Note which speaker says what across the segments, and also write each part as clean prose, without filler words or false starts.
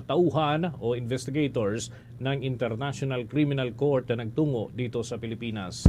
Speaker 1: tauhan o investigators ng International Criminal Court na nagtungo dito sa Pilipinas.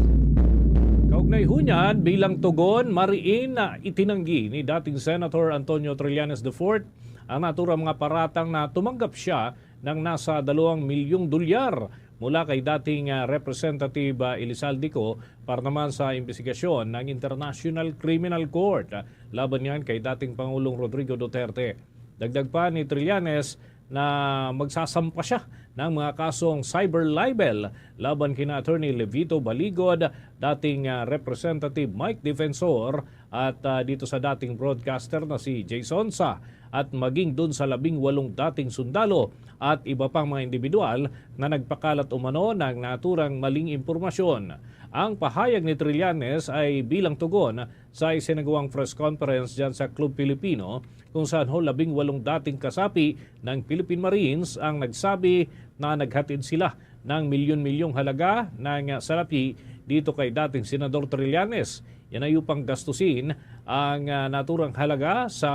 Speaker 1: Kaugnay ho niyan, bilang tugon, mariin na itinanggi ni dating Senator Antonio Trillanes IV ang naturang mga paratang na tumanggap siya ng nasa 2 milyong dolyar mula kay dating Representative Elizaldico para naman sa investigasyon ng International Criminal Court. Laban yan kay dating Pangulong Rodrigo Duterte. Dagdag pa ni Trillanes na magsasampa siya ng mga kasong cyber libel laban kina Attorney Levito Baligod, dating Representative Mike Defensor at dito sa dating broadcaster na si Jason Sa at maging dun sa 18 dating sundalo at iba pang mga individual na nagpakalat umano ng naturang maling impormasyon. Ang pahayag ni Trillanes ay bilang tugon sa isinagawang press conference dyan sa Club Pilipino kung saan 18 dating kasapi ng Philippine Marines ang nagsabi na naghatid sila ng milyon-milyong halaga ng salapi dito kay dating Senador Trillanes. Yan ay upang gastusin ang naturang halaga sa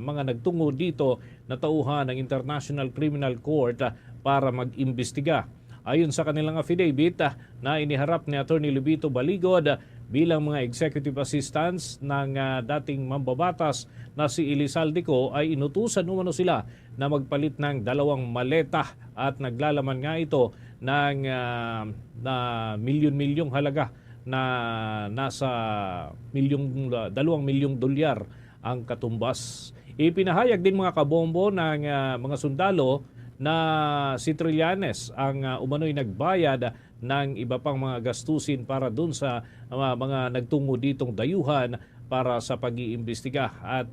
Speaker 1: mga nagtungo dito na tauhan ng International Criminal Court para mag-imbestiga. Ayon sa kanilang affidavit na iniharap ni Attorney Levito Baligod bilang mga executive assistants ng dating mambabatas na si Elizaldico ay inutusan umano sila na magpalit ng 2 maleta at naglalaman nga ito ng milyon-milyong halaga na nasa 2 milyong dolyar ang katumbas. Ipinahayag din mga kabombo ng mga sundalo na si Trillanes ang umano'y nagbayad ng iba pang mga gastusin para dun sa mga nagtungo ditong dayuhan para sa pag-iimbestiga. At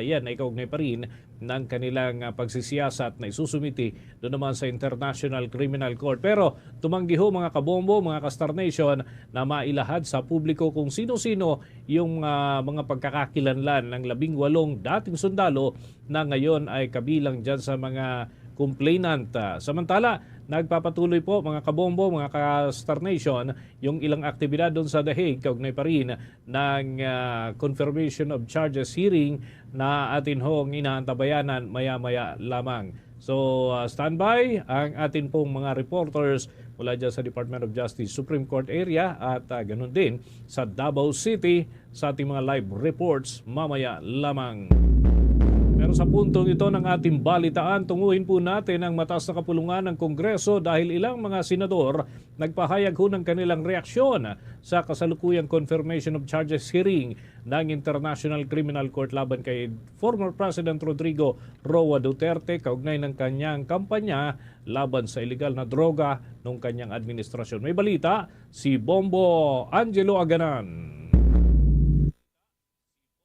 Speaker 1: yan ay kaugnay pa rin ng kanilang pagsisiyasat na isusumiti doon naman sa International Criminal Court. Pero tumanggi ho mga kabombo, mga Kastar Nation, na mailahad sa publiko kung sino-sino yung mga pagkakakilanlan ng 18 dating sundalo na ngayon ay kabilang dyan sa mga complainant. Samantala, nagpapatuloy po mga kabombo, mga ka-Star Nation, yung ilang aktibidad doon sa The Hague, kaugnay pa rin ng confirmation of charges hearing na atin hong inaantabayanan maya-maya lamang. So, standby ang atin pong mga reporters mula dyan sa Department of Justice Supreme Court area at ganun din sa Davao City sa ating mga live reports mamaya lamang. Pero sa puntong ito ng ating balitaan, tunguhin po natin ang mataas na kapulungan ng Kongreso dahil ilang mga senador nagpahayag ho ng kanilang reaksyon sa kasalukuyang confirmation of charges hearing ng International Criminal Court laban kay former President Rodrigo Duterte kaugnay ng kanyang kampanya laban sa illegal na droga nung kanyang administrasyon. May balita si Bombo Angelo Aganan.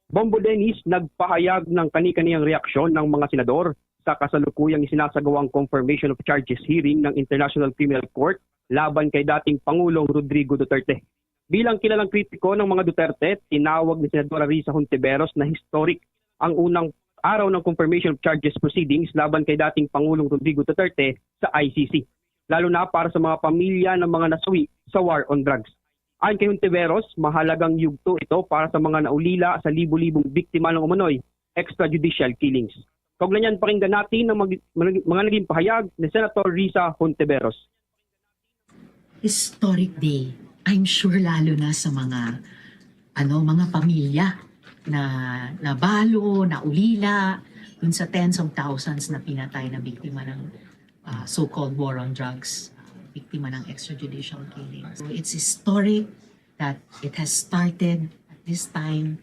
Speaker 2: Bombo Dennis, nagpahayag ng kani-kaniyang reaksyon ng mga senador sa kasalukuyang isinasagawang confirmation of charges hearing ng International Criminal Court laban kay dating Pangulong Rodrigo Duterte. Bilang kilalang kritiko ng mga Duterte, tinawag ni Senadora Risa Hontiveros na historic ang unang araw ng confirmation of charges proceedings laban kay dating Pangulong Rodrigo Duterte sa ICC, lalo na para sa mga pamilya ng mga nasawi sa war on drugs. Ayon kay Hontiveros, mahalagang yugto ito para sa mga naulila sa libu-libong biktima ng umano'y extrajudicial killings. Kaugnay niyan, pakinggan natin ang mga naging pahayag ni Senator Risa Hontiveros.
Speaker 3: Historic day. I'm sure lalo na sa mga pamilya na nabalo, naulila dun sa tens of thousands na pinatay na biktima ng so-called war on drugs. Biktima ng extrajudicial killings. So it's historic that it has started at this time,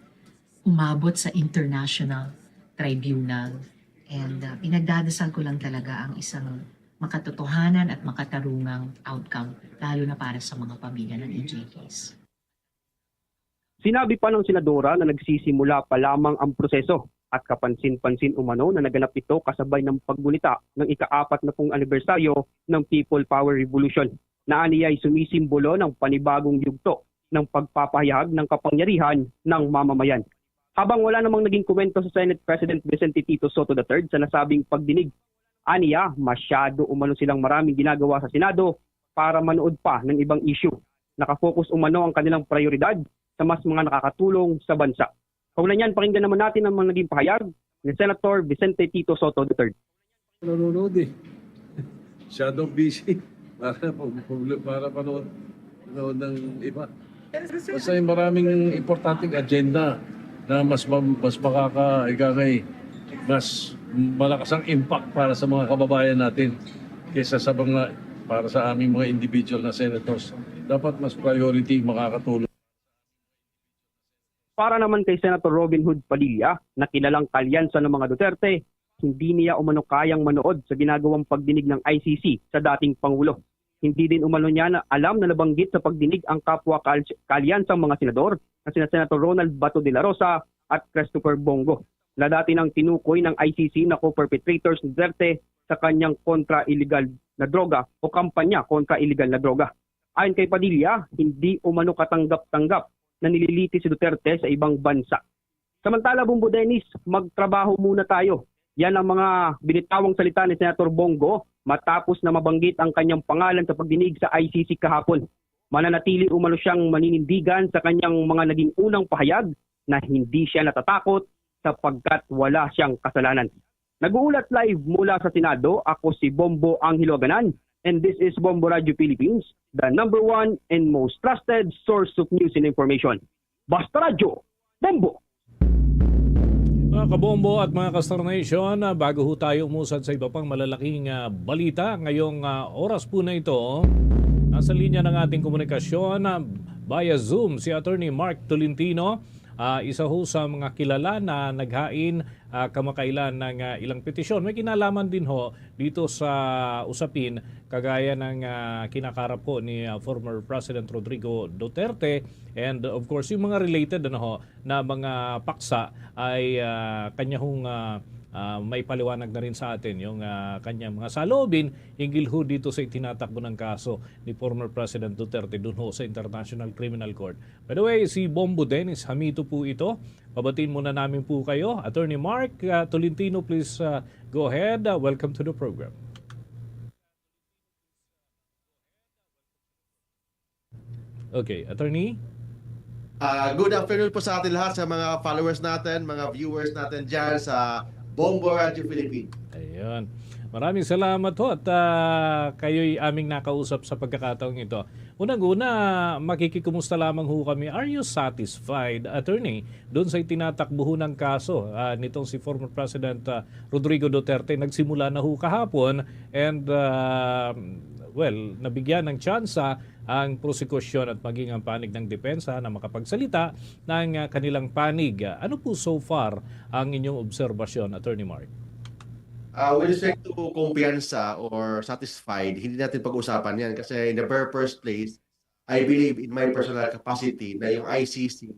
Speaker 3: umabot sa international tribunal. And pinagdadasal ko lang talaga ang isang makatotohanan at makatarungang outcome, lalo na para sa mga pamilya ng EJKs.
Speaker 2: Sinabi pa ng senadora na nagsisimula pa lamang ang proseso at kapansin-pansin umano na naganap ito kasabay ng paggunita ng ika-40 anibersaryo ng People Power Revolution na aniya ay sumisimbolo ng panibagong yugto ng pagpapahayag ng kapangyarihan ng mamamayan. Habang wala namang naging komento sa Senate President Vicente Tito Soto III sa nasabing pagdinig, aniya masyado umano silang maraming ginagawa sa Senado para manood pa ng ibang issue. Nakafocus umano ang kanilang prioridad sa mas mga nakakatulong sa bansa. Kaugnay niyan, pakinggan naman natin ang mga naging pahayag ni Senator Vicente Tito Soto III.
Speaker 4: Nanonood eh. Shadow busy. Para panood ng iba. Basta yung maraming importanteng agenda na mas mas malakas ang impact para sa mga kababayan natin kaysa sa mga para sa aming mga individual na senators. Dapat mas priority makakatulong.
Speaker 2: Para naman kay Senator Robin Hood Padilla, na kilalang kalyansa ng mga Duterte, hindi niya umano kayang manood sa ginagawang pagdinig ng ICC sa dating Pangulo. Hindi din umano niya na alam na nabanggit sa pagdinig ang kapwa kalyansang mga senador na sina Senator Ronald Bato de la Rosa at Christopher Bongo, na dati nang tinukoy ng ICC na co-perpetrators ni Duterte sa kanyang kontra-illegal na droga o kampanya kontra illegal na droga. Ayon kay Padilla, hindi umano katanggap-tanggap na nililiti si Duterte sa ibang bansa. Samantala, Bumbo Dennis, magtrabaho muna tayo. Yan ang mga binitawang salita ni Senator Bongo matapos na mabanggit ang kanyang pangalan sa pagdinig sa ICC kahapon. Mananatili umano siyang maninindigan sa kanyang mga naging unang pahayag na hindi siya natatakot sapagkat wala siyang kasalanan. Nag-uulat live mula sa Senado, ako si Bombo Angelo Ganan, and this is Bombo Radio Philippines, the #1 and most trusted source of news and information. Basta Radio, Bombo!
Speaker 1: Mga kabombo at mga Kastar Nation, bago ho tayo umusad sa iba pang malalaking balita, ngayong oras po na ito, nasa linya ng ating komunikasyon via Zoom si Attorney Mark Tolentino, isa ho sa mga kilala na naghain kamakailan ng ilang petisyon. May kinalaman din ho dito sa usapin kagaya ng kinakarap po ni former President Rodrigo Duterte, and of course yung mga related na mga paksa ay kanya hong may paliwanag na rin sa atin yung kanyang mga salobin hinggil ho dito sa itinatakbo ng kaso ni former President Duterte dun ho sa International Criminal Court. By the way, si Bombo Dennis Hamito po ito. Pabatiin muna namin po kayo. Attorney Mark Tolentino, please go ahead. Welcome to the program. Okay, Attorney?
Speaker 5: Good afternoon po sa atin lahat, sa mga followers natin, mga viewers natin dyan sa Bombo Radio Philippines.
Speaker 1: Ayun. Maraming salamat ho at kayo'y aming nakausap sa pagkakataong ito. Unang-una, makikikumusta lamang ho kami. Are you satisfied, Attorney, doon sa itinatakbo ho ng kaso nitong si former President Rodrigo Duterte? Nagsimula na ho kahapon and nabigyan ng tsansa ang prosekusyon at maging ang panig ng depensa na makapagsalita ng kanilang panig. Ano po so far ang inyong obserbasyon, Attorney Mark?
Speaker 5: With respect to kumpiyansa or satisfied, hindi natin pag-usapan yan kasi in the very first place, I believe in my personal capacity na yung ICC,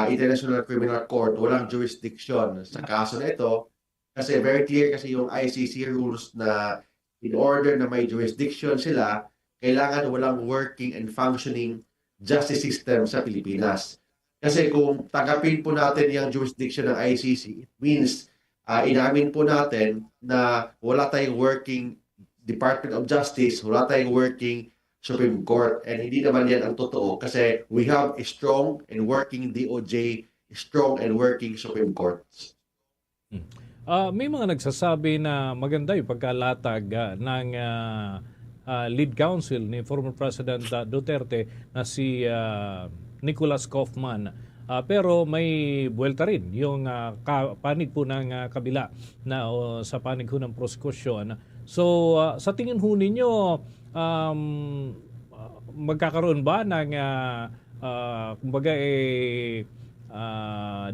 Speaker 5: International Criminal Court, walang jurisdiction sa kaso na ito kasi very clear kasi yung ICC rules na in order na may jurisdiction sila, kailangan walang working and functioning justice system sa Pilipinas. Kasi kung tanggapin po natin yung jurisdiction ng ICC, it means inamin po natin na wala tayong working Department of Justice, wala tayong working Supreme Court. And hindi naman yan ang totoo kasi we have a strong and working DOJ, strong and working Supreme Courts.
Speaker 1: May mga nagsasabi na maganda yung pagkalatag ng lead counsel ni former President Duterte na si Nicholas Kaufman. Pero may buwelta rin yung panig po ng kabila na sa panig ho ng prosekusyon. So sa tingin ho ninyo, magkakaroon ba ng kumbaga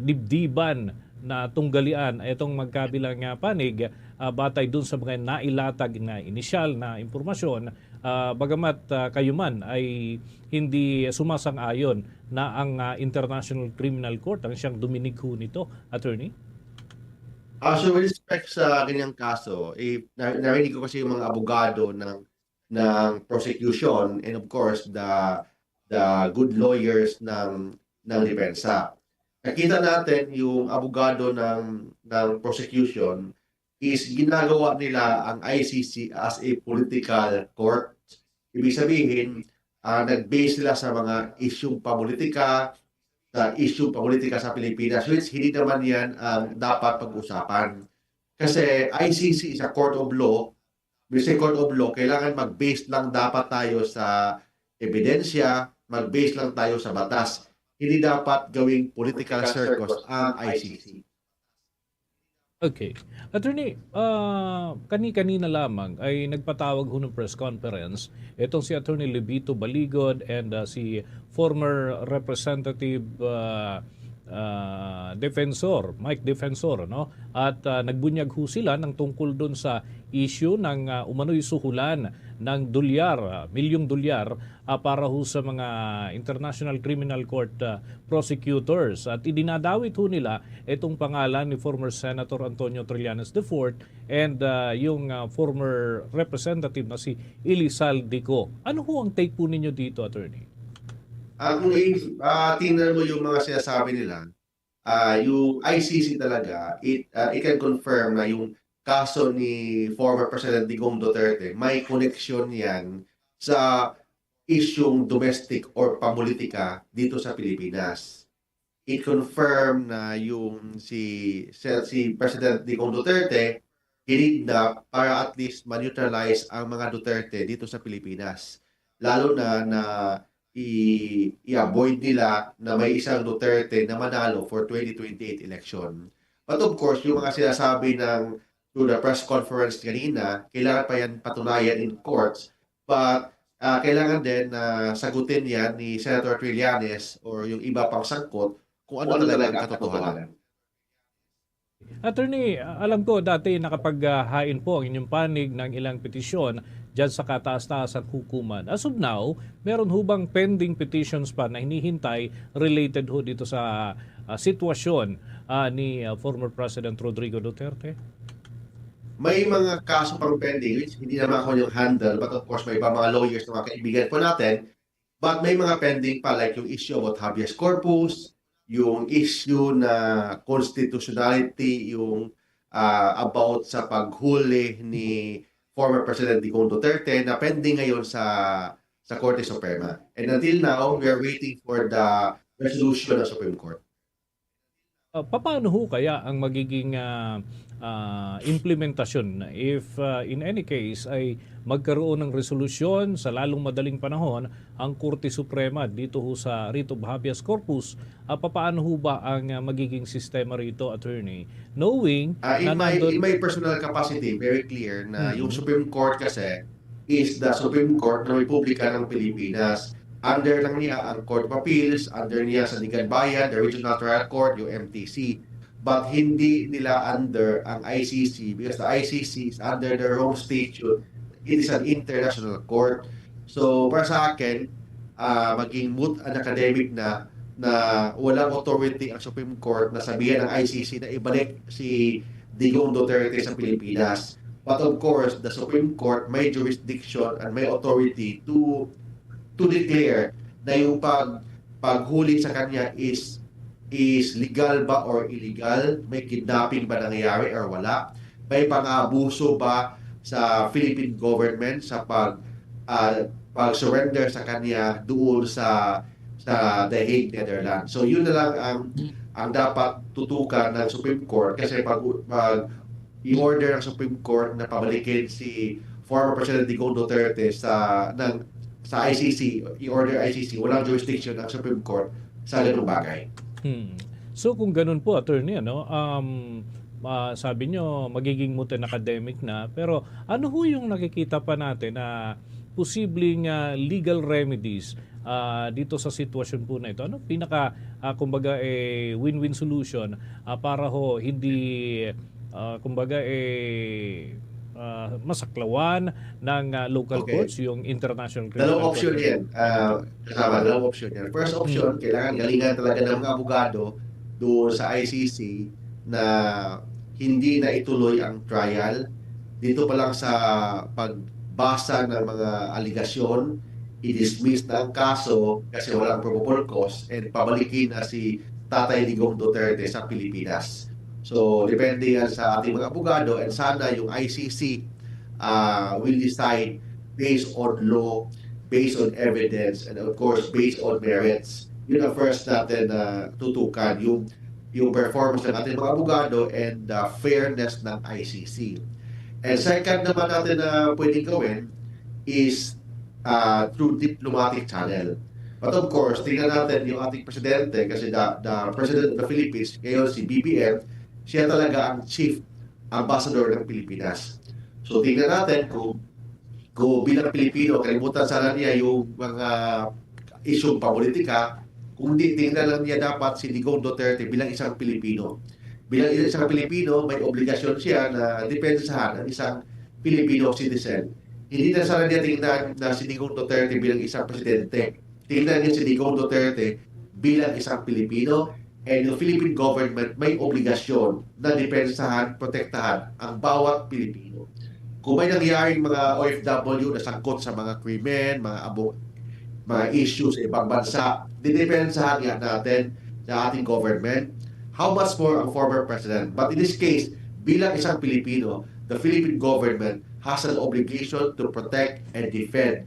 Speaker 1: dibdiban na tunggalian itong magkabilang panig batay dun sa mga nailatag na inisyal na impormasyon, bagamat kayo man ay hindi sumasang-ayon na ang International Criminal Court ang siyang duminikho nito, Attorney?
Speaker 5: So with respect sa kanyang kaso, narinig ko kasi yung mga abogado ng prosecution and of course the good lawyers ng depensa. Nakita natin yung abogado ng prosecution is ginagawa nila ang ICC as a political court. Ibig sabihin, nag-base sila sa mga isyung papolitika, sa Pilipinas, which hindi naman yan ang dapat pag-usapan. Kasi ICC is a court of law. When we say court of law, kailangan mag-base lang dapat tayo sa ebidensya, mag-base lang tayo sa batas. Hindi dapat gawing political circus ang ICC.
Speaker 1: Okay. Attorney, kani-kanina lamang ay nagpatawag ho ng press conference itong si Attorney Levito Baligod and si former Representative Mike Defensor, no? At nagbunyag ho sila ng tungkol doon sa issue ng umano'y suhulan ng milyong dolyar para ho sa mga International Criminal Court prosecutors. At idinadawit ho nila itong pangalan ni former Senator Antonio Trillanes IV and yung former representative na si Elizalde Co. Ano ho ang take po ninyo dito, Attorney?
Speaker 5: Kung tingnan mo yung mga sinasabi nila, yung ICC talaga, it can confirm na yung kaso ni former President Digong Duterte, may connection yan sa isyung domestic or pamulitika dito sa Pilipinas. It confirm na yung si President Digong Duterte hinidnap para at least ma-neutralize ang mga Duterte dito sa Pilipinas. Lalo na i-avoid nila na may isang Duterte na manalo for 2028 election. But of course, yung mga sinasabi through the press conference kanina, kailangan pa yan patunayan in courts. But kailangan din na sagutin yan ni Senator Trillanes or yung iba pang sangkot kung ano talaga ang katotohanan.
Speaker 1: Attorney, alam ko dati nakapaghain po ang inyong panig ng ilang petisyon dyan sa kataas-taasang hukuman. As of now, meron ho bang pending petitions pa na hinihintay related ho dito sa sitwasyon ni former President Rodrigo Duterte?
Speaker 5: May mga kaso pang pending, which hindi naman ako yung handle, but of course may iba mga lawyers na mga kaibigan po natin. But may mga pending pa like yung issue about habeas corpus, yung issue na constitutionality, yung about sa paghuli ni former President Digong Duterte na pending ngayon sa Korte Suprema. And until now, we are waiting for the resolution ng Supreme Court.
Speaker 1: Paano ho kaya ang magiging implementasyon if in any case ay magkaroon ng resolusyon sa lalong madaling panahon ang Korte Suprema dito ho sa writ of habeas corpus? Paano ho ba ang magiging sistema rito, Attorney? Knowing
Speaker 5: in my personal capacity, very clear na yung Supreme Court kasi is the Supreme Court ng Republika ng Pilipinas. Under lang niya ang Court of Appeals, under niya sa Bayan, the Regional Trial Court, yung MTC. But hindi nila under ang ICC because the ICC is under their own statute. It is an international court. So para sa akin, maging moot and academic na walang authority ang Supreme Court na sabihan ng ICC na ibalik si Digong Duterte sa Pilipinas. But of course, the Supreme Court may jurisdiction and may authority to declare na yung paghuli sa kanya is legal ba or illegal, may kidnapping ba nangyayari or wala, may pang-abuso ba sa Philippine government sa pag-surrender sa kanya doon sa The Hague, Netherlands. So yun na lang ang dapat tutukan ng Supreme Court kasi pag i-order ng Supreme Court na pabalikin si former President Digong Duterte sa ICC, i-order ICC, walang jurisdiction ng Supreme Court sa ganung bagay.
Speaker 1: So kung ganun po, Attorney, sabi nyo magiging moot and academic na, pero ano ho yung nakikita pa natin na posibleng legal remedies dito sa sitwasyon po na ito? Ano pinaka, kumbaga, win-win solution para ho hindi, kumbaga, masaklawan ng local courts, yung international criminal
Speaker 5: dalawang option yan. Dalawang option yan. First option, kailangan galingan talaga ng mga abogado doon sa ICC na hindi na ituloy ang trial. Dito pa lang sa pagbasa ng mga aligasyon, i-dismiss na ang kaso kasi walang probable cause and pabalikin na si Tatay Digong Duterte sa Pilipinas. So, depende yan sa ating mga abogado and sana yung ICC will decide based on law, based on evidence, and of course, based on merits. Yun ang first natin tutukan. Yung yung performance ng ating mga abogado and the fairness ng ICC. And second naman natin na pwedeng gawin is through diplomatic channel. But of course, tingnan natin yung ating presidente kasi the President of the Philippines, ngayon si BBM, siya talaga ang chief ambassador ng Pilipinas. So tingnan natin kung bilang Pilipino, kalimutan sana niya yung mga isyong papolitika, kung di tingnan lang niya dapat si Digong Duterte bilang isang Pilipino. Bilang isang Pilipino, may obligasyon siya na depensahan ang isang Filipino citizen. Hindi na sana niya tingnan na si Digong Duterte bilang isang presidente. Tingnan niya si Digong Duterte bilang isang Pilipino, and yung Philippine government may obligasyon na depensahan, protektahan ang bawat Pilipino. Kung may nangyaring mga OFW na sangkot sa mga krimen, mga issues sa ibang bansa, didepensahan nga natin sa ating government. How much more ang former president? But in this case, bilang isang Pilipino, the Philippine government has an obligation to protect and defend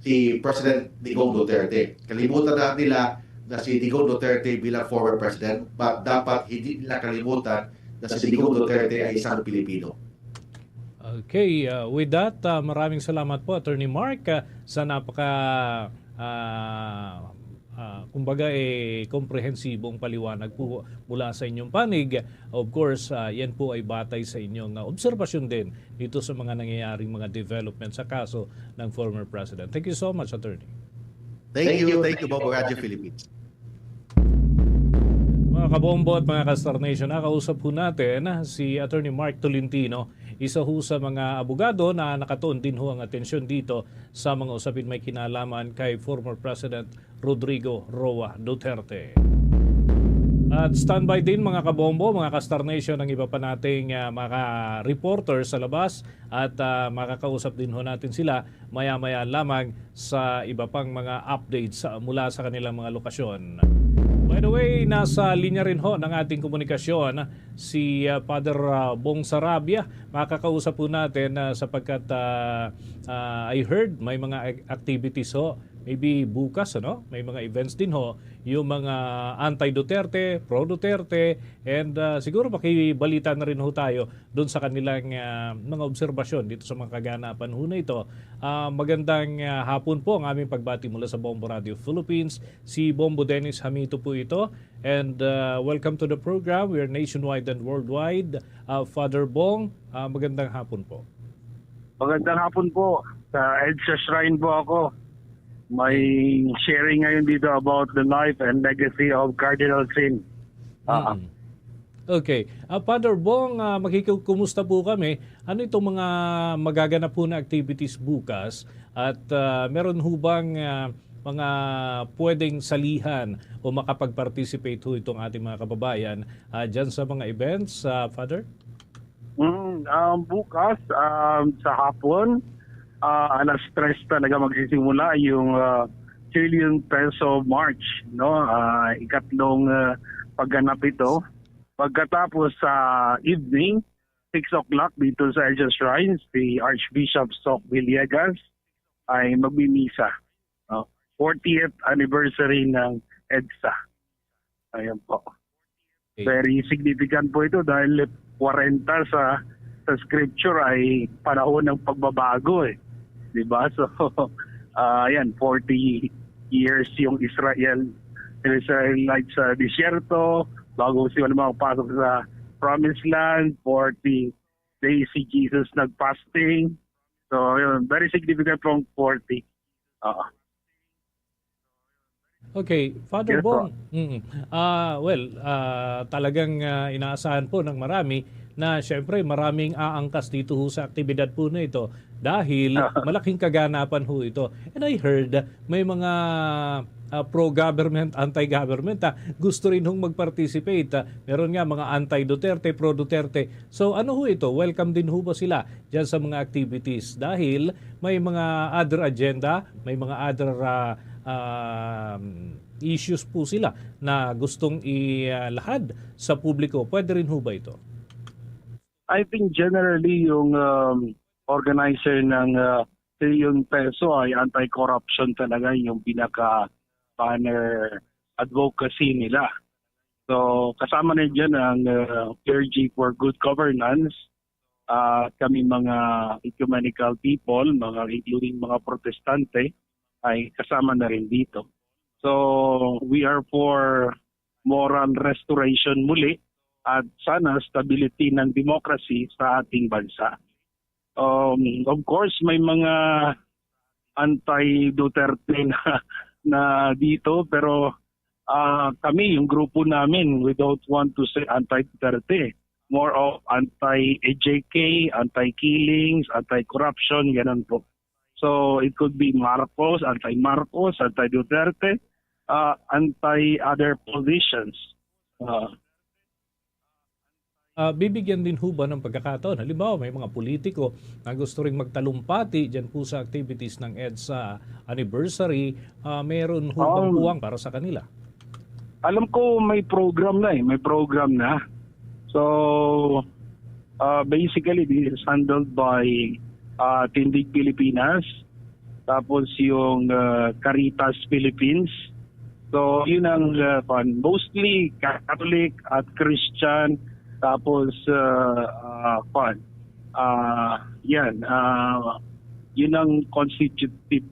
Speaker 5: si President Digong Duterte. Kalimutan na nila na si Digong Duterte bilang former president, but dapat hindi nila kalimutan na si Digong Duterte ay isang Pilipino.
Speaker 1: Okay, with that, maraming salamat po Attorney Mark sa napaka kumbaga komprehensibong paliwanag po mula sa inyong panig. Of course, yan po ay batay sa inyong obserbasyon din dito sa mga nangyayaring mga development sa kaso ng former president. Thank you so much, Attorney.
Speaker 5: Thank you, Bobo Radio Philippines.
Speaker 1: Mga kabombo at mga ka-Star Nation, nakausap po natin si Attorney Mark Tolentino, isa ho sa mga abogado na nakatuon din ho ang atensyon dito sa mga usapin may kinalaman kay former President Rodrigo Roa Duterte. At standby din mga kabombo, mga ka-Star Nation, ang iba pa nating mga reporters sa labas at makakausap din ho natin sila maya-maya lamang sa iba pang mga updates mula sa kanilang mga lokasyon. By the way, nasa linya rin ho ng ating komunikasyon si Father Bong Sarabia. Makakausap po natin sapagkat I heard may mga activities ho. Maybe bukas, may mga events din ho. Yung mga anti-Duterte, pro-Duterte, and siguro makibalita na rin ho tayo doon sa kanilang mga obserbasyon dito sa mga kaganapan ho na ito. Magandang hapon po ang aming pagbati mula sa Bombo Radio Philippines. Si Bombo Dennis Hamito po ito. And welcome to the program. We are nationwide and worldwide. Father Bong, magandang hapon po.
Speaker 6: Magandang hapon po. Sa EDSA Shrine po ako. May sharing ngayon dito about the life and legacy of Cardinal Sin.
Speaker 1: Okay. Father Bong, makikumusta po kami. Ano itong mga magaganap po na activities bukas? At meron ho bang mga pwedeng salihan o makapag-participate ho itong ating mga kababayan dyan sa mga events, Father?
Speaker 6: Bukas, sa hapon, alas 3 talaga magsisimula yung trillion peso march, ikatlong pagganap ito. Pagkatapos sa evening, 6 o'clock dito sa EDSA Shrine, si Archbishop Sok Villegas ay magmimisa. 40th anniversary ng EDSA. Ayan po. Very significant po ito dahil 40 sa scripture ay panahon ng pagbabago Diba? So, ayan, 40 years yung Israelites sa disyerto, bago sila makapasok sa Promised Land, 40 days si Jesus nag-fasting. So, yun, very significant from 40.
Speaker 1: Okay, Father
Speaker 6: Yes,
Speaker 1: Bong. Talagang inaasahan po ng marami na syempre maraming aangkas dito ho sa aktibidad po na ito dahil malaking kaganapan ho ito. And I heard may mga pro-government, anti-government gusto rin hong mag-participate. Meron nga mga anti-Duterte, pro-Duterte. So ano ho ito? Welcome din ho ba sila dyan sa mga activities? Dahil may mga other agenda, may mga other issues po sila na gustong ilahad sa publiko. Pwede rin ho ba ito?
Speaker 6: I think generally yung organizer ng trillion peso ay anti-corruption talaga yung pinaka-banner advocacy nila. So kasama na dyan ang clergy for good governance. Kami mga ecumenical people, including mga protestante, ay kasama na rin dito. So we are for moral restoration muli at sana stability ng democracy sa ating bansa. Of course, may mga anti-Duterte na dito, pero kami, yung grupo namin, we don't want to say anti-Duterte. More of anti-EJK, anti-killings, anti-corruption, ganun po. So it could be Marcos, anti-Marcos, anti-Duterte, anti-other positions.
Speaker 1: Bibigyan din ho ba ng pagkakataon? Halimbawa, may mga politiko na gusto rin magtalumpati dyan po sa activities ng EDSA anniversary. Meron ho bang puwang para sa kanila?
Speaker 6: Alam ko may program na may program na. So basically this is handled by Tindig Pilipinas, tapos yung Caritas Philippines. So yun ang mostly Catholic at Christian, tapos yun ang constitutive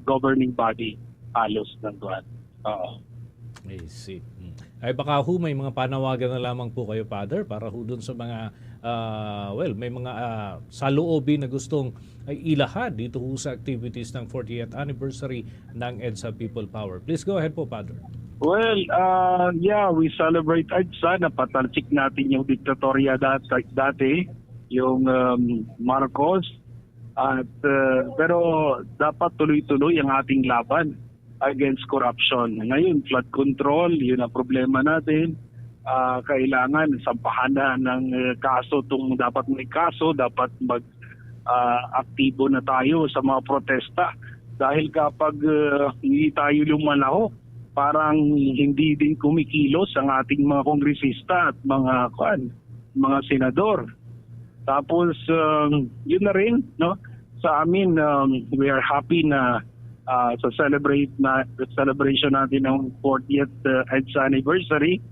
Speaker 6: governing body halos ng doon.
Speaker 1: I see. Ay baka ho may mga panawagan na lamang po kayo, Father, para ho dun sa mga may mga saloobin na gustong ilahad dito ho sa activities ng 40th anniversary ng EDSA People Power. Please go ahead po, Father.
Speaker 6: Well, we celebrate EDSA. Napatalsik natin yung diktatorya dati, yung Marcos. At pero dapat tuloy-tuloy ang ating laban against corruption. Ngayon, flood control, yun ang problema natin. Kailangan sampahan na ng kaso dapat may kaso, dapat aktibo na tayo sa mga protesta. Dahil kapag hindi tayo lumanaho, parang hindi din kumikilos ang ating mga kongresista at mga senador. Tapos yun na rin, no? Sa amin, we are happy na sa celebration natin ng 40th EDSA anniversary,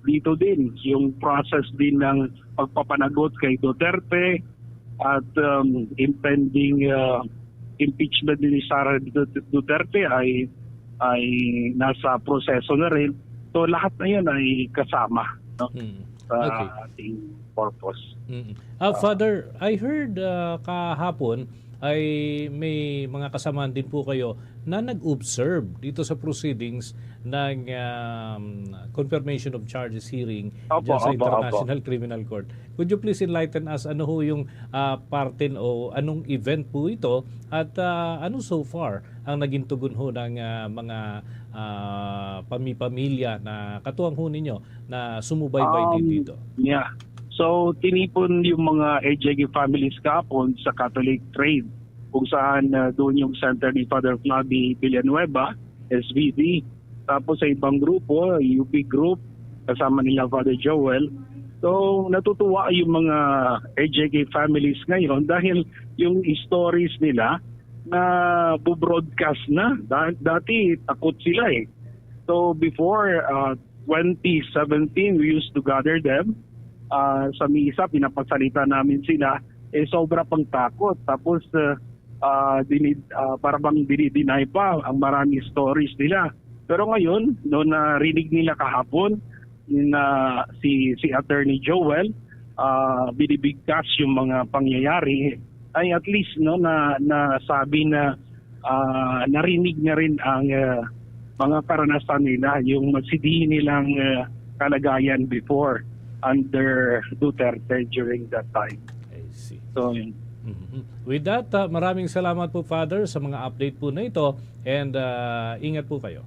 Speaker 6: dito din yung process din ng pagpapanagot kay Duterte at impending impeachment ni Sara Duterte ay nasa proseso na rin. So lahat na yan ay kasama, no? Sa ating purpose.
Speaker 1: Father, I heard kahapon ay may mga kasamaan din po kayo na nag-observe dito sa proceedings ng confirmation of charges hearing dyan sa International Criminal Court. Could you please enlighten us ano ho yung parte o anong event po ito at ano so far ang naging tugon ho ng mga pamilya na katuwang ho ninyo na sumubaybay din dito?
Speaker 6: Yeah. So, tinipon yung mga EJK families kapon sa Catholic Trade, kung saan doon yung center ni Father Flavi Villanueva, SVD. Tapos sa ibang grupo, UP Group, kasama nila Father Joel. So, natutuwa yung mga EJK families ngayon dahil yung stories nila na bu-broadcast na. Dati, takot sila eh. So, before 2017, we used to gather them. Sa misa, pinapagsalita namin sila, sobra pang takot. Tapos, parang dinideny pa ang marami stories nila. Pero ngayon, noong narinig nila kahapon na si Attorney Joel, binibigkas yung mga pangyayari, ay at least na sabi na narinig na rin ang mga karanasan nila, yung magsidihin nilang kalagayan before under Duterte during that time.
Speaker 1: I see.
Speaker 6: So,
Speaker 1: with that, maraming salamat po, Father, sa mga update po na ito and ingat po kayo.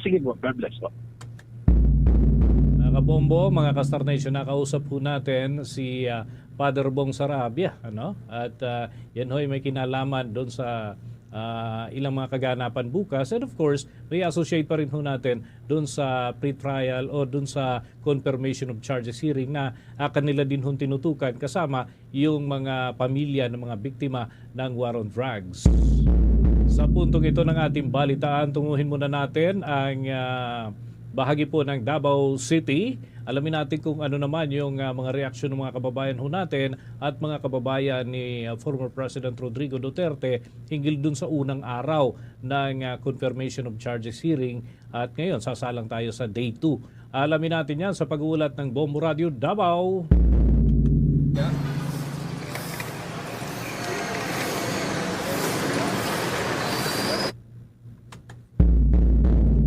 Speaker 6: Sige po. God bless po.
Speaker 1: Mga kabombo, mga Kastar Nation, nakausap po natin si Father Bong Sarabia. At yan ho'y may kinalaman doon sa ilang mga kaganapan bukas. And of course, may associate pa rin ho natin doon sa pre-trial o doon sa confirmation of charges hearing na kanila din hong tinutukan kasama yung mga pamilya ng mga biktima ng war on drugs. Sa puntong ito ng ating balitaan, tunguhin muna natin ang bahagi po ng Davao City. Alamin natin kung ano naman yung mga reaksyon ng mga kababayan ho natin at mga kababayan ni former President Rodrigo Duterte hinggil dun sa unang araw ng confirmation of charges hearing at ngayon sasalang tayo sa day 2. Alamin natin yan sa pag-uulat ng Bombo Radio Davao.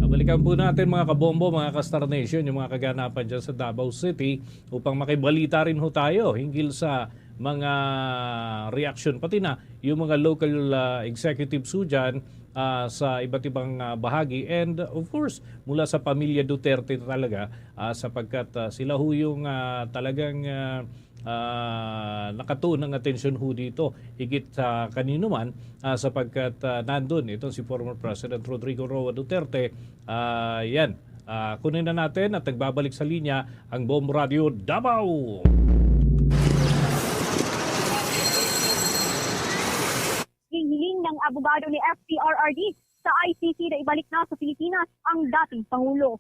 Speaker 1: Balikan po natin mga kabombo, mga ka-Star Nation, yung mga kaganapan dyan sa Davao City upang makibalita rin ho tayo hinggil sa mga reaction pati na yung mga local executives ho dyan sa iba't ibang bahagi and of course mula sa pamilya Duterte talaga sapagkat sila ho yung talagang nakatuon ng atensyon ho dito higit sa kanino man sapagkat nandun itong si former President Rodrigo Duterte. Yan, kunin na natin at nagbabalik sa linya ang Bombo Radio Davao.
Speaker 7: Hiling ng abogado ni FPRRD sa ICC na ibalik na sa Pilipinas ang dating Pangulo.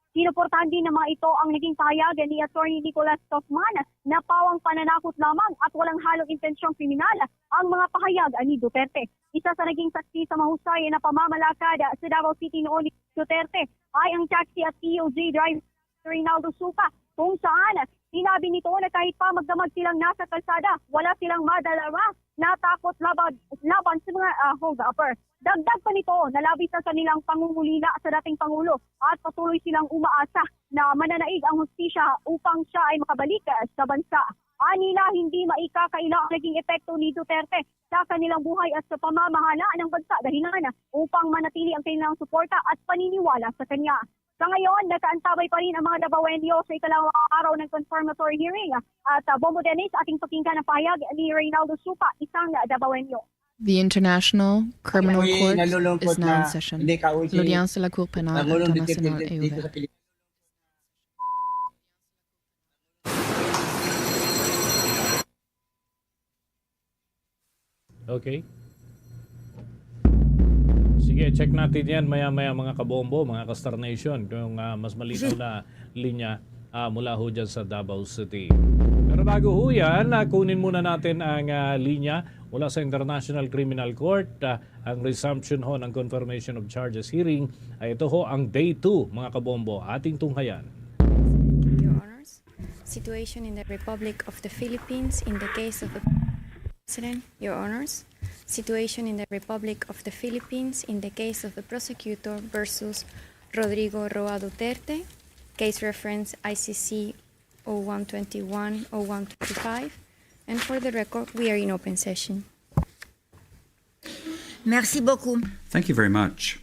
Speaker 7: Sinuportahan din ng mga ito ang naging pahayag ni Atty. Nicolas Kaufman na pawang pananakot lamang at walang halong intensyong kriminal ang mga pahayag ni Duterte. Isa sa naging saksi sa mahusay na pamamalakad sa Davao City noon ni Duterte ay ang taxi at TOJ driver Reynaldo Supa kung saan sinabi nito na kahit pa magdamag silang nasa kalsada, wala silang madalawa na takot laban sa mga hold-upper. Dagdag pa nito na labis sa kanilang pangungulila sa dating Pangulo at patuloy silang umaasa na mananaig ang hustisya upang siya ay makabalik sa bansa. Anila hindi maikakaila ang naging epekto ni Duterte sa kanilang buhay at sa pamamahala ng bansa dahilan upang manatili ang kanilang suporta at paniniwala sa kanya. Sa ngayon, nakaantabay pa rin ang mga Davaoenyo sa ikalawang araw ng confirmatory hearing. At Bombo Dennis, ating pakinggan ang pahayag ni Reynaldo Supa, isang Davaoenyo.
Speaker 8: The International Criminal Court is now in session. L'audience de la Cour pénale internationale est ouverte.
Speaker 1: Okay. Sige, check natin yan maya-maya mga kabombo, mga ka-Star Nation, kung mas malinaw na linya mula ho dyan sa Davao City. Pero bago ho yan, kunin muna natin ang linya mula sa International Criminal Court. Ang resumption ho ng confirmation of charges hearing ay ito ho ang day 2 mga kabombo, ating tunghayan.
Speaker 9: Your Honors, situation in the Republic of the Philippines in the case of the President, Your Honors, situation in the Republic of the Philippines in the case of the prosecutor versus Rodrigo Duterte, case reference ICC 0121-0125, and for the record, we are in open session.
Speaker 10: Merci beaucoup.
Speaker 11: Thank you very much.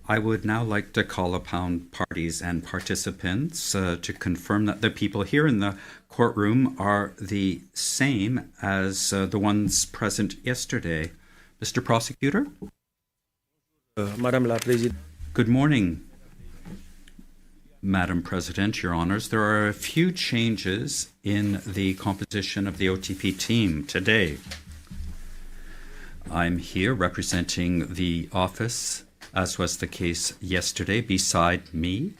Speaker 11: I would now like to call upon parties and participants to confirm that the people here in the courtroom are the same as the ones present yesterday. Mr. Prosecutor?
Speaker 12: Madame la Présidente.
Speaker 11: Good morning, Madam President, Your Honors. There are a few changes in the composition of the OTP team today. I'm here representing the office, as was the case yesterday. Beside me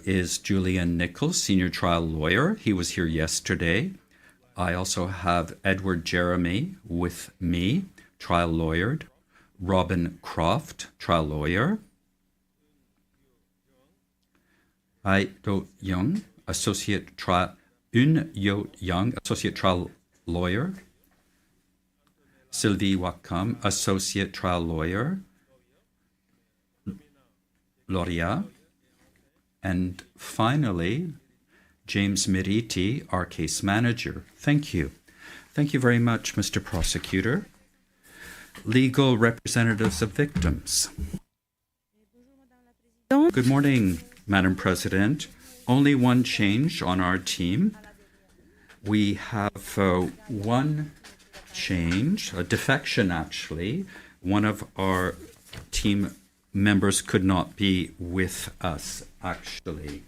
Speaker 11: is Julian Nichols, senior trial lawyer. He was here yesterday. I also have Edward Jeremy with me, trial lawyer. Robin Croft, trial lawyer. Ai Do Young, associate trial lawyer. Sylvie Wakam, associate trial lawyer. Loria, and finally, James Miriti, our case manager. Thank you. Thank you very much, Mr. Prosecutor. Legal representatives of victims. Good morning, Madam President. Only one change on our team. We have one change, a defection actually. One of our team members could not be with us, actually.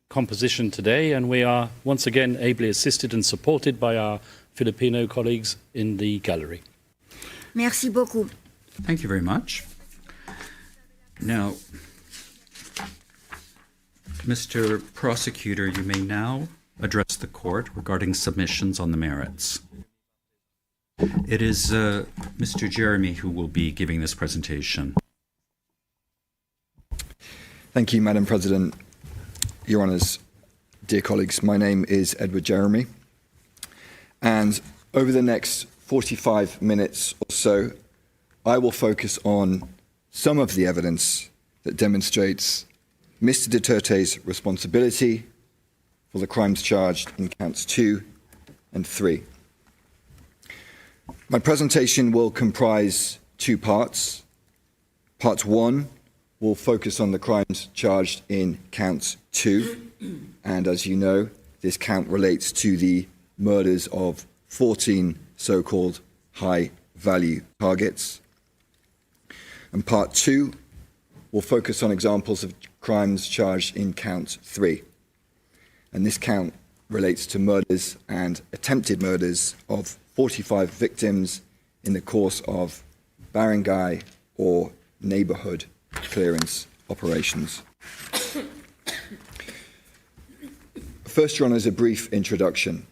Speaker 12: Composition today, and we are once again ably assisted and supported by our Filipino colleagues in the gallery.
Speaker 10: Merci beaucoup.
Speaker 11: Thank you very much. Now, Mr. Prosecutor, you may now address the court regarding submissions on the merits. It is Mr. Jeremy who will be giving this presentation.
Speaker 10: Thank you, Madam President. Your Honours, dear colleagues, my name is Edward Jeremy, and over the next 45 minutes or so, I will focus on some of the evidence that demonstrates Mr. Duterte's responsibility for the crimes charged in counts 2 and 3. My presentation will comprise 2 parts. Part 1 will focus on the crimes charged in count 2, and as you know, this count relates to the murders of 14 so-called high-value targets. And part 2 will focus on examples of crimes charged in count 3. And this count relates to murders and attempted murders of 45 victims in the course of barangay or neighbourhood clearance operations. First, Your Honour, is a brief introduction.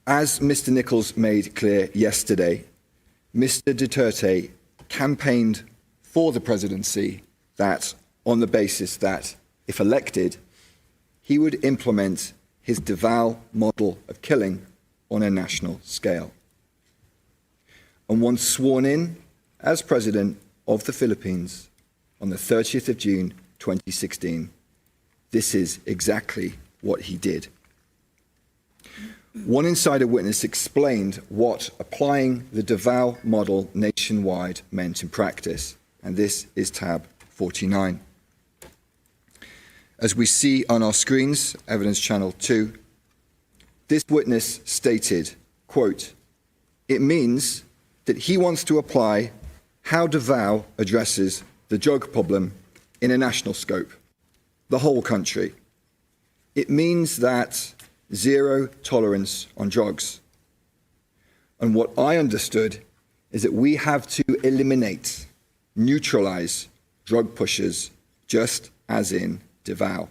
Speaker 10: As Mr. Nichols made clear yesterday, Mr. Duterte campaigned for the presidency that, on the basis that, if elected, he would implement his Davao model of killing on a national scale. And once sworn in as president of the Philippines on the 30th of June 2016, this is exactly what he did. One insider witness explained what applying the Davao model nationwide meant in practice, and this is tab 49. As we see on our screens, Evidence Channel 2, this witness stated, quote, "It means that he wants to apply how Davao addresses the drug problem in a national scope, the whole country. It means that zero tolerance on drugs. And what I understood is that we have to eliminate, neutralize drug pushers just as in Davao."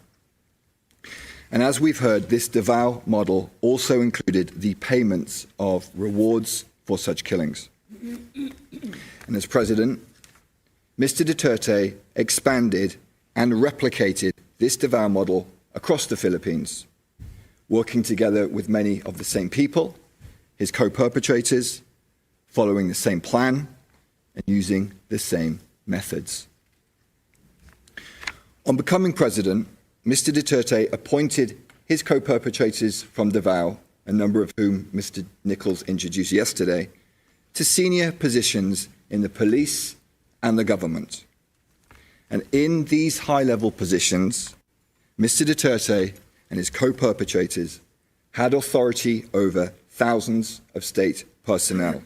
Speaker 10: And as we've heard, this Davao model also included the payments of rewards for such killings. And as president, Mr. Duterte expanded and replicated this Davao model across the Philippines, working together with many of the same people, his co-perpetrators, following the same plan and using the same methods. On becoming president, Mr. Duterte appointed his co-perpetrators from Davao, a number of whom Mr. Nichols introduced yesterday, to senior positions in the police and the government. And in these high-level positions, Mr. Duterte and his co-perpetrators had authority over thousands of state personnel,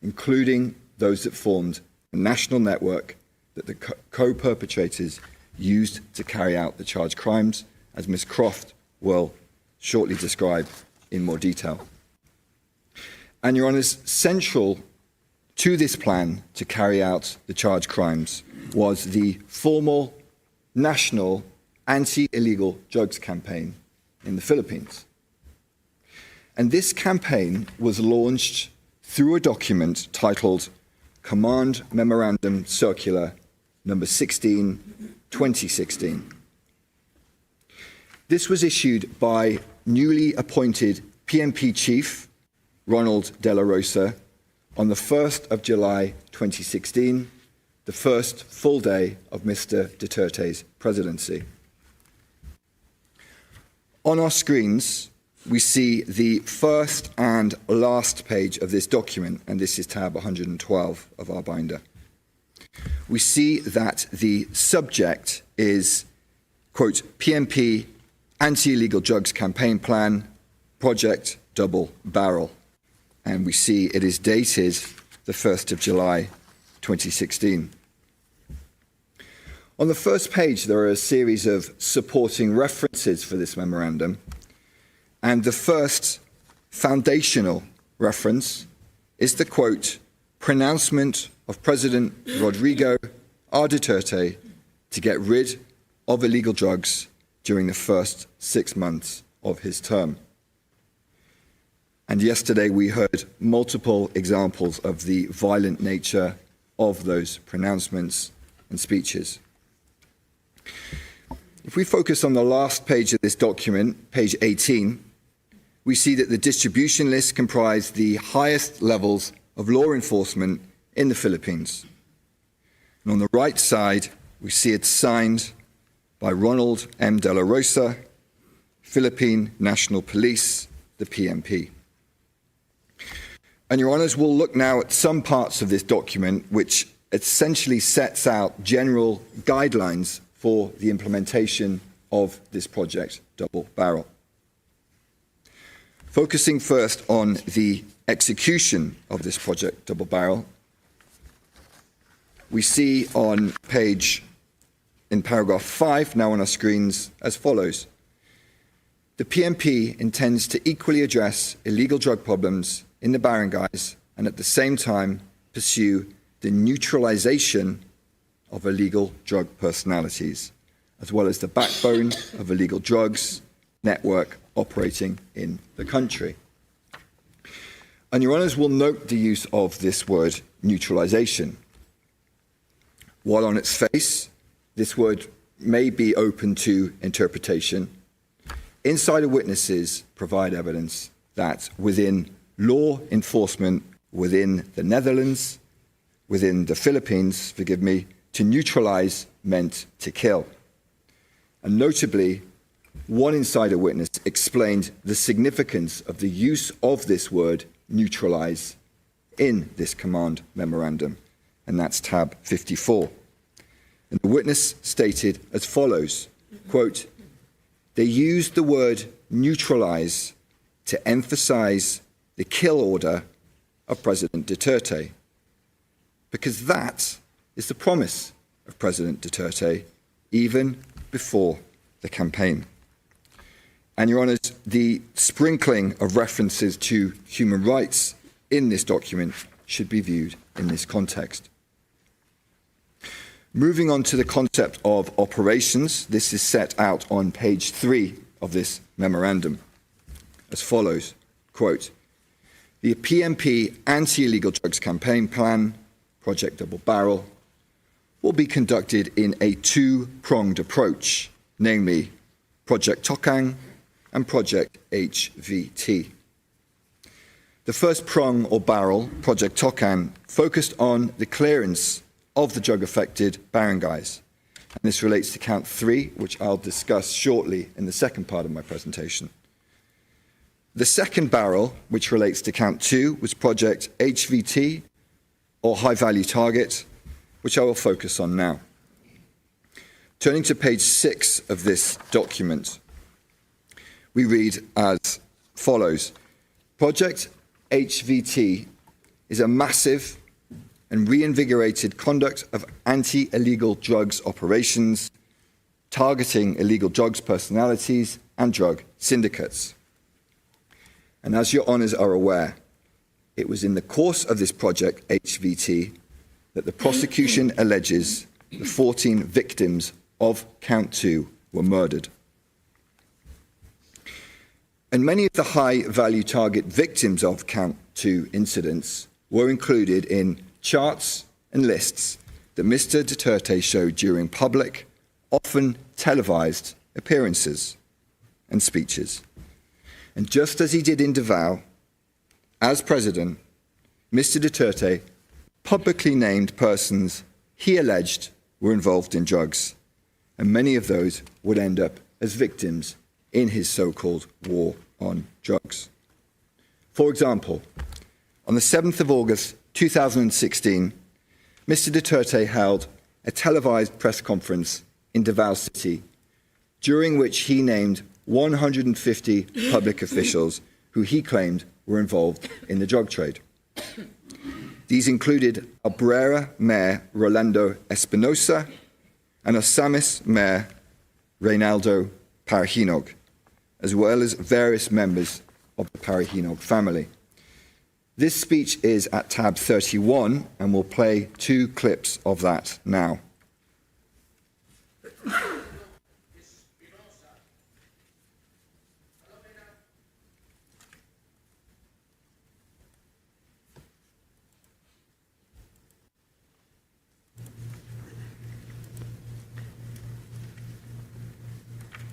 Speaker 10: including those that formed a national network that the co-perpetrators used to carry out the charged crimes, as Ms. Croft will shortly describe in more detail. And Your Honours, central to this plan to carry out the charged crimes was the formal national anti-illegal drugs campaign in the Philippines. And this campaign was launched through a document titled Command Memorandum Circular number 16, 2016. This was issued by newly appointed PNP Chief Ronald De La Rosa on the 1st of July 2016, the first full day of Mr. Duterte's presidency. On our screens, we see the first and last page of this document, and this is tab 112 of our binder. We see that the subject is, quote, PNP Anti-Illegal Drugs Campaign Plan, Project Double Barrel. And we see it is dated the 1st of July 2016. On the first page, there are a series of supporting references for this memorandum. And the first foundational reference is the, quote, pronouncement of President Rodrigo are Duterte to get rid of illegal drugs during the first 6 months of his term. And yesterday we heard multiple examples of the violent nature of those pronouncements and speeches. If we focus on the last page of this document, page 18, we see that the distribution list comprised the highest levels of law enforcement in the Philippines. And on the right side, we see it signed by Ronald M. De La Rosa, Philippine National Police, the PNP. And Your Honours, we'll look now at some parts of this document which essentially sets out general guidelines for the implementation of this project, Double Barrel. Focusing first on the execution of this project, Double Barrel, we see on in paragraph 5, now on our screens, as follows. The PNP intends to equally address illegal drug problems in the barangays and at the same time pursue the neutralization of illegal drug personalities, as well as the backbone of illegal drugs network operating in the country. And Your Honours will note the use of this word neutralization. While on its face, this word may be open to interpretation, insider witnesses provide evidence that within law enforcement within the Netherlands, within the Philippines, to neutralize meant to kill. And notably, one insider witness explained the significance of the use of this word neutralize in this command memorandum, and that's tab 54. And the witness stated as follows, quote, "They used the word neutralize to emphasize the kill order of President Duterte, because that is the promise of President Duterte even before the campaign." And Your Honours, the sprinkling of references to human rights in this document should be viewed in this context. Moving on to the concept of operations, this is set out on page 3 of this memorandum as follows, quote, "The PNP anti-illegal drugs campaign plan, Project Double Barrel, will be conducted in a two-pronged approach, namely Project Tokang and Project HVT. The first prong or barrel, Project Tokang, focused on the clearance of the drug-affected barangays. And this relates to count 3, which I'll discuss shortly in the second part of my presentation. The second barrel, which relates to count 2, was Project HVT, or High Value Target, which I will focus on now. Turning to page 6 of this document, we read as follows. Project HVT is a massive and reinvigorated conduct of anti-illegal drugs operations, targeting illegal drugs personalities and drug syndicates. And as your honours are aware, it was in the course of this project HVT that the prosecution alleges the 14 victims of count 2 were murdered. And many of the high-value target victims of count 2 incidents were included in charts and lists that Mr. Duterte showed during public, often televised appearances and speeches. And just as he did in Davao, as president, Mr. Duterte publicly named persons he alleged were involved in drugs, and many of those would end up as victims in his so-called war on drugs. For example, on the 7th of August 2016, Mr. Duterte held a televised press conference in Davao City, during which he named 150 public officials who he claimed were involved in the drug trade. These included Abrera Mayor Rolando Espinosa and Osamis Mayor Reynaldo Parahinog, as well as various members of the Parahinog family. This speech is at tab 31, and we'll play 2 clips of that now.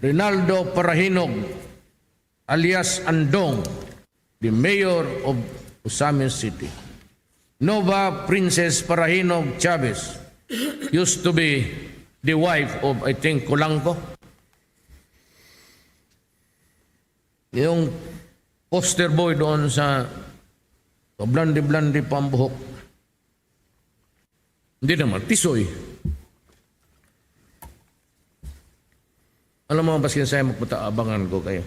Speaker 13: Rinaldo Parahinog, alias Andong, the mayor of Osamin City. Nova Princess Parahinog Chavez used to be the wife of, I think, Colanco. Yung poster boy doon sa blandi-blandi pambuhok. Hindi naman, tisoy. Alam mo, baskin sa'yo magpunta, abangan ko kayo.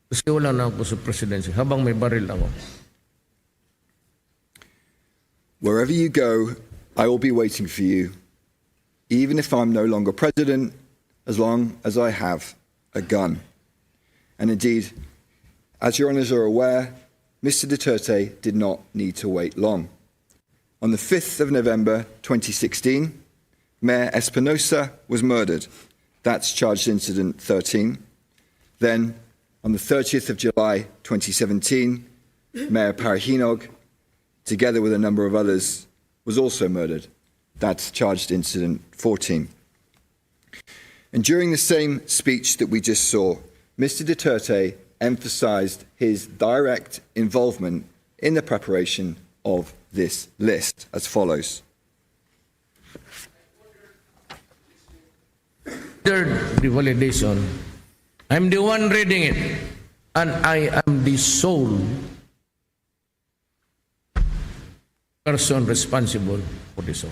Speaker 13: Kasi wala na ako sa presidency, habang may baril ako.
Speaker 10: Wherever you go, I will be waiting for you, even if I'm no longer president, as long as I have a gun. And indeed, as your honours are aware, Mr. Duterte did not need to wait long. On the 5th of November 2016, Mayor Espinosa was murdered. That's charged incident 13. Then, on the 30th of July 2017, Mayor Parahinog, together with a number of others, was also murdered. That's charged incident 14. And during the same speech that we just saw, Mr. Duterte emphasized his direct involvement in the preparation of this list as follows.
Speaker 13: The validation, I'm the one reading it, and I am the sole person responsible for this all.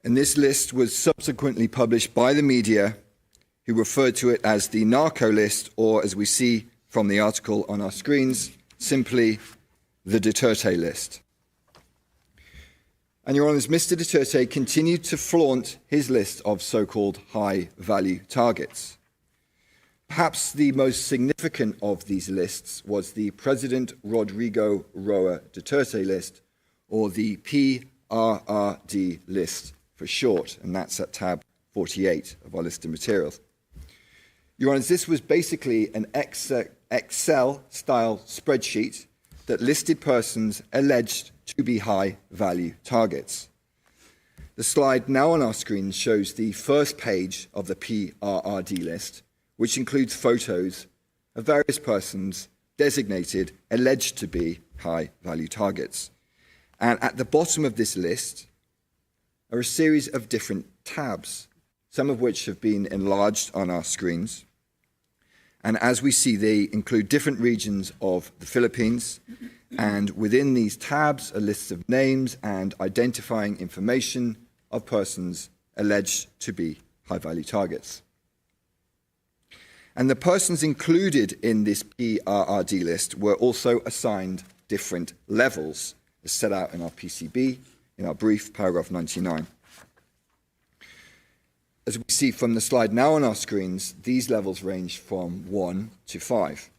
Speaker 10: And this list was subsequently published by the media, who referred to it as the narco list, or as we see from the article on our screens, simply the Duterte list. And Your Honours, Mr. Duterte continued to flaunt his list of so-called high-value targets. Perhaps the most significant of these lists was the President Rodrigo Duterte list, or the PRRD list for short, and that's at tab 48 of our list of materials. Your Honours, this was basically an Excel-style spreadsheet that listed persons alleged to be high-value targets. The slide now on our screen shows the first page of the PRRD list, which includes photos of various persons designated alleged to be high-value targets. And at the bottom of this list are a series of different tabs, some of which have been enlarged on our screens. And as we see, they include different regions of the Philippines, and within these tabs are lists of names and identifying information of persons alleged to be high-value targets. And the persons included in this PRRD list were also assigned different levels, as set out in our PCB, in our brief, paragraph 99. As we see from the slide now on our screens, these levels range from 1 to 5.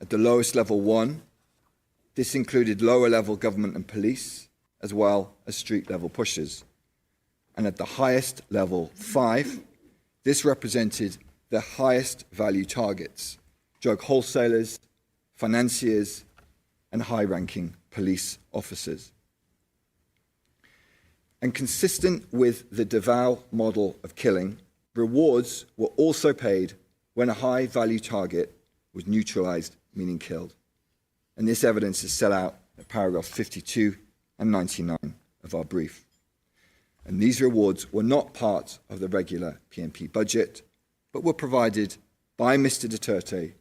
Speaker 10: At the lowest level 1, this included lower-level government and police, as well as street-level pushers. And at the highest level 5, this represented the highest value targets: drug wholesalers, financiers, and high-ranking police officers. And consistent with the Davao model of killing, rewards were also paid when a high-value target was neutralized, meaning killed. And this evidence is set out at paragraphs 52 and 99 of our brief. And these rewards were not part of the regular PNP budget, but were provided by Mr. Duterte,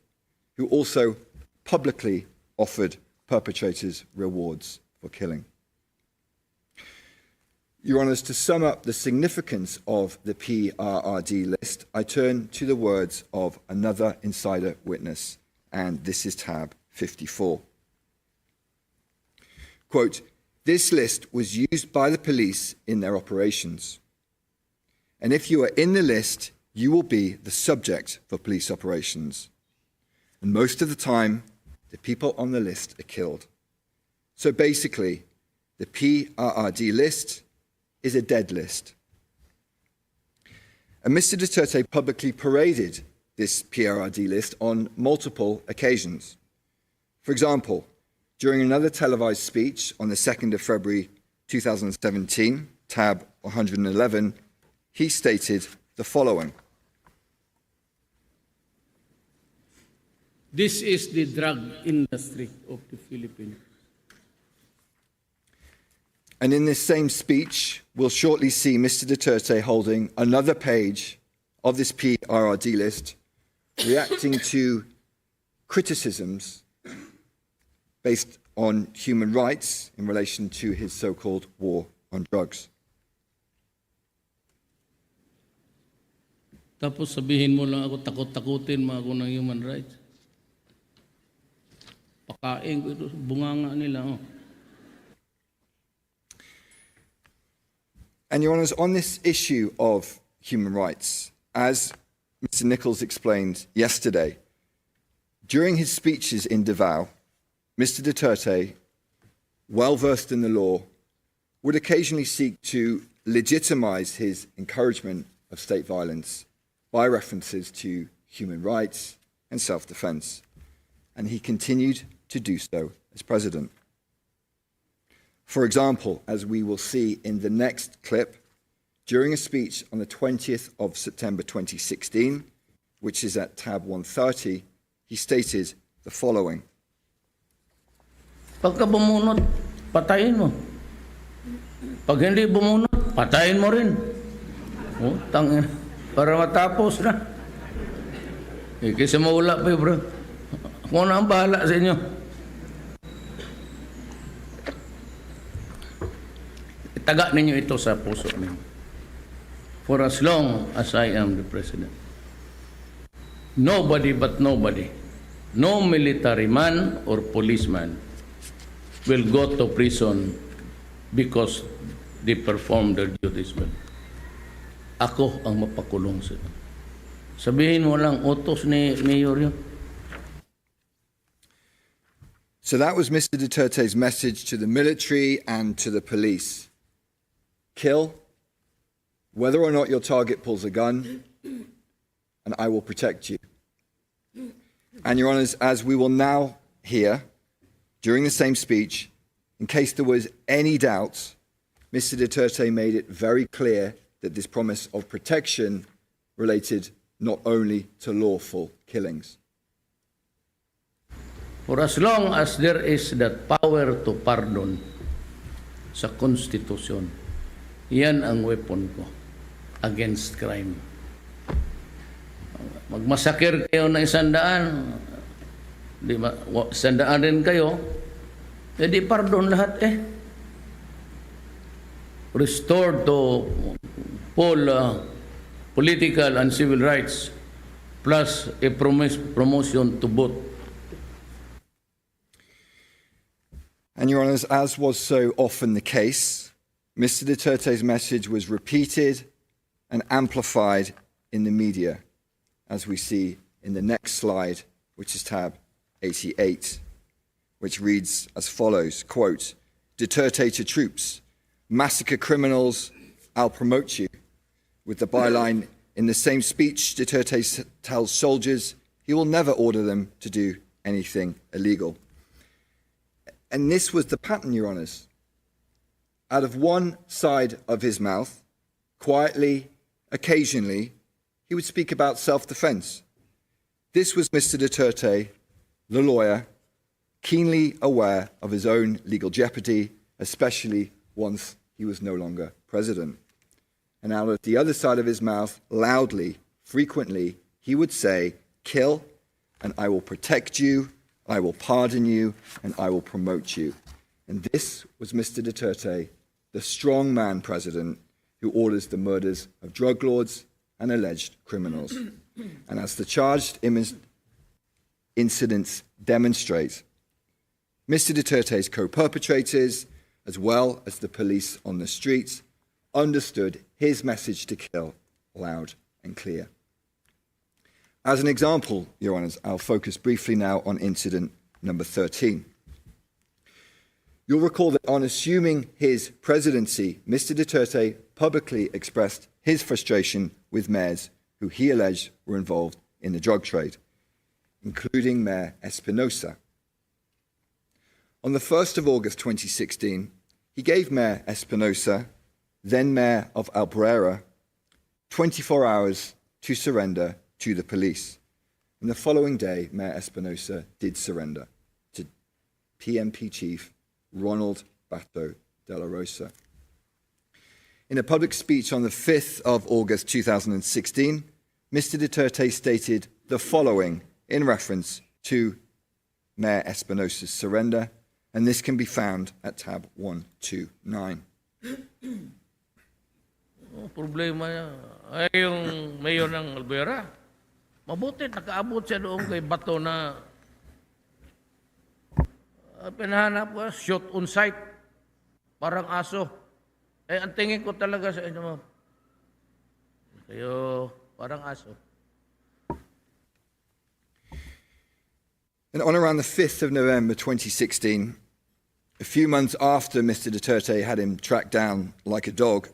Speaker 10: who also publicly offered perpetrators rewards for killing. Your Honours, to sum up the significance of the PRRD list, I turn to the words of another insider witness, and this is tab 54. Quote, "This list was used by the police in their operations. And if you are in the list, you will be the subject for police operations. And most of the time, the people on the list are killed. So basically, the PRRD list is a dead list. And Mr. Duterte publicly paraded this PRRD list on multiple occasions. For example, during another televised speech on the 2nd of February 2017, tab 111, he stated the following.
Speaker 13: This is the drug industry of the Philippines.
Speaker 10: And in this same speech, we'll shortly see Mr. Duterte holding another page of this PRRD list, reacting to criticisms based on human rights in relation to his so-called war on drugs.
Speaker 13: Tapos sabihin mo lang ako, takot-takutin mo ako ng human rights. Pakain ko ito, bunganga nila. Oh.
Speaker 10: And Your Honours, on this issue of human rights, as Mr. Nichols explained yesterday, during his speeches in Davao, Mr. Duterte, well versed in the law, would occasionally seek to legitimize his encouragement of state violence by references to human rights and self-defense. And he continued to do so as president. For example, as we will see in the next clip, during a speech on the 20th of September 2016, which is at tab 130, he stated the following.
Speaker 13: Pagka bumunot, patayin mo. Pag hindi bumunot, patayin mo rin. Oh, tangin. Para matapos na. Kasi mawala pa, bro. Ako na ang bahala sa inyo. Itaga ninyo ito sa puso ninyo. For as long as I am the president, nobody but nobody, no military man or policeman will go to prison because they perform their duties well. Ako ang mapakulong sa inyo. Sabihin mo lang, utos ni Mayor yun.
Speaker 10: So that was Mr. Duterte's message to the military and to the police. Kill, whether or not your target pulls a gun, and I will protect you. And Your Honours, as we will now hear, during the same speech, in case there was any doubt, Mr. Duterte made it very clear that this promise of protection related not only to lawful killings.
Speaker 13: For as long as there is that power to pardon sa Konstitusyon, yan ang weapon ko against crime. Magmasakir kayo ng 100, di ba, 100 din kayo, edi pardon lahat eh. Restored to full political and civil rights, plus a promotion to both.
Speaker 10: And Your Honours, as was so often the case, Mr. Duterte's message was repeated and amplified in the media, as we see in the next slide, which is tab 88, which reads as follows, quote, Duterte to troops, massacre criminals, I'll promote you. With the byline, in the same speech, Duterte tells soldiers he will never order them to do anything illegal. And this was the pattern, Your Honours. Out of one side of his mouth, quietly, occasionally, he would speak about self-defense. This was Mr. Duterte, the lawyer, keenly aware of his own legal jeopardy, especially once he was no longer president. And out of the other side of his mouth, loudly, frequently, he would say, kill, and I will protect you, I will pardon you, and I will promote you. And this was Mr. Duterte, the strongman president who orders the murders of drug lords and alleged criminals. And as the charged incidents demonstrate, Mr. Duterte's co-perpetrators, as well as the police on the streets, understood his message to kill loud and clear. As an example, Your Honours, I'll focus briefly now on incident number 13. You'll recall that on assuming his presidency, Mr. Duterte publicly expressed his frustration with mayors who he alleged were involved in the drug trade, including Mayor Espinosa. On the 1st of August 2016, he gave Mayor Espinosa, then Mayor of Albuera, 24 hours to surrender to the police. And the following day, Mayor Espinosa did surrender to PNP Chief Ronald Bato de la Rosa. In a public speech on the 5th of August 2016, Mr. Duterte stated the following in reference to Mayor Espinosa's surrender, and this can be found at tab 129.
Speaker 13: Problema niya ay yung mayor ng Albuera. Mabuti, nakaabot siya doon kay Bato na pinahanap ko, shot on sight, parang aso. Eh, ang tingin ko talaga sa inyo, kayo, parang aso.
Speaker 10: And on around the 5th of November 2016, a few months after Mr. Duterte had him tracked down like a dog,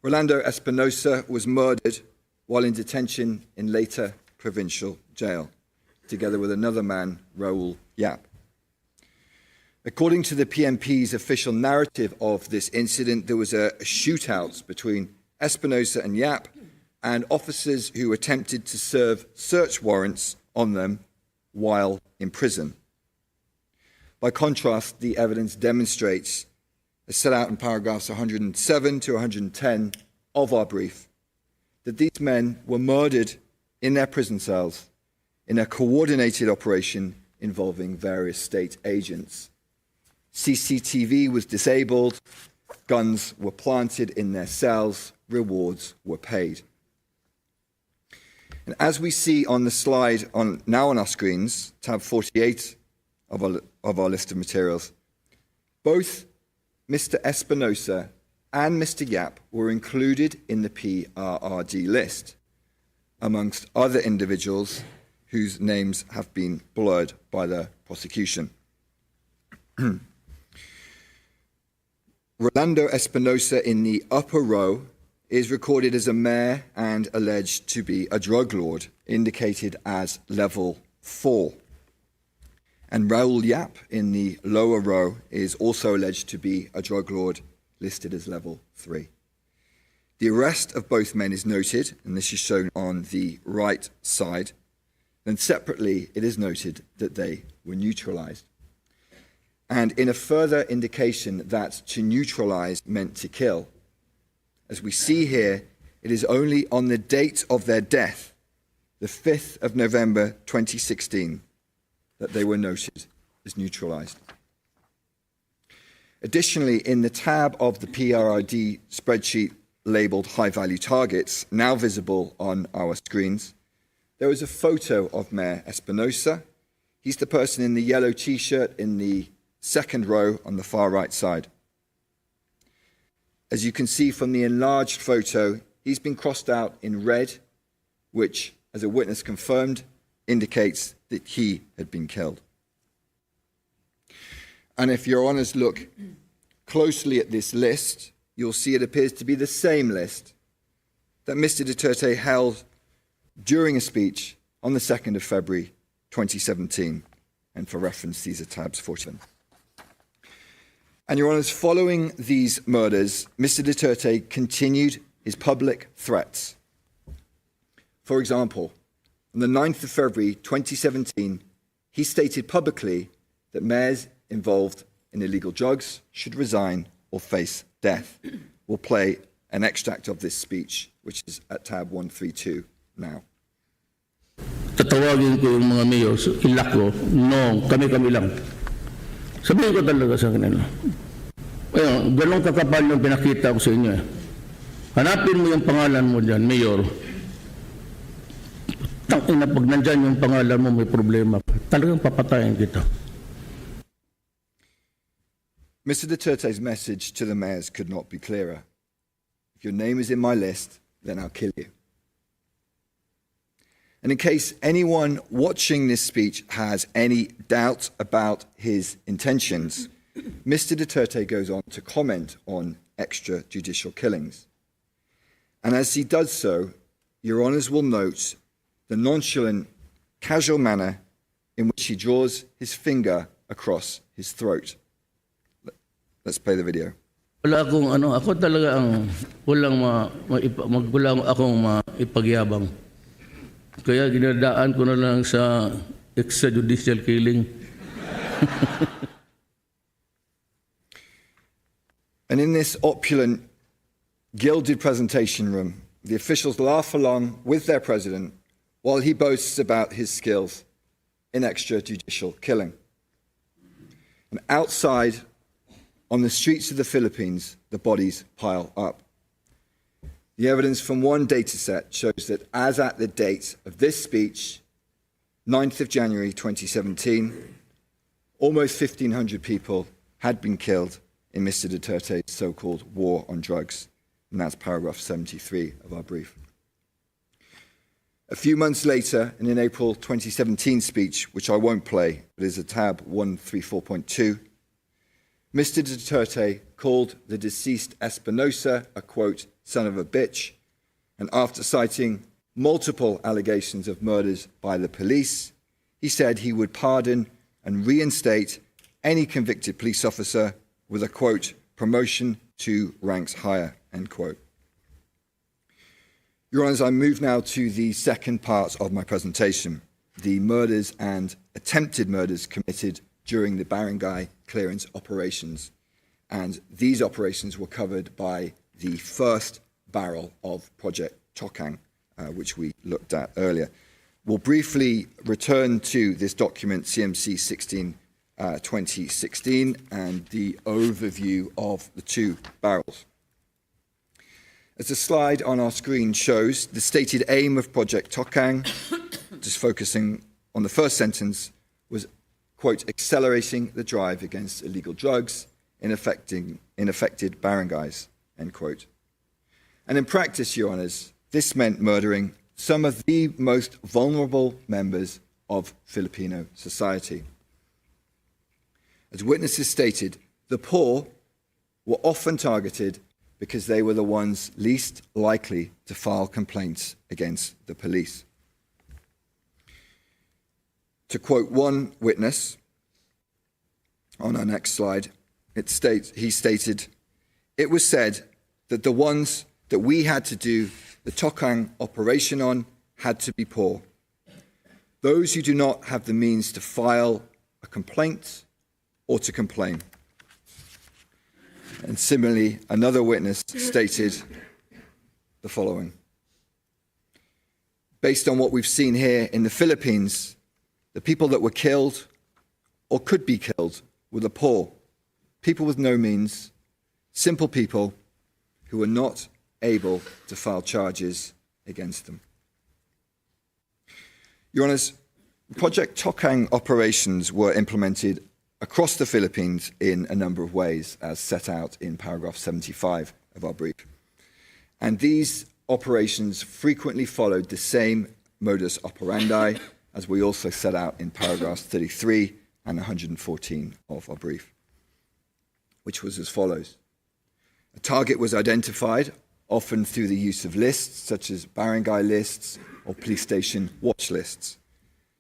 Speaker 10: Rolando Espinosa was murdered while in detention in Leyte Provincial Jail, together with another man, Raul Yap. According to the PNP's official narrative of this incident, there was a shootout between Espinosa and Yap and officers who attempted to serve search warrants on them while in prison. By contrast, the evidence demonstrates, as set out in paragraphs 107 to 110 of our brief, that these men were murdered in their prison cells in a coordinated operation involving various state agents. CCTV was disabled, guns were planted in their cells, rewards were paid. And as we see on the slide now on our screens, tab 48 of our list of materials, both Mr. Espinosa and Mr. Yap were included in the PRRD list, amongst other individuals whose names have been blurred by the prosecution. Rolando Espinosa in the upper row is recorded as a mayor and alleged to be a drug lord, indicated as level 4. And Raul Yap in the lower row is also alleged to be a drug lord, listed as level 3. The arrest of both men is noted, and this is shown on the right side. Then separately, it is noted that they were neutralized. And in a further indication that to neutralize meant to kill, as we see here, it is only on the date of their death, the 5th of November 2016, that they were noted as neutralized. Additionally, in the tab of the PRRD spreadsheet labeled high-value targets, now visible on our screens, there is a photo of Mayor Espinosa. He's the person in the yellow T-shirt in the second row on the far right side. As you can see from the enlarged photo, he's been crossed out in red, which, as a witness confirmed, indicates that he had been killed. And if your honours look closely at this list, you'll see it appears to be the same list that Mr. Duterte held during a speech on the 2nd of February 2017. And for reference, these are tabs 47. And your honours, following these murders, Mr. Duterte continued his public threats. For example, on the 9th of February 2017, he stated publicly that mayors involved in illegal drugs should resign or face death. We'll play an extract of this speech, which is at tab 132 now.
Speaker 13: Tatawagin ko yung mga mayor, ilak ko, no, kami-kami lang. Sabihin ko talaga sa kanila. Ayun, ganun kakapal yung pinakita ko sa inyo. Hanapin mo yung pangalan mo dyan, mayor. Tangina, pag nandyan yung pangalan mo, may problema. Talagang papatayin kita.
Speaker 10: Mr. Duterte's message to the mayors could not be clearer. If your name is in my list, then I'll kill you. And in case anyone watching this speech has any doubt about his intentions, Mr. Duterte goes on to comment on extrajudicial killings. And as he does so, Your Honours will note the nonchalant, casual manner in which he draws his finger across his throat. Let's play the video.
Speaker 13: Wala akong ako talaga ang wala akong maipagyabang. Kaya ginadaan ko na lang sa extrajudicial killing.
Speaker 10: And in this opulent, gilded presentation room, the officials laugh along with their president while he boasts about his skills in extrajudicial killing. And outside, on the streets of the Philippines, the bodies pile up. The evidence from one data set shows that as at the date of this speech, 9th of January 2017, almost 1,500 people had been killed in Mr. Duterte's so-called war on drugs. And that's paragraph 73 of our brief. A few months later, in an April 2017 speech, which I won't play, but is a tab 134.2, Mr. Duterte called the deceased Espinosa a, quote, son of a bitch, and after citing multiple allegations of murders by the police, he said he would pardon and reinstate any convicted police officer with a, quote, promotion to ranks higher, end quote. Your Honours, I move now to the second part of my presentation, the murders and attempted murders committed during the barangay clearance operations. And these operations were covered by the first barrel of Project Chokang, which we looked at earlier. We'll briefly return to this document, CMC 16 2016, and the overview of the two barrels. As the slide on our screen shows, the stated aim of Project Chokang, just focusing on the first sentence, was, quote, accelerating the drive against illegal drugs in affected barangays, end quote. And in practice, Your Honours, this meant murdering some of the most vulnerable members of Filipino society. As witnesses stated, the poor were often targeted because they were the ones least likely to file complaints against the police. To quote one witness on our next slide, he stated, "It was said that the ones that we had to do the Chokang operation on had to be poor. Those who do not have the means to file a complaint or to complain." And similarly, another witness stated the following: "Based on what we've seen here in the Philippines, the people that were killed or could be killed were the poor, people with no means, simple people who were not able to file charges against them." Your Honours, Project Chokang operations were implemented across the Philippines in a number of ways, as set out in paragraph 75 of our brief. And these operations frequently followed the same modus operandi as we also set out in paragraphs 33 and 114 of our brief, which was as follows. A target was identified, often through the use of lists, such as barangay lists or police station watch lists.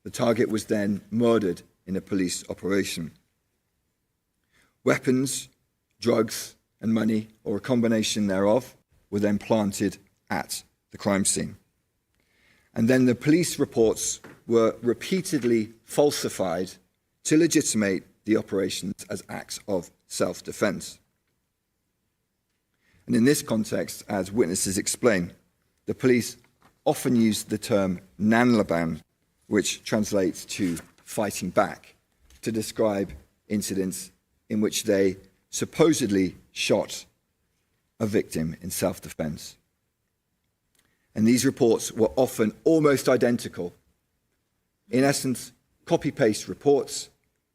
Speaker 10: The target was then murdered in a police operation. Weapons, drugs, and money, or a combination thereof, were then planted at the crime scene. And then the police reports were repeatedly falsified to legitimate the operations as acts of self-defense. And in this context, as witnesses explain, the police often used the term nanlaban, which translates to fighting back, to describe incidents in which they supposedly shot a victim in self-defense. And these reports were often almost identical. In essence, copy-paste reports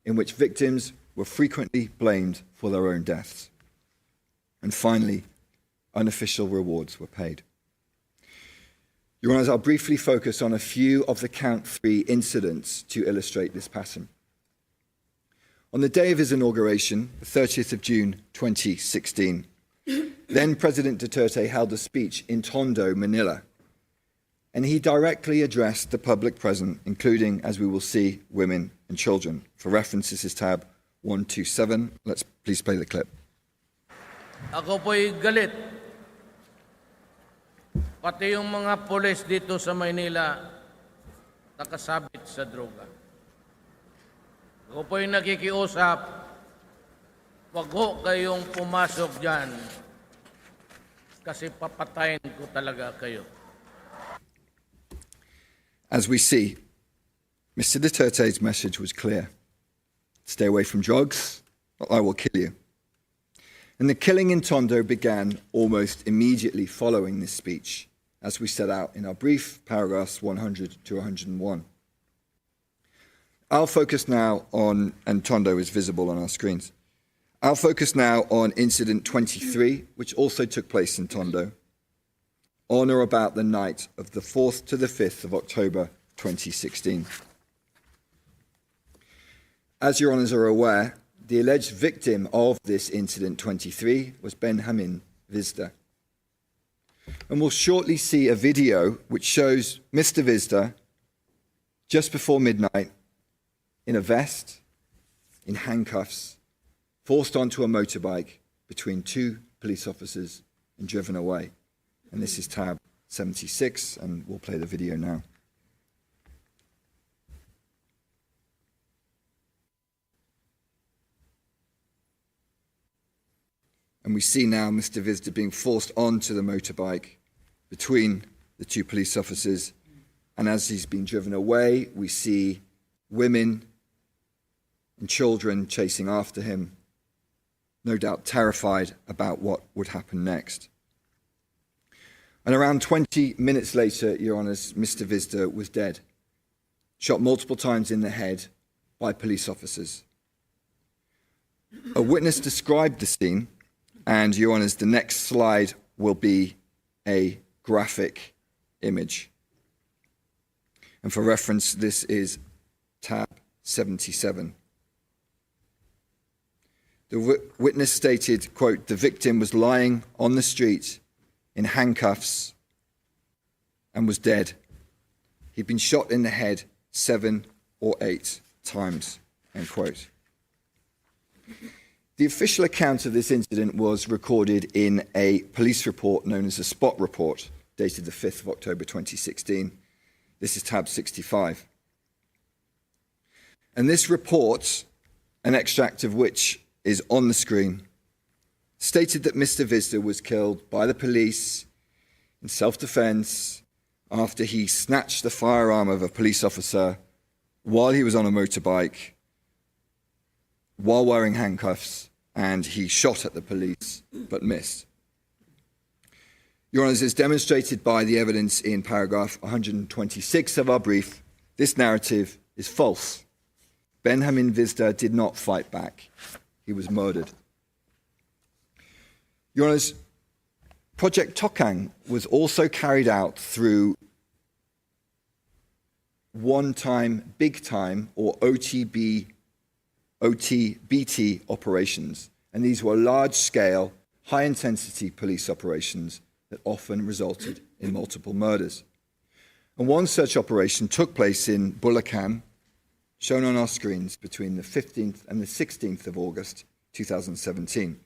Speaker 10: in which victims were frequently blamed for their own deaths. And finally, unofficial rewards were paid. Your Honours, I'll briefly focus on a few of the Count 3 incidents to illustrate this pattern. On the day of his inauguration, the 30th of June 2016, then President Duterte held a speech in Tondo, Manila, and he directly addressed the public present, including, as we will see, women and children. For reference, this is tab 127. Let's please play the clip.
Speaker 13: Ako po'y galit. Pati yung mga pulis dito sa Maynila nakasabit sa droga. Ako po'y nakikiusap, wag ho kayong pumasok dyan kasi papatayin ko talaga kayo.
Speaker 10: As we see, Mr. Duterte's message was clear. Stay away from drugs, or I will kill you. And the killing in Tondo began almost immediately following this speech, as we set out in our brief, paragraphs 100 to 101. I'll focus now on, and Tondo is visible on our screens. I'll focus now on incident 23, which also took place in Tondo, on or about the night of the 4th to the 5th of October 2016. As your honours are aware, the alleged victim of this incident 23 was Benjamin Vizda. And we'll shortly see a video which shows Mr. Vizda just before midnight in a vest, in handcuffs, forced onto a motorbike between two police officers and driven away. And this is tab 76, and we'll play the video now. And we see now Mr. Vizda being forced onto the motorbike between the two police officers. And as he's being driven away, we see women and children chasing after him, no doubt terrified about what would happen next. And around 20 minutes later, Your Honours, Mr. Vizda was dead, shot multiple times in the head by police officers. A witness described the scene, and Your Honours, the next slide will be a graphic image. And for reference, this is tab 77. The witness stated, quote, "The victim was lying on the street in handcuffs and was dead. He'd been shot in the head 7 or 8 times," end quote. The official account of this incident was recorded in a police report known as a spot report, dated the 5th of October 2016. This is tab 65. And this report, an extract of which is on the screen, stated that Mr. Vizda was killed by the police in self-defense after he snatched the firearm of a police officer while he was on a motorbike, while wearing handcuffs, and he shot at the police but missed. Your Honours, as demonstrated by the evidence in paragraph 126 of our brief, this narrative is false. Benjamin Vizda did not fight back. He was murdered. Your Honours, Project Tokang was also carried out through one-time, big-time, or OTBT operations. And these were large-scale, high-intensity police operations that often resulted in multiple murders. And one such operation took place in Bulacan, shown on our screens, between the 15th and the 16th of August 2017.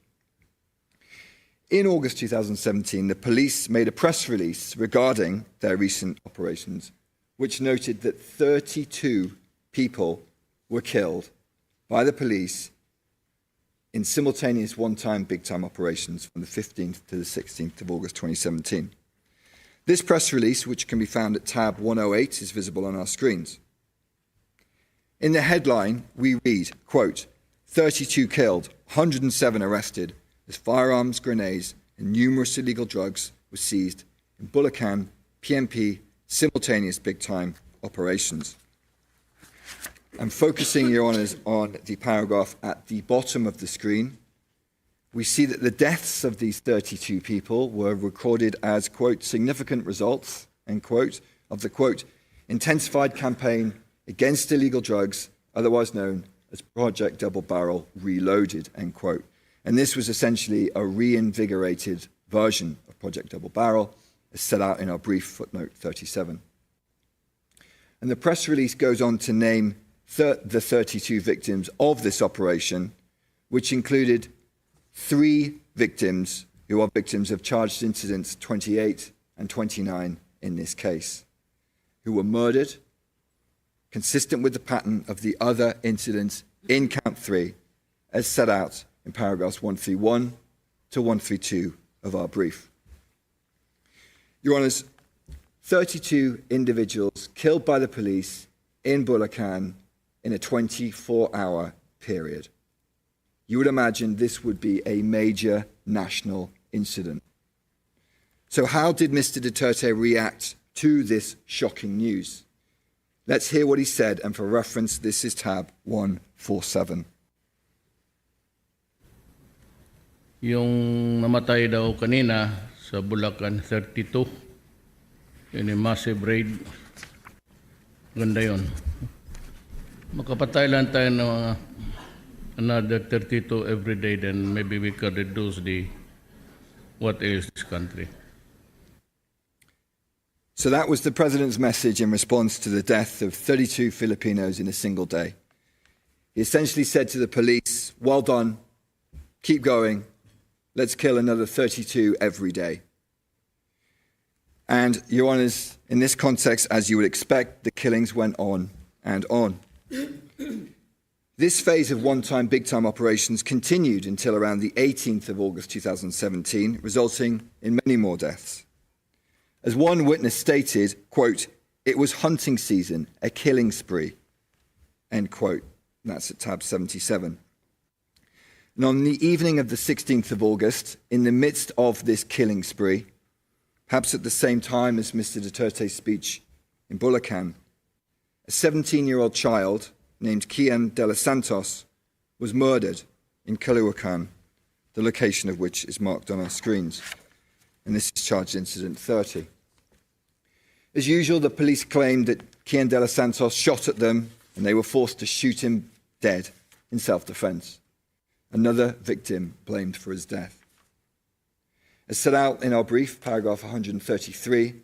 Speaker 10: In August 2017, the police made a press release regarding their recent operations, which noted that 32 people were killed by the police in simultaneous one-time, big-time operations from the 15th to the 16th of August 2017. This press release, which can be found at tab 108, is visible on our screens. In the headline, we read, quote, 32 killed, 107 arrested, as firearms, grenades, and numerous illegal drugs were seized in Bulacan, PMP, simultaneous big-time operations. And focusing, Your Honours, on the paragraph at the bottom of the screen, we see that the deaths of these 32 people were recorded as, quote, significant results, end quote, of the, quote, intensified campaign against illegal drugs, otherwise known as Project Double Barrel Reloaded, end quote. And this was essentially a reinvigorated version of Project Double Barrel, as set out in our brief footnote 37. And the press release goes on to name the 32 victims of this operation, which included 3 victims who are victims of charged incidents 28 and 29 in this case, who were murdered, consistent with the pattern of the other incidents in count 3, as set out in paragraphs 131 to 132 of our brief. Your Honours, 32 individuals killed by the police in Bulacan in a 24-hour period. You would imagine this would be a major national incident. So how did Mr. Duterte react to this shocking news? Let's hear what he said, and for reference, this is tab 147.
Speaker 13: Yung namatay daw kanina sa Bulacan 32 in a massive raid. Ganda yun. Makapatay lang tayo ng mga another 32 every day, then maybe we could reduce the what is this country.
Speaker 10: So that was the President's message in response to the death of 32 Filipinos in a single day. He essentially said to the police, well done, keep going, let's kill another 32 every day. And, Your Honours, in this context, as you would expect, the killings went on and on. This phase of one-time, big-time operations continued until around the 18th of August 2017, resulting in many more deaths. As one witness stated, quote, it was hunting season, a killing spree, end quote. And that's at tab 77. And on the evening of the 16th of August, in the midst of this killing spree, perhaps at the same time as Mr. Duterte's speech in Bulacan, a 17-year-old child named Kian de los Santos was murdered in Caloocan, the location of which is marked on our screens. And this is charged incident 30. As usual, the police claimed that Kian de los Santos shot at them and they were forced to shoot him dead in self-defense. Another victim blamed for his death. As set out in our brief, paragraph 133,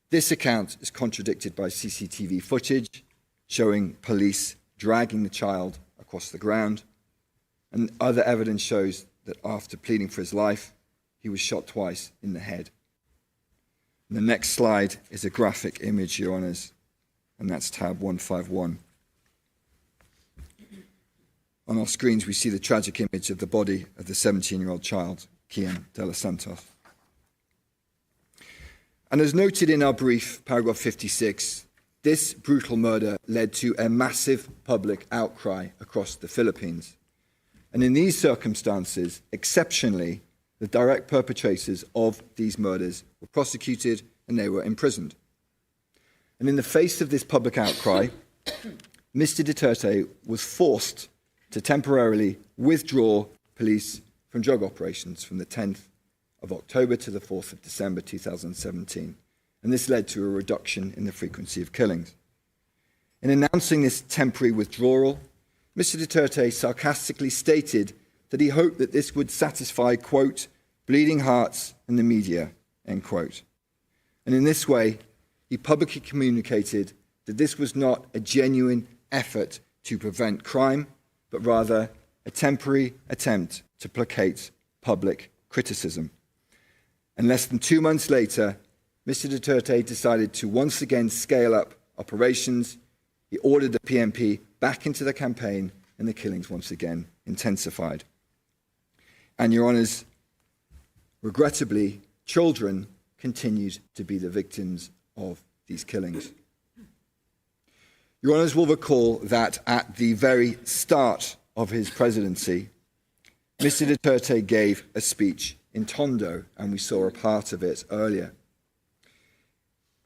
Speaker 10: this account is contradicted by CCTV footage showing police dragging the child across the ground, and other evidence shows that after pleading for his life, he was shot twice in the head. And the next slide is a graphic image, Your Honours, and that's tab 151. On our screens, we see the tragic image of the body of the 17-year-old child, Kian de los Santos. And as noted in our brief, paragraph 56, this brutal murder led to a massive public outcry across the Philippines. And in these circumstances, exceptionally, the direct perpetrators of these murders were prosecuted and they were imprisoned. And in the face of this public outcry, Mr. Duterte was forced to temporarily withdraw police from drug operations from the 10th of October to the 4th of December 2017. And this led to a reduction in the frequency of killings. In announcing this temporary withdrawal, Mr. Duterte sarcastically stated that he hoped that this would satisfy, quote, bleeding hearts and the media, end quote. And in this way, he publicly communicated that this was not a genuine effort to prevent crime, but rather a temporary attempt to placate public criticism. And less than 2 months later, Mr. Duterte decided to once again scale up operations. He ordered the PNP back into the campaign, and the killings once again intensified. And, Your Honours, regrettably, children continued to be the victims of these killings. Your Honours will recall that at the very start of his presidency, Mr. Duterte gave a speech in Tondo, and we saw a part of it earlier.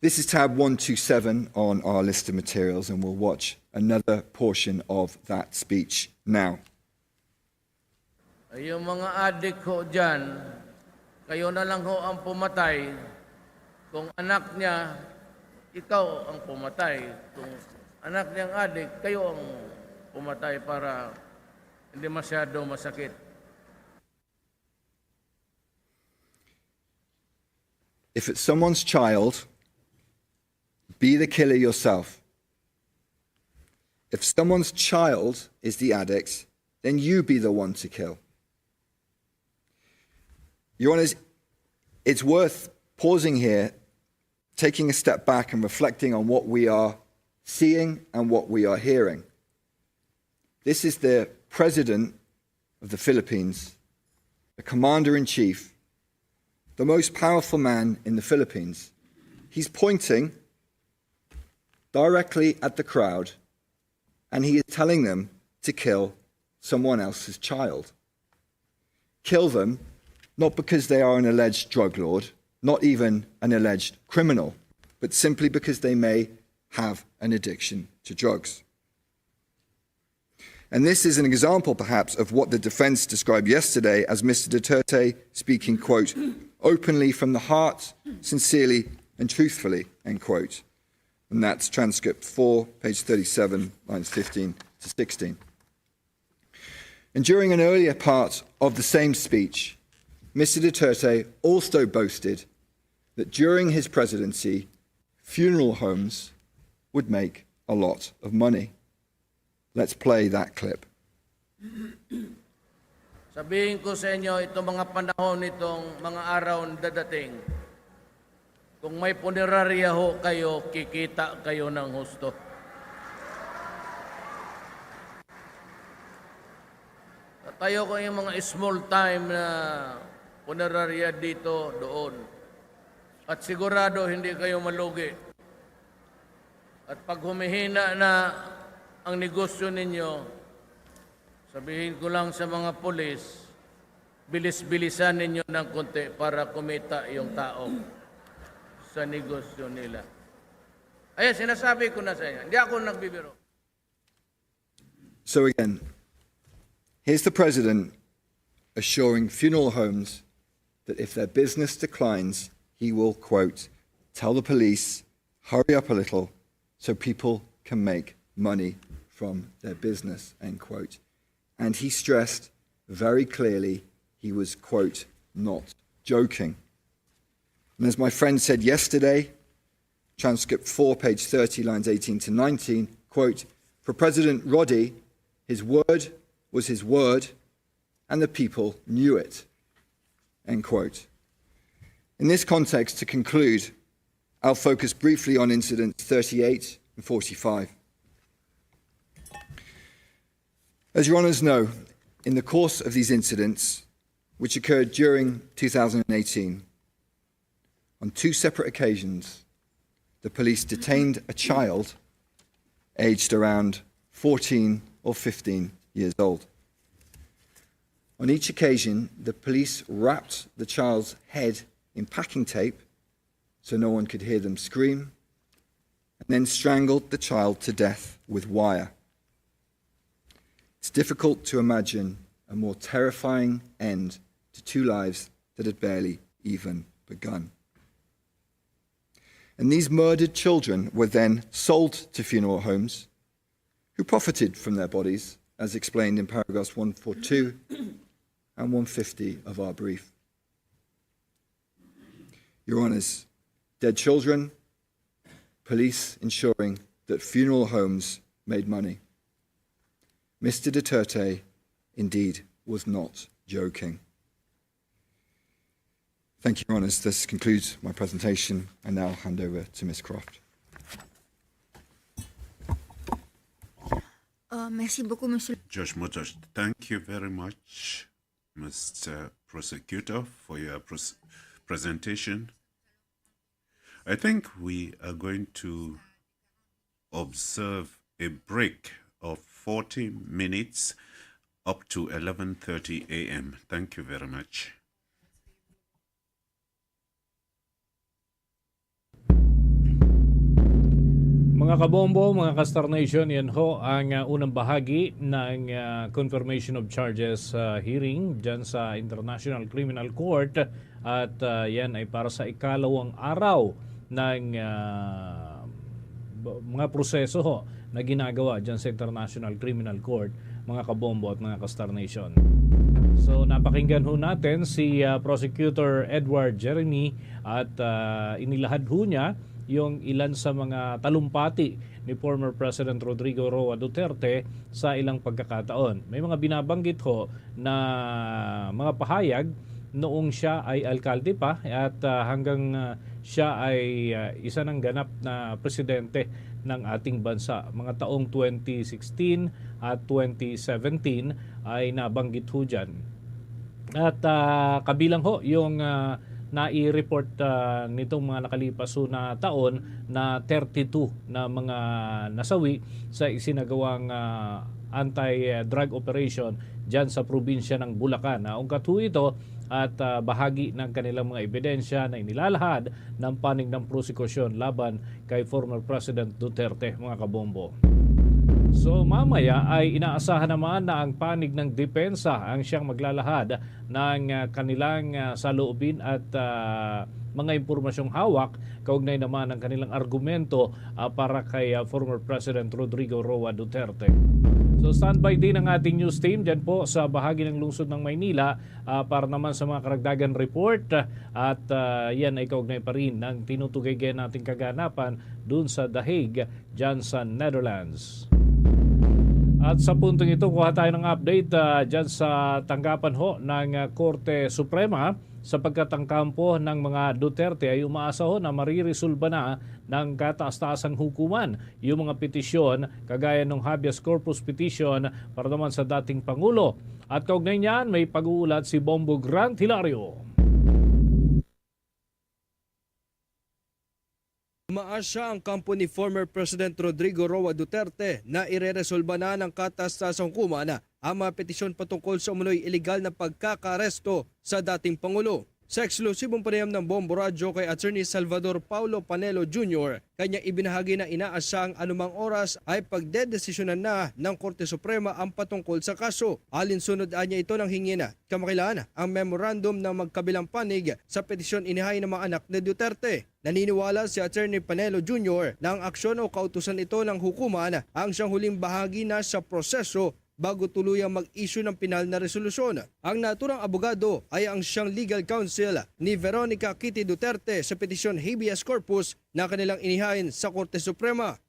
Speaker 10: This is tab 127 on our list of materials, and we'll watch another portion of that speech now.
Speaker 13: Yung mga adik ho dyan, kayo na lang ho ang pumatay. Kung anak niya, ikaw ang pumatay. Kung anak niyang adik, kayo ang pumatay para hindi masyado masakit.
Speaker 10: If it's someone's child, be the killer yourself. If someone's child is the addict, then you be the one to kill. Your Honours, it's worth pausing here, taking a step back and reflecting on what we are seeing and what we are hearing. This is the President of the Philippines, the Commander-in-Chief, the most powerful man in the Philippines. He's pointing directly at the crowd and he is telling them to kill someone else's child. Kill them not because they are an alleged drug lord, not even an alleged criminal, but simply because they may have an addiction to drugs. And this is an example, perhaps, of what the defence described yesterday as Mr. Duterte speaking, quote, openly from the heart, sincerely and truthfully, end quote. And that's transcript 4, page 37, lines 15 to 16. And during an earlier part of the same speech, Mr. Duterte also boasted that during his presidency, funeral homes would make a lot of money. Let's play that clip.
Speaker 13: Sabihin ko sa inyo, itong mga panahon nitong mga araw na dadating, kung may punerarya ho kayo, kikita kayo ng husto. Tayo ko yung mga small time na punerarya dito, doon. At sigurado hindi kayo malugi. At pag humihina na ang negosyo ninyo, sabihin ko lang sa mga pulis, bilis-bilisan ninyo ng konti para kumita yung tao sa negosyo nila. Ayan, sinasabi ko na sa inyo. Hindi ako nagbibiro.
Speaker 10: So again, here's the President assuring funeral homes that if their business declines, he will, quote, tell the police, hurry up a little so people can make money from their business, end quote. And he stressed very clearly he was, quote, not joking. And as my friend said yesterday, transcript 4, page 30, lines 18 to 19, quote, for President Roddy, his word was his word, and the people knew it, end quote. In this context, to conclude, I'll focus briefly on incidents 38 and 45. As your Honours know, in the course of these incidents, which occurred during 2018, on two separate occasions, the police detained a child aged around 14 or 15 years old. On each occasion, the police wrapped the child's head in packing tape so no one could hear them scream, and then strangled the child to death with wire. It's difficult to imagine a more terrifying end to two lives that had barely even begun. And these murdered children were then sold to funeral homes who profited from their bodies, as explained in paragraphs 142 and 150 of our brief. Your Honours, dead children, police ensuring that funeral homes made money. Mr. Duterte, indeed, was not joking. Thank you, Your Honours. This concludes my presentation. I now hand over to Ms. Croft.
Speaker 14: Merci beaucoup, Monsieur.
Speaker 15: Judge Motos, thank you very much, Mr. Prosecutor, for your presentation. I think we are going to observe a break of 40 minutes up to 11:30 a.m. Thank you very much.
Speaker 1: Mga kabombo, mga Kastar Nation, yan ho ang unang bahagi ng confirmation of charges hearing dyan sa International Criminal Court at yan ay para sa ikalawang araw ng mga proseso ho na ginagawa dyan sa International Criminal Court, mga kabombo at mga ka-Star Nation. So napakinggan ho natin si Prosecutor Edward Jeremy at inilahad ho niya yung ilan sa mga talumpati ni former President Rodrigo Duterte sa ilang pagkakataon. May mga binabanggit ho na mga pahayag noong siya ay alkalde pa at hanggang siya ay isa ng ganap na presidente ng ating bansa. Mga taong 2016 at 2017 ay nabanggit ho dyan. At kabilang ho yung nai-report nitong mga nakalipas ho na taon na 32 na mga nasawi sa isinagawang anti-drug operation dyan sa probinsya ng Bulacan. Ungkat ho ito at bahagi ng kanilang mga ebidensya na inilalahad ng panig ng prosekusyon laban kay former President Duterte, mga kabombo. So mamaya ay inaasahan naman na ang panig ng depensa ang siyang maglalahad ng kanilang saloobin at mga impormasyong hawak kaugnay naman ng kanilang argumento para kay former President Rodrigo Duterte. So standby din ang ating news team dyan po sa bahagi ng lungsod ng Maynila para naman sa mga karagdagan report at yan ay kaugnay pa rin ng tinutugay-gayan nating kaganapan dun sa The Hague dyan sa Netherlands. At sa puntong ito, kuha tayo ng update dyan sa tanggapan ho ng Korte Suprema sapagkat ang kampo ng mga Duterte ay umaasa ho na mariresolba na ng kataas-taasang hukuman yung mga petisyon kagaya ng habeas corpus petition para naman sa dating Pangulo. At kaugnay niyan, may pag-uulat si Bombo Grant Hilario.
Speaker 14: Umaasa ang kampo ni former President Rodrigo Duterte na ireresolba na ng kataas-taasang hukuman ang mga petisyon patungkol sa umunoy iligal na pagkakaresto sa dating Pangulo. Sa eksklusibong panayam ng Bombo Radyo kay Attorney Salvador Paulo Panelo Jr., kanyang ibinahagi na inaasang anumang oras ay pagdedesisyonan na ng Korte Suprema ang patungkol sa kaso. Alinsunod niya ito ng hingin kamakailan ang memorandum ng magkabilang panig sa petisyon inihain ng mga anak ni Duterte. Naniniwala si Attorney Panelo Jr. na ang aksyon o kautusan ito ng hukuman ang siyang huling bahagi na sa proseso bago tuluyang mag-issue ng pinal na resolusyon. Ang naturang abogado ay ang siyang legal counsel ni Veronica Kitty Duterte sa petisyon habeas corpus na kanilang inihain sa Korte Suprema.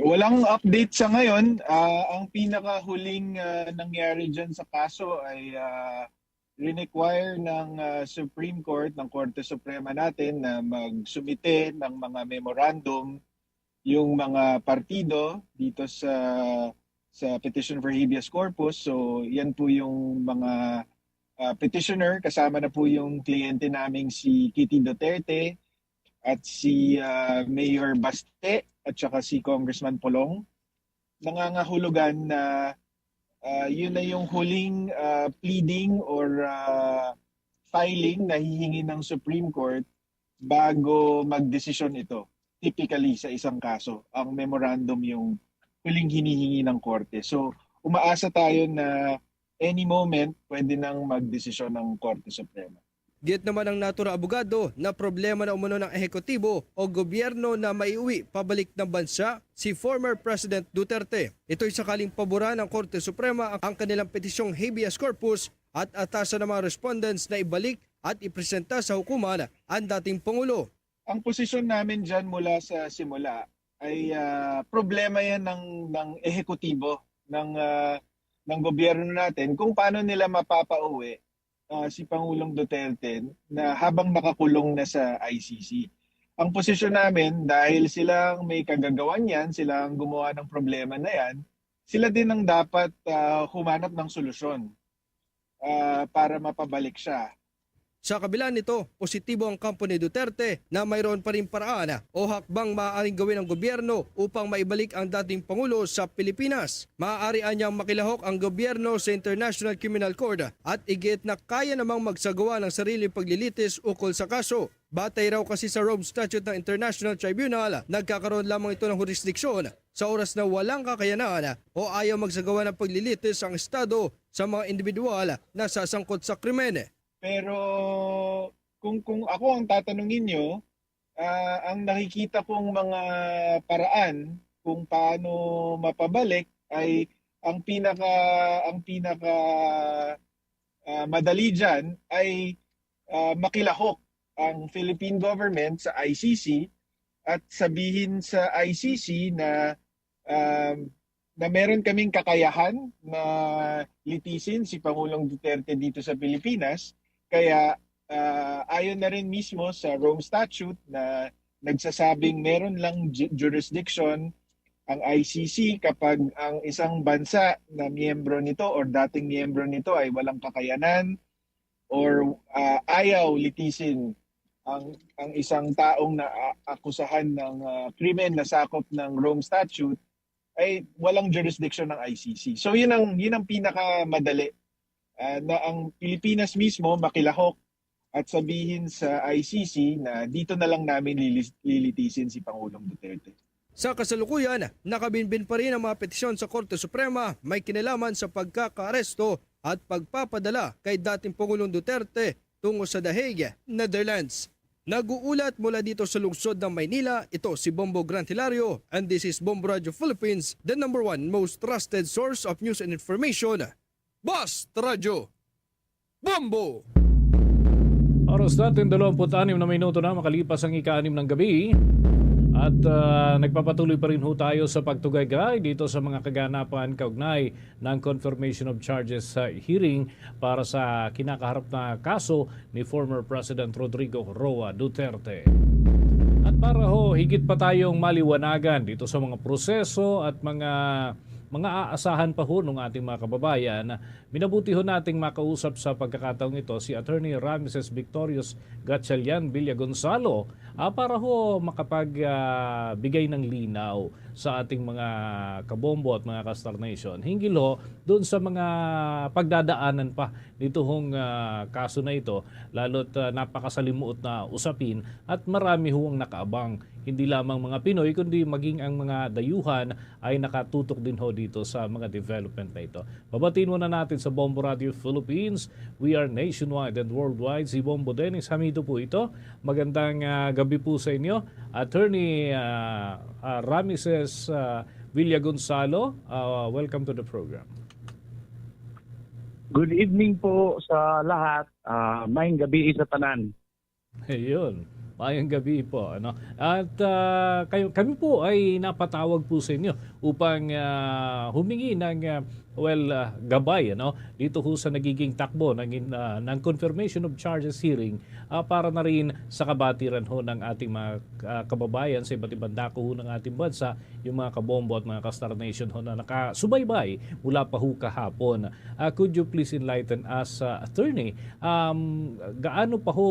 Speaker 16: Walang update sa ngayon. Ang pinakahuling nangyari dyan sa kaso ay require ng Supreme Court, ng Korte Suprema natin na magsumite ng mga memorandum yung mga partido dito sa petition for habeas corpus. So yan po yung mga petitioner, kasama na po yung kliyente naming si Kitty Duterte at si Mayor Baste at saka si Congressman Polong. Nangangahulugan na yun na yung huling pleading or filing na hihingi ng Supreme Court bago magdesisyon ito. Typically sa isang kaso, ang memorandum yung huling hinihingi ng korte. So, umaasa tayo na any moment pwede nang magdesisyon ng Korte Suprema.
Speaker 14: Git naman ang naturang abogado na problema na umano ng ehekutibo o gobyerno na maiuwi pabalik ng bansa si former President Duterte. Ito'y sakaling paboran ng Korte Suprema ang kanilang petisyong habeas corpus at atasan ng mga respondents na ibalik at ipresenta sa hukuman ang dating Pangulo.
Speaker 16: Ang posisyon namin dyan mula sa simula ay problema yan ng ehekutibo ng gobyerno natin kung paano nila mapapauwi si Pangulong Duterte na habang nakakulong na sa ICC. Ang posisyon namin, dahil silang may kagagawan yan, silang gumawa ng problema na yan, sila din ang dapat humanap ng solusyon para mapabalik siya.
Speaker 14: Sa kabila nito, positibo ang kampo ni Duterte na mayroon pa rin paraan o hakbang maaaring gawin ng gobyerno upang maibalik ang dating Pangulo sa Pilipinas. Maaari anyang makilahok ang gobyerno sa International Criminal Court at igit na kaya namang magsagawa ng sariling paglilitis ukol sa kaso. Batay raw kasi sa Rome Statute ng International Tribunal, nagkakaroon lamang ito ng jurisdiksyon sa oras na walang kakayanan o ayaw magsagawa ng paglilitis ang Estado sa mga individual na sasangkot sa krimen.
Speaker 16: Pero kung ako ang tatanungin nyo, ang nakikita kong mga paraan kung paano mapabalik ay ang pinaka madali diyan ay makilahok ang Philippine government sa ICC at sabihin sa ICC na meron kaming kakayahan na litisin si Pangulong Duterte dito sa Pilipinas. Kaya ayon na rin mismo sa Rome Statute na nagsasabing meron lang jurisdiction ang ICC kapag ang isang bansa na miyembro nito or dating miyembro nito ay walang kakayanan or ayaw litisin ang isang taong na akusahan ng krimen na sakop ng Rome Statute ay walang jurisdiction ng ICC. So yun ang pinakamadali na ang Pilipinas mismo makilahok at sabihin sa ICC na dito na lang namin lilitisin si Pangulong Duterte.
Speaker 14: Sa kasalukuyan, nakabinbin pa rin ang mga petisyon sa Korte Suprema may kinalaman sa pagkakaaresto at pagpapadala kay dating Pangulong Duterte tungo sa The Hague, Netherlands. Nag-uulat mula dito sa lungsod ng Maynila, ito si Bombo Grantilario and this is Bombo Radio Philippines, the #1 most trusted source of news and information. Basta Radio, Bombo!
Speaker 1: Oras natin 26 na minuto na makalipas ang ika-6 ng gabi. At nagpapatuloy pa rin ho tayo sa pagtugaygay dito sa mga kaganapan kaugnay ng confirmation of charges sa hearing para sa kinakaharap na kaso ni former President Rodrigo Roa Duterte. At para ho higit pa tayong maliwanagan dito sa mga proseso at mga aasahan pa ho ng ating mga kababayan, minabuti ho nating makausap sa pagkakataong ito si Attorney Ramses Victorious Gatchalian Villagonzalo para ho makapagbigay ng linaw sa ating mga kabombo at mga Kastar Nation. Hinggil ho doon sa mga pagdadaanan pa nito hong kaso na ito, lalo't napakasalimuot na usapin at marami ho ang nakaabang. Hindi lamang mga Pinoy kundi maging ang mga dayuhan ay nakatutok din ho dito sa mga development na ito. Babatiin muna natin sa Bombo Radio Philippines. We are nationwide and worldwide. Si Bombo Dennis Hamido po ito. Magandang gabi po sa inyo. Attorney Ramses Villagonzalo, welcome to the program.
Speaker 6: Good evening po sa lahat. Maayong gabi sa tanan.
Speaker 1: Ayun. Mayang gabi po. Ano? At kami po ay napatawag po sa inyo upang humingi ng gabay dito ho sa nagiging takbo ng confirmation of charges hearing para na rin sa kabatiran ho ng ating mga kababayan sa iba't ibang dako ho ng ating bansa, yung mga kabombo at mga Kastar Nation ho na nakasubaybay mula pa ho kahapon. Could you please enlighten us, Attorney, gaano pa ho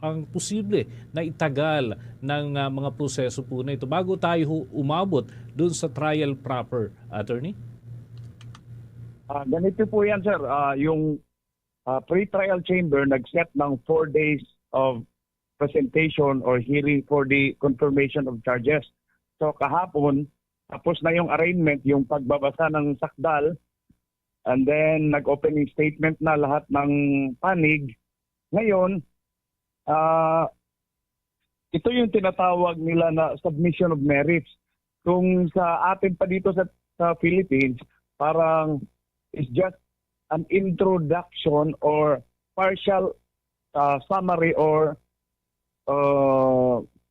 Speaker 1: ang posible na itagal ng mga proseso po na ito bago tayo umabot dun sa trial proper, Attorney?
Speaker 6: Ganito po yan, sir. Yung pre-trial chamber nag-set ng 4 days of presentation or hearing for the confirmation of charges. So kahapon, tapos na yung arraignment, yung pagbabasa ng sakdal, and then nag-opening statement na lahat ng panig. Ngayon, ito yung tinatawag nila na submission of merits. Kung sa atin pa dito sa Philippines, parang it's just an introduction or partial summary or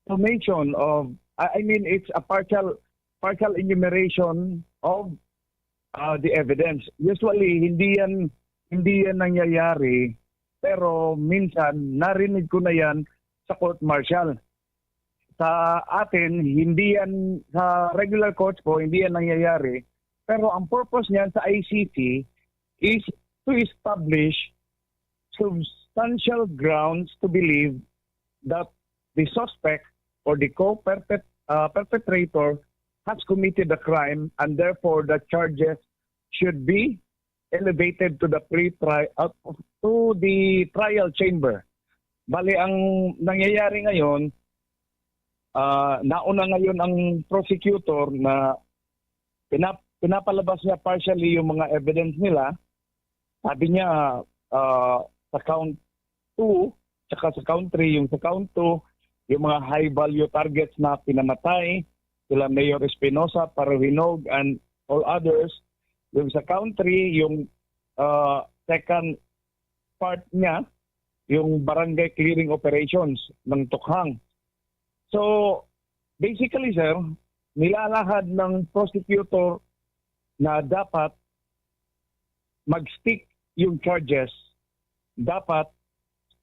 Speaker 6: summation of, I mean, it's a partial enumeration of the evidence. Usually, hindi yan nangyayari, pero minsan narinig ko na yan sa court martial. Sa atin, hindi yan, sa regular courts po, hindi yan nangyayari. Pero ang purpose niyan sa ICC is to establish substantial grounds to believe that the suspect or the perpetrator has committed a crime and therefore the charges should be elevated to the trial chamber. Bali, ang nangyayari ngayon, nauna ngayon ang prosecutor na pinapalabas niya partially yung mga evidence nila. Sabi niya sa count 2, saka sa count 3, yung sa count 2, yung mga high value targets na pinamatay, sila Mayor Espinosa, Parahinog, and all others. Yung sa country, yung second part niya, yung barangay clearing operations ng Tukhang. So, basically, sir, nilalahad ng prosecutor na dapat mag-stick yung charges. Dapat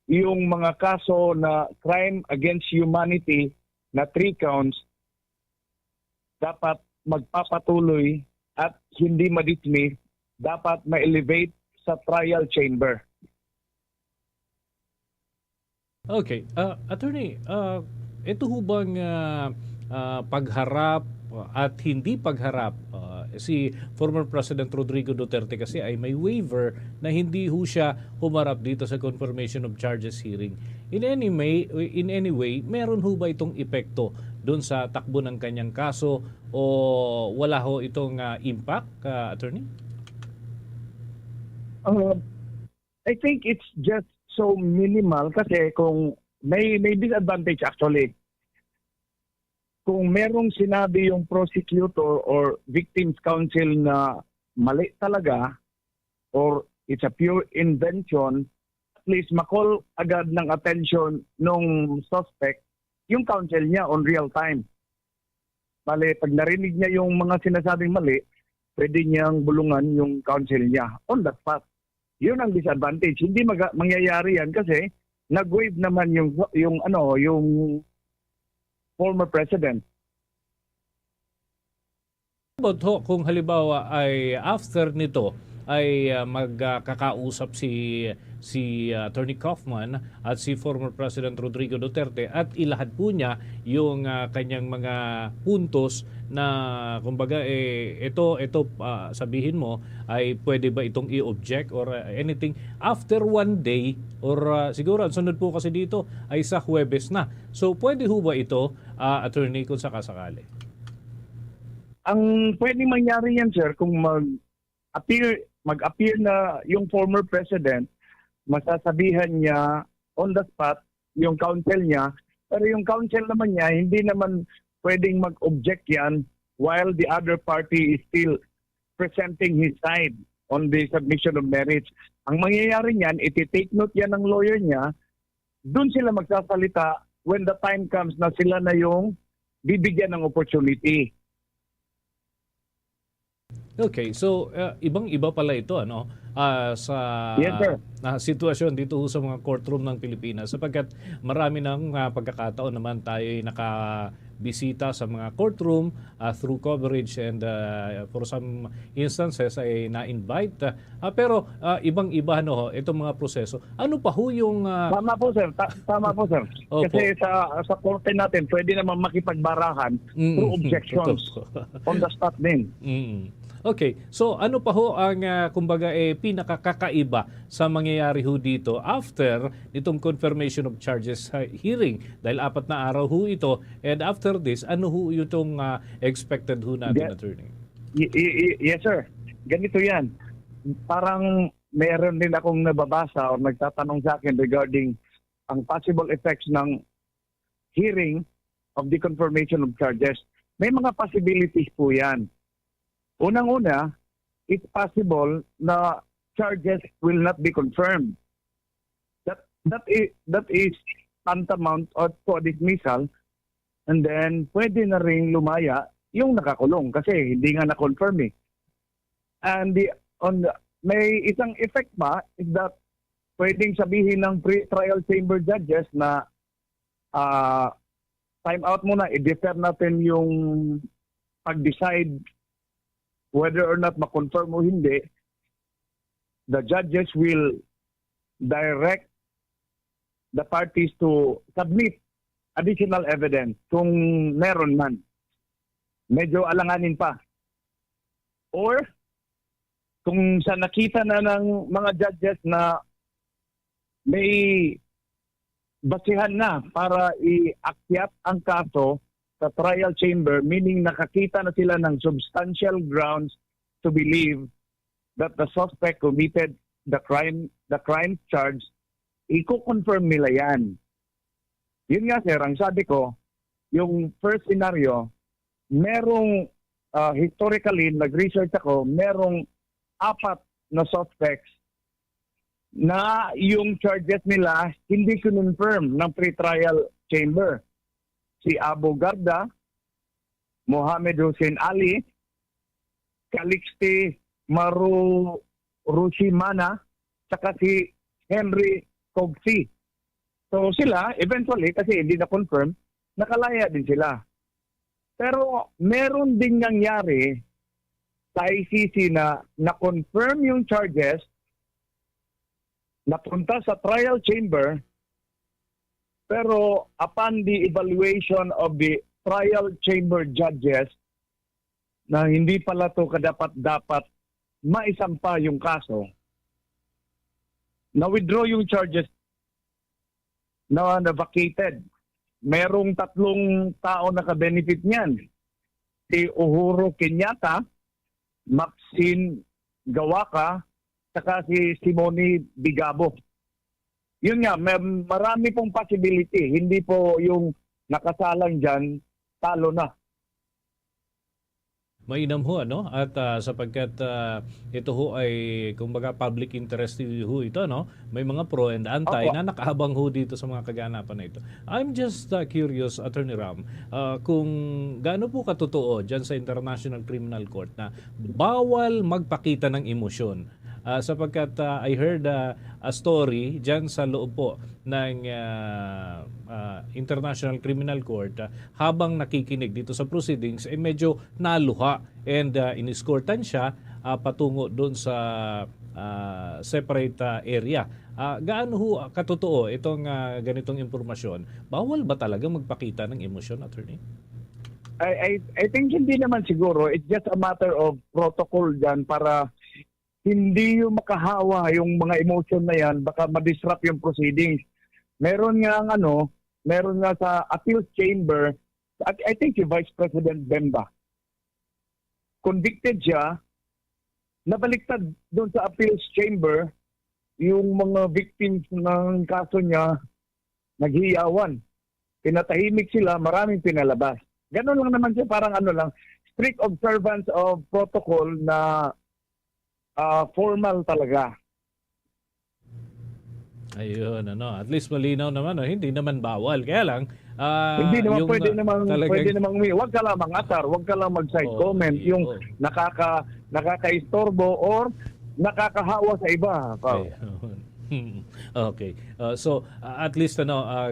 Speaker 6: yung mga kaso na crime against humanity na 3 counts, dapat magpapatuloy at hindi ma-dismiss, dapat ma-elevate sa trial chamber.
Speaker 1: Okay. Attorney, ito ho bang pagharap at hindi pagharap, si former President Rodrigo Duterte kasi ay may waiver na hindi ho siya humarap dito sa confirmation of charges hearing. In any way, meron ho ba itong epekto doon sa takbo ng kanyang kaso o wala ho itong impact, Attorney?
Speaker 6: I think it's just so minimal kasi kung may disadvantage actually. Kung merong sinabi yung prosecutor or victims counsel na mali talaga or it's a pure invention, at least makall agad ng attention nung suspect yung counsel niya on real time. Mali, pag narinig niya yung mga sinasabing mali, pwede niyang bulungan yung counsel niya on that spot. Yun ang disadvantage. Hindi mangyayari yan kasi nag-waive naman yung former president.
Speaker 1: But kung halimbawa ay after nito ay magkakausap si Attorney Kaufman at si former President Rodrigo Duterte at ilahad po niya yung kanyang mga puntos na kumbaga ito sabihin mo ay pwede ba itong i-object or anything after one day or siguro ang sunod po kasi dito ay sa Huwebes na. So pwede ho ba ito, Attorney, kung sakasakali?
Speaker 6: Ang pwedeng mangyari yan, sir, kung mag-appear na yung former president, masasabihan niya on the spot yung counsel niya, pero yung counsel naman niya, hindi naman pwedeng mag-object yan while the other party is still presenting his side on the submission of merits. Ang mangyayari niyan, iti-take note yan ng lawyer niya, dun sila magsasalita when the time comes na sila na yung bibigyan ng opportunity.
Speaker 1: Okay, so ibang-iba pala ito sa
Speaker 6: yes,
Speaker 1: sitwasyon dito sa mga courtroom ng Pilipinas sapagkat marami ng pagkakataon naman tayo ay nakabisita sa mga courtroom through coverage and for some instances ay na-invite pero ibang-iba itong mga proseso. Ano pa ho yung
Speaker 6: Tama po sir. Kasi sa korte natin pwede naman makipagbarahan through objections on the spot din.
Speaker 1: Okay, so ano pa ho ang kumbaga pinakakakaiba sa mangyayari ho dito after itong confirmation of charges hearing dahil 4 na araw ho ito and after this ano ho itong expected ho natin, Attorney?
Speaker 6: Yes sir, ganito yan. Parang meron din akong nababasa o nagtatanong sa akin regarding ang possible effects ng hearing of the confirmation of charges. May mga possibilities po yan. Unang-una, it's possible na charges will not be confirmed. That is tantamount to a dismissal and then pwede na rin lumaya yung nakakulong kasi hindi nga na-confirm eh. And may isang effect pa is that pwedeng sabihin ng pre-trial chamber judges na time out muna, i-defer natin yung pag-decide whether or not ma-confirm o hindi. The judges will direct the parties to submit additional evidence kung meron man. Medyo alanganin pa. Or kung sa nakita na ng mga judges na may basihan na para i-akyat ang kaso sa trial chamber, meaning nakakita na sila ng substantial grounds to believe that the suspect committed the crime charge, i-confirm nila yan. Yun nga sir, ang sabi ko, yung first scenario, merong historically, nag-research ako, merong 4 na suspects na yung charges nila hindi kinonfirm ng pre-trial chamber. Si Abu Garda, Mohamed Hussein Ali, Calixte Rushimana, saka si Henry Cogsi. So sila, eventually, kasi hindi na-confirm, nakalaya din sila. Pero meron ding nangyari sa ICC na na-confirm yung charges, napunta sa trial chamber, pero upon the evaluation of the trial chamber judges, na hindi pala to kadapat-dapat maisampa yung kaso, na-withdraw yung charges na vacated. Merong 3 tao naka-benefit niyan. Si Uhuru Kenyatta, Maxine Gawaka, saka si Simone Bigabo. Yun nga, marami pong possibility. Hindi po yung nakasalang dyan, talo na.
Speaker 1: Mainam ho, ano? At sapagkat ito ho ay, kumbaga, public interest ho ito, no? May mga pro and anti na nakahabang ho dito sa mga kaganapan na ito. I'm just curious, Attorney Ram, kung gaano po katotoo dyan sa International Criminal Court na bawal magpakita ng emosyon. Sapagkat I heard a story dyan sa loob po ng International Criminal Court habang nakikinig dito sa proceedings ay medyo naluha and iniskortan siya patungo doon sa separate area. Gaano ho katotoo itong ganitong impormasyon? Bawal ba talaga magpakita ng emosyon, Attorney?
Speaker 6: I think hindi naman siguro. It's just a matter of protocol dyan para hindi yung makahawa yung mga emotion na yan, baka ma-disrupt yung proceedings. Meron nga sa appeals chamber, I think si Vice President Bemba, convicted siya, nabaliktad doon sa appeals chamber, yung mga victims ng kaso niya, naghiyawan. Pinatahimik sila, maraming pinalabas. Ganun lang naman siya, parang strict observance of protocol na formal talaga.
Speaker 1: Ayun, at least malinaw naman, hindi naman bawal. Kaya lang,
Speaker 6: hindi naman pwede namang wag ka lang mangatar, wag ka lang mag-side comment, yung nakaka-istorbo or nakakahawa sa iba.
Speaker 1: Okay. So at least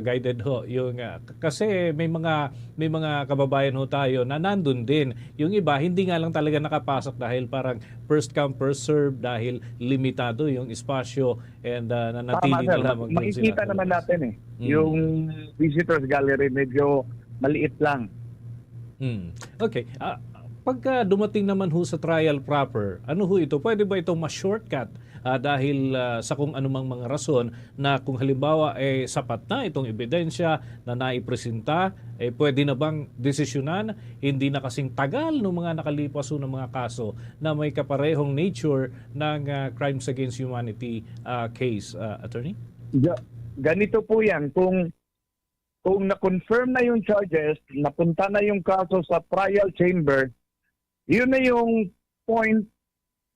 Speaker 1: guided ho yung kasi may mga kababayan ho tayo na nandun din. Yung iba hindi nga lang talaga nakapasok dahil parang first come first serve dahil limitado yung espasyo and nanatili na lamang doon sila.
Speaker 6: Makikita naman natin yung visitors gallery medyo maliit lang.
Speaker 1: Okay. Pagka dumating naman ho sa trial proper, ano ho ito? Pwede ba itong ma-shortcut dahil sa kung anumang mga rason na kung halimbawa sapat na itong ebidensya na naipresenta, pwede na bang desisyonan? Hindi na kasing tagal ng mga nakalipas ng mga kaso na may kaparehong nature ng crimes against humanity case, Attorney?
Speaker 6: Ganito po yan. Kung na-confirm na yung charges, napunta na yung kaso sa trial chamber, yun na yung point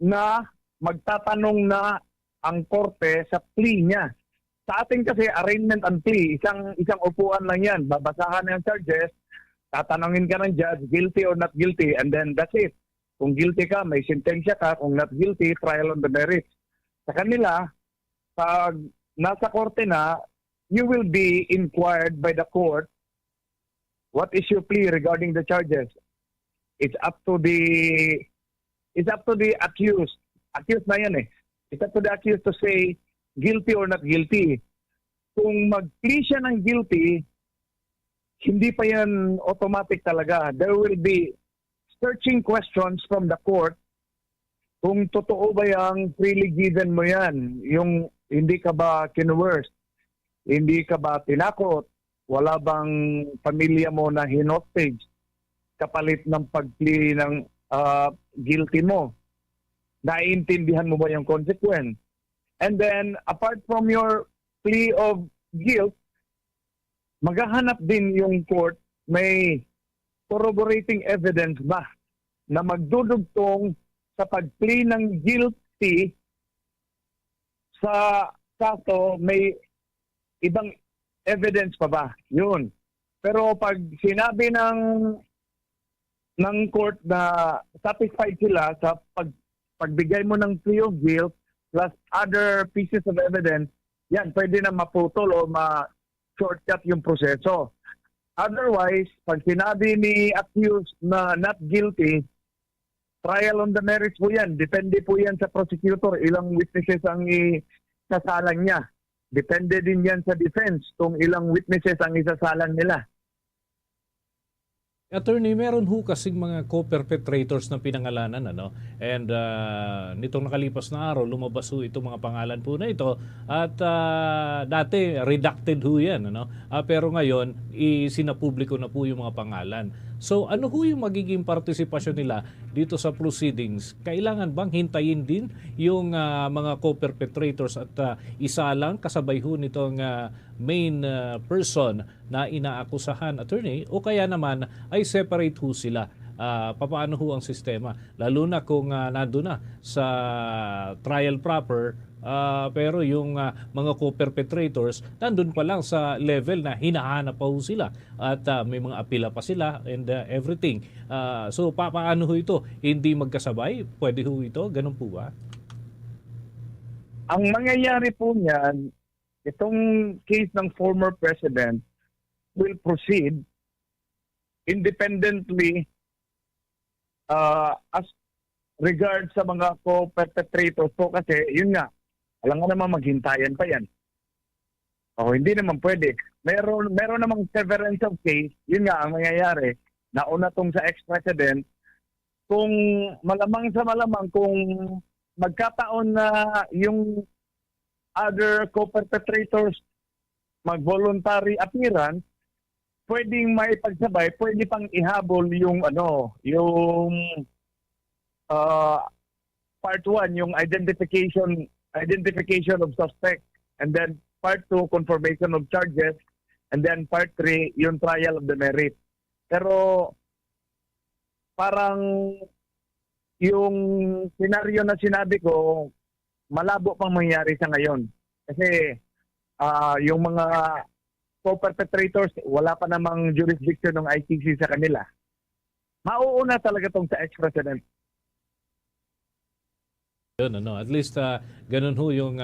Speaker 6: na magtatanong na ang korte sa plea niya. Sa atin kasi arraignment and plea, isang upuan lang yan. Babasahan ng charges, tatanungin ka ng judge, guilty or not guilty, and then that's it. Kung guilty ka, may sentensya ka. Kung not guilty, trial on the merits. Sa kanila, pag nasa korte na, you will be inquired by the court, what is your plea regarding the charges? It's up to the accused. Accused na yan It's up to the accused to say guilty or not guilty. Kung mag-plea siya ng guilty, hindi pa yan automatic talaga. There will be searching questions from the court kung totoo ba yung freely given mo yan. Yung hindi ka ba kinuwerse, hindi ka ba tinakot, wala bang pamilya mo na hinostage kapalit ng pag-plea ng guilty mo. Naiintindihan mo ba yung consequence? And then, apart from your plea of guilt, maghahanap din yung court, may
Speaker 17: corroborating evidence ba na magdudugtong sa pag-plea ng guilty sa kaso, may ibang evidence pa ba? Yun. Pero pag sinabi ng court na satisfied sila sa pagbigay mo ng plea of guilt plus other pieces of evidence, yan, pwede na maputol o ma-shortcut yung proseso. Otherwise, pag sinabi ni accused na not guilty, trial on the merits po yan. Depende po yan sa prosecutor. Ilang witnesses ang isasalang niya. Depende din yan sa defense kung ilang witnesses ang isasalang nila.
Speaker 1: Attorney, meron ho kasing mga co-perpetrators na pinangalanan, ano? And nitong nakalipas na araw, lumabas ho itong mga pangalan po na ito. At dati, redacted ho yan, ano? Pero ngayon, sinapubliko na po yung mga pangalan. So ano ho yung magiging partisipasyon nila dito sa proceedings? Kailangan bang hintayin din yung mga co-perpetrators at isa lang kasabay ho nitong main person na inaakusahan, attorney? O kaya naman ay separate ho sila? Paano ho ang sistema? Lalo na kung nandun na sa trial proper, pero yung mga co-perpetrators nandun pa lang sa level na hinahanap pa ho sila at may mga apila pa sila and everything. So paano ho ito? Hindi magkasabay? Pwede ho ito? Ganun po ba?
Speaker 17: Ang mangyayari po niyan, itong case ng former president will proceed independently as regard sa mga co-perpetrators po, kasi yun nga, alam nga naman maghintayan pa yan. Hindi naman pwede. Meron namang severance of case, yun nga ang mangyayari. Nauna tong sa ex-president, kung malamang sa malamang, kung magkataon na yung other co-perpetrators mag-voluntary appearance, pwedeng maipagsabay, pwede pang ihabol yung part 1, yung identification of suspect, and then part 2, confirmation of charges, and then part 3, yung trial of the merit. Pero parang yung senaryo na sinabi ko, malabo pang mangyari sa ngayon. Kasi yung mga co-perpetrators, wala pa namang jurisdiction ng ICC sa kanila. Mauuna talaga tong sa ex-president.
Speaker 1: Yun, at least ganun ho yung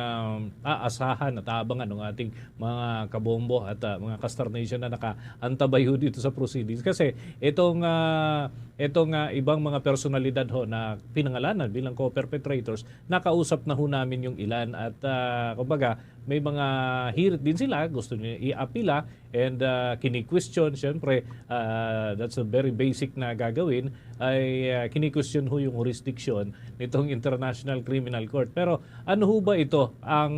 Speaker 1: aasahan at aabangan ng ating mga kabombo at mga Castar Nation na nakaantabay ho dito sa proceedings. Kasi itong ibang mga personalidad ho na pinangalanan bilang co-perpetrators, nakausap na ho namin yung ilan at kumbaga may mga hirit din sila, gusto nila i-apila and kini-question, syempre that's a very basic na gagawin, ay kini-question ho yung jurisdiction nitong International Criminal Court. Pero ano ho ba ito ang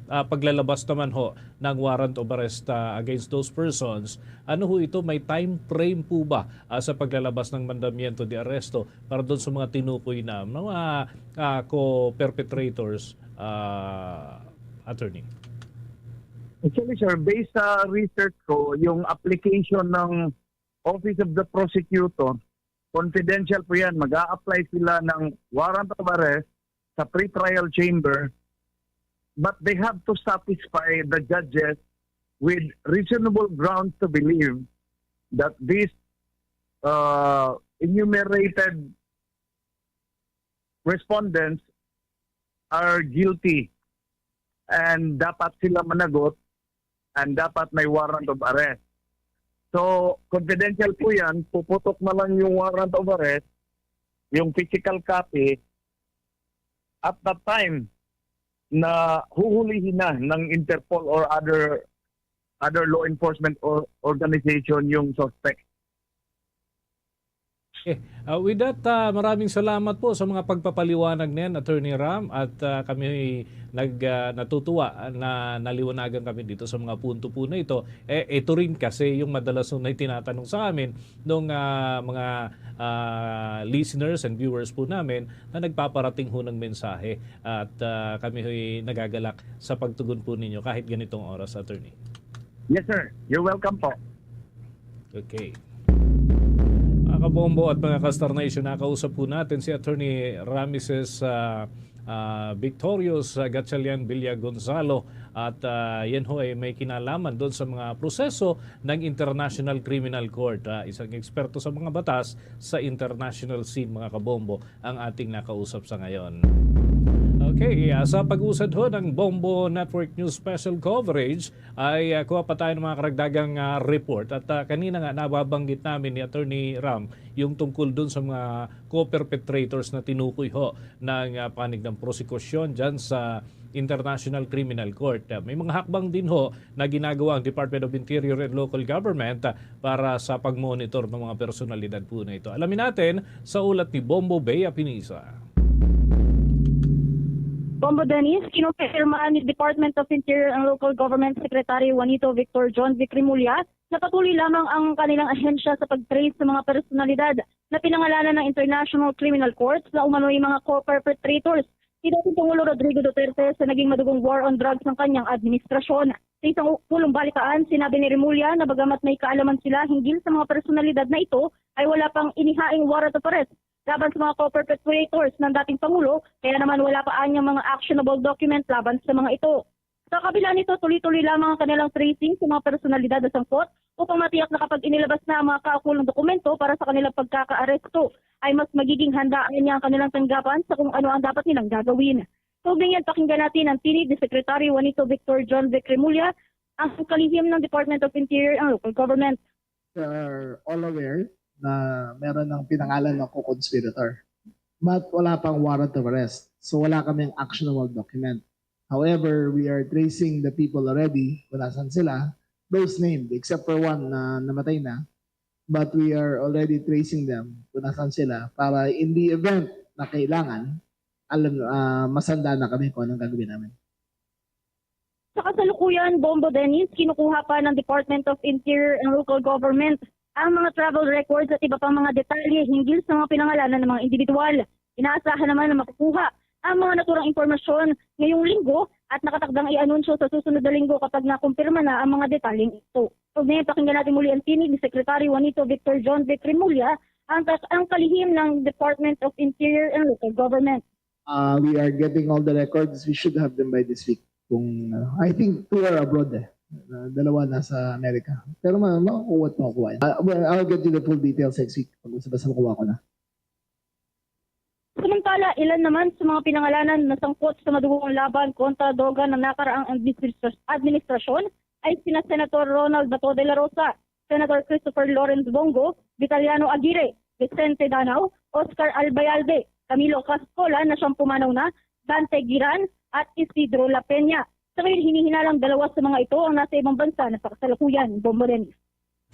Speaker 1: paglalabas naman ho ng warrant of arrest against those persons? Ano ho ito? May time frame po ba sa paglalabas ng mandamiento de arresto para doon sa mga tinukoy na mga co-perpetrators, attorney?
Speaker 17: Actually, sir, based sa research ko, yung application ng Office of the Prosecutor, confidential po yan. Mag-a-apply sila ng warrant of arrest sa pre-trial chamber, but they have to satisfy the judges with reasonable grounds to believe that these enumerated respondents are guilty and dapat sila managot and dapat may warrant of arrest. So, confidential po yan, puputok na lang yung warrant of arrest, yung physical copy, at that time na huhulihin na ng Interpol or other law enforcement organization yung suspect.
Speaker 1: With that, maraming salamat po sa mga pagpapaliwanag niyan, Attorney Ram, at kami natutuwa na naliwanagan kami dito sa mga punto po na ito. Ito rin kasi yung madalas na tinatanong sa amin ng mga listeners and viewers po namin na nagpaparating ho ng mensahe at kami nagagalak sa pagtugon po ninyo kahit ganitong oras, Attorney.
Speaker 17: Yes, sir. You're welcome po.
Speaker 1: Okay. Mga kabombo at mga Kastar Nation, nakausap po natin si Attorney Ramesses Victorious Gatchalian Villa Gonzalo at yan ho ay may kinalaman doon sa mga proseso ng International Criminal Court. Isang eksperto sa mga batas sa international scene, mga kabombo, ang ating nakausap sa ngayon. Okay, sa pag-usad ho ng Bombo Network News Special Coverage ay kuha pa tayo ng mga karagdagang report at kanina nga nababanggit namin ni Attorney Ram yung tungkol dun sa mga co-perpetrators na tinukoy ho ng panig ng prosekusyon dyan sa International Criminal Court. May mga hakbang din ho na ginagawa ang Department of Interior and Local Government para sa pag-monitor ng mga personalidad po na ito. Alamin natin sa ulat ni Bombo Bea Pinisa.
Speaker 7: Bombo Dennis, kinumpirmaan ni Department of Interior and Local Government Secretary Juanito Victor John Vic Rimulya na patuloy lamang ang kanilang ahensya sa pag-trace sa mga personalidad na pinangalanan ng International Criminal Court na umano'y mga co-perpetrators ni dating Pangulo Rodrigo Duterte sa naging madugong war on drugs ng kanyang administrasyon. Sa isang pulong balitaan, sinabi ni Rimulya na bagamat may kaalaman sila hinggil sa mga personalidad na ito ay wala pang inihaing warrant of arrest laban sa mga co-perpetrators ng dating Pangulo, kaya naman wala pa anyang mga actionable document laban sa mga ito. Sa kabila nito, tuloy-tuloy lamang ang kanilang tracing sa mga personalidad na sangkot upang matiyak na kapag inilabas na ang mga kaukulang dokumento para sa kanilang pagkaka-aresto, ay mas magiging handaan niya ang kanilang tanggapan sa kung ano ang dapat nilang gagawin. So, ganyan, pakinggan natin ang tinig ni Secretary Juanito Victor John Vic Rimulya, ang kalihim ng Department of Interior and Local Government.
Speaker 18: We are all aware na meron ng pinangalan ng co-conspirator. But wala pang warrant of arrest. So wala kaming actionable document. However, we are tracing the people already kung nasan sila. Those named, except for one na namatay na. But we are already tracing them kung nasan sila para in the event na kailangan, masanda na kami kung anong gagawin namin.
Speaker 7: Sa kasalukuyan, Bombo Dennis, kinukuha pa ng Department of Interior and Local Government ang mga travel records at iba pang mga detalye hinggil sa mga pinangalanan ng mga individual. Inaasahan naman na makukuha ang mga naturang impormasyon ngayong linggo at nakatakdang i-anunsyo sa susunod na linggo kapag nakumpirma na ang mga detalyeng ito. So ngayon, pakinggan natin muli ang tinig ni Secretary Juanito Victor John Vic Rimulya, ang kalihim ng Department of Interior and Local Government.
Speaker 18: We are getting all the records. We should have them by this week. I think 2 are abroad dalawa nasa Amerika. Pero makukuha yan. Well, I'll get you the full details next week pag basta makuha ko na.
Speaker 7: Samantala, ilan naman sa mga pinangalanan na sangkot sa madugong laban kontra droga ng nakaraang administrasyon ay sina Senator Ronald Bato de la Rosa, Senator Christopher Lawrence Bongo, Vitaliano Aguirre, Vicente Danao, Oscar Albayalde, Camilo Cascola na siyang pumanaw na, Dante Giran at Isidro La Peña. Sa ngayon, hinihinalang dalawa sa mga ito ang nasa ibang bansa na sa kasalukuyan. Bombo Dennis.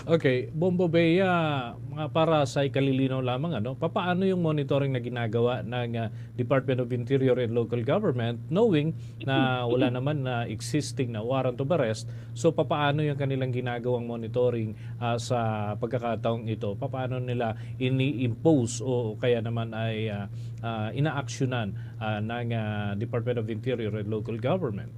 Speaker 1: Okay, Bombo Bea, para sa ikalilinaw lamang, papaano yung monitoring na ginagawa ng Department of Interior and Local Government knowing na wala naman na existing na warrant of arrest? So papaano yung kanilang ginagawang monitoring sa pagkakataong ito? Papaano nila ini-impose o kaya naman ay ina-actionan ng Department of Interior and Local Government?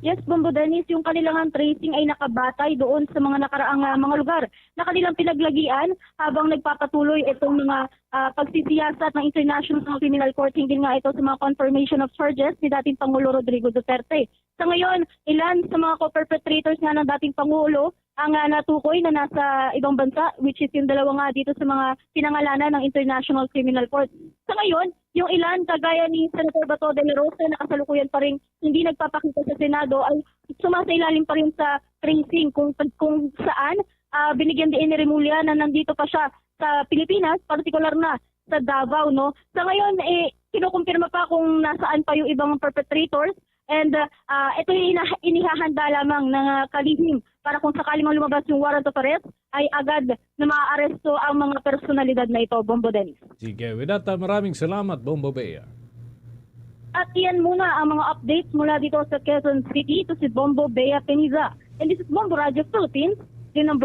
Speaker 7: Yes, Bombo Dennis, yung kanilang tracing ay nakabatay doon sa mga nakaraang mga lugar na kanilang pinaglagian habang nagpapatuloy itong mga pagsisiyasat ng International Criminal Court hinggil nga ito sa mga confirmation of charges ni dating Pangulo Rodrigo Duterte. Sa ngayon, ilan sa mga co-perpetrators nga ng dating Pangulo ang natukoy na nasa ibang bansa, which is yung dalawa nga dito sa mga pinangalanan ng International Criminal Court. Sa ngayon, yung ilan, kagaya ni Senator Bato de la Rosa na kasalukuyan pa rin hindi nagpapakita sa Senado, ay sumasailalim pa rin sa tracing kung saan binigyan din ni Rimulya na nandito pa siya sa Pilipinas, partikular na sa Davao. No? Sa ngayon, kinukumpirma pa kung nasaan pa yung ibang perpetrators. And ito yung inihahanda lamang ng kalihim para kung sakali mang lumabas yung warrant of arrest ay agad na maaaresto ang mga personalidad na ito, Bombo Dennis.
Speaker 1: Sige, with that, maraming salamat, Bombo Bea.
Speaker 7: At iyan muna ang mga updates mula dito sa Quezon City. Ito si Bombo Bea Peniza. And this is Bombo Radio Philippines, the #1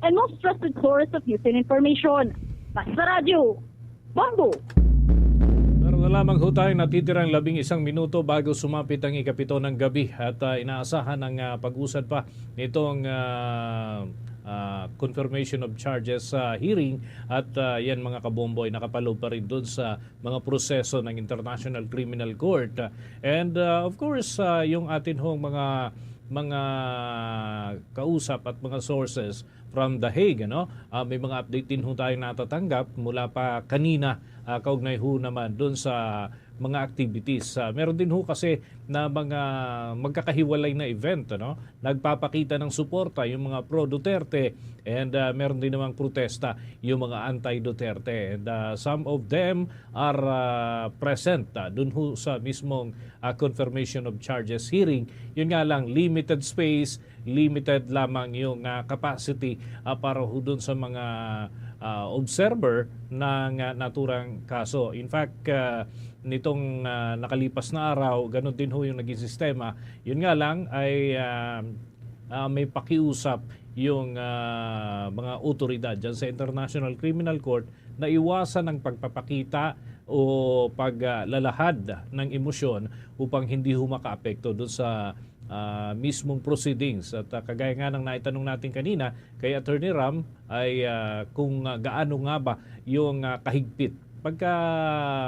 Speaker 7: and most trusted source of news and information. Basta Radio, Bombo!
Speaker 1: Na lamang ho tayong natitirang 11 minuto bago sumapit ang ikapito ng gabi at inaasahan ang pag-usad pa nitong confirmation of charges sa hearing at yan mga kabomboy nakapalo pa rin doon sa mga proseso ng International Criminal Court. And of course, yung atin hong mga kausap at mga sources from The Hague, may mga update din ho tayo natatanggap mula pa kanina kaugnay ho naman doon sa mga activities. Meron din ho kasi na mga magkakahiwalay na event, nagpapakita ng suporta yung mga pro-Duterte and meron din namang protesta yung mga anti-Duterte. And some of them are present dun ho sa mismong confirmation of charges hearing. Yun nga lang, limited space, limited lamang yung capacity para ho dun sa mga observer ng naturang kaso. In fact, nitong nakalipas na araw, ganun din ho yung naging sistema. Yun nga lang ay may pakiusap yung mga otoridad dyan sa International Criminal Court na iwasan ang pagpapakita o paglalahad ng emosyon upang hindi ho makaapekto doon sa mismong proceedings. At kagaya nga ng naitanong natin kanina kay Attorney Ram ay kung gaano nga ba yung kahigpit pagka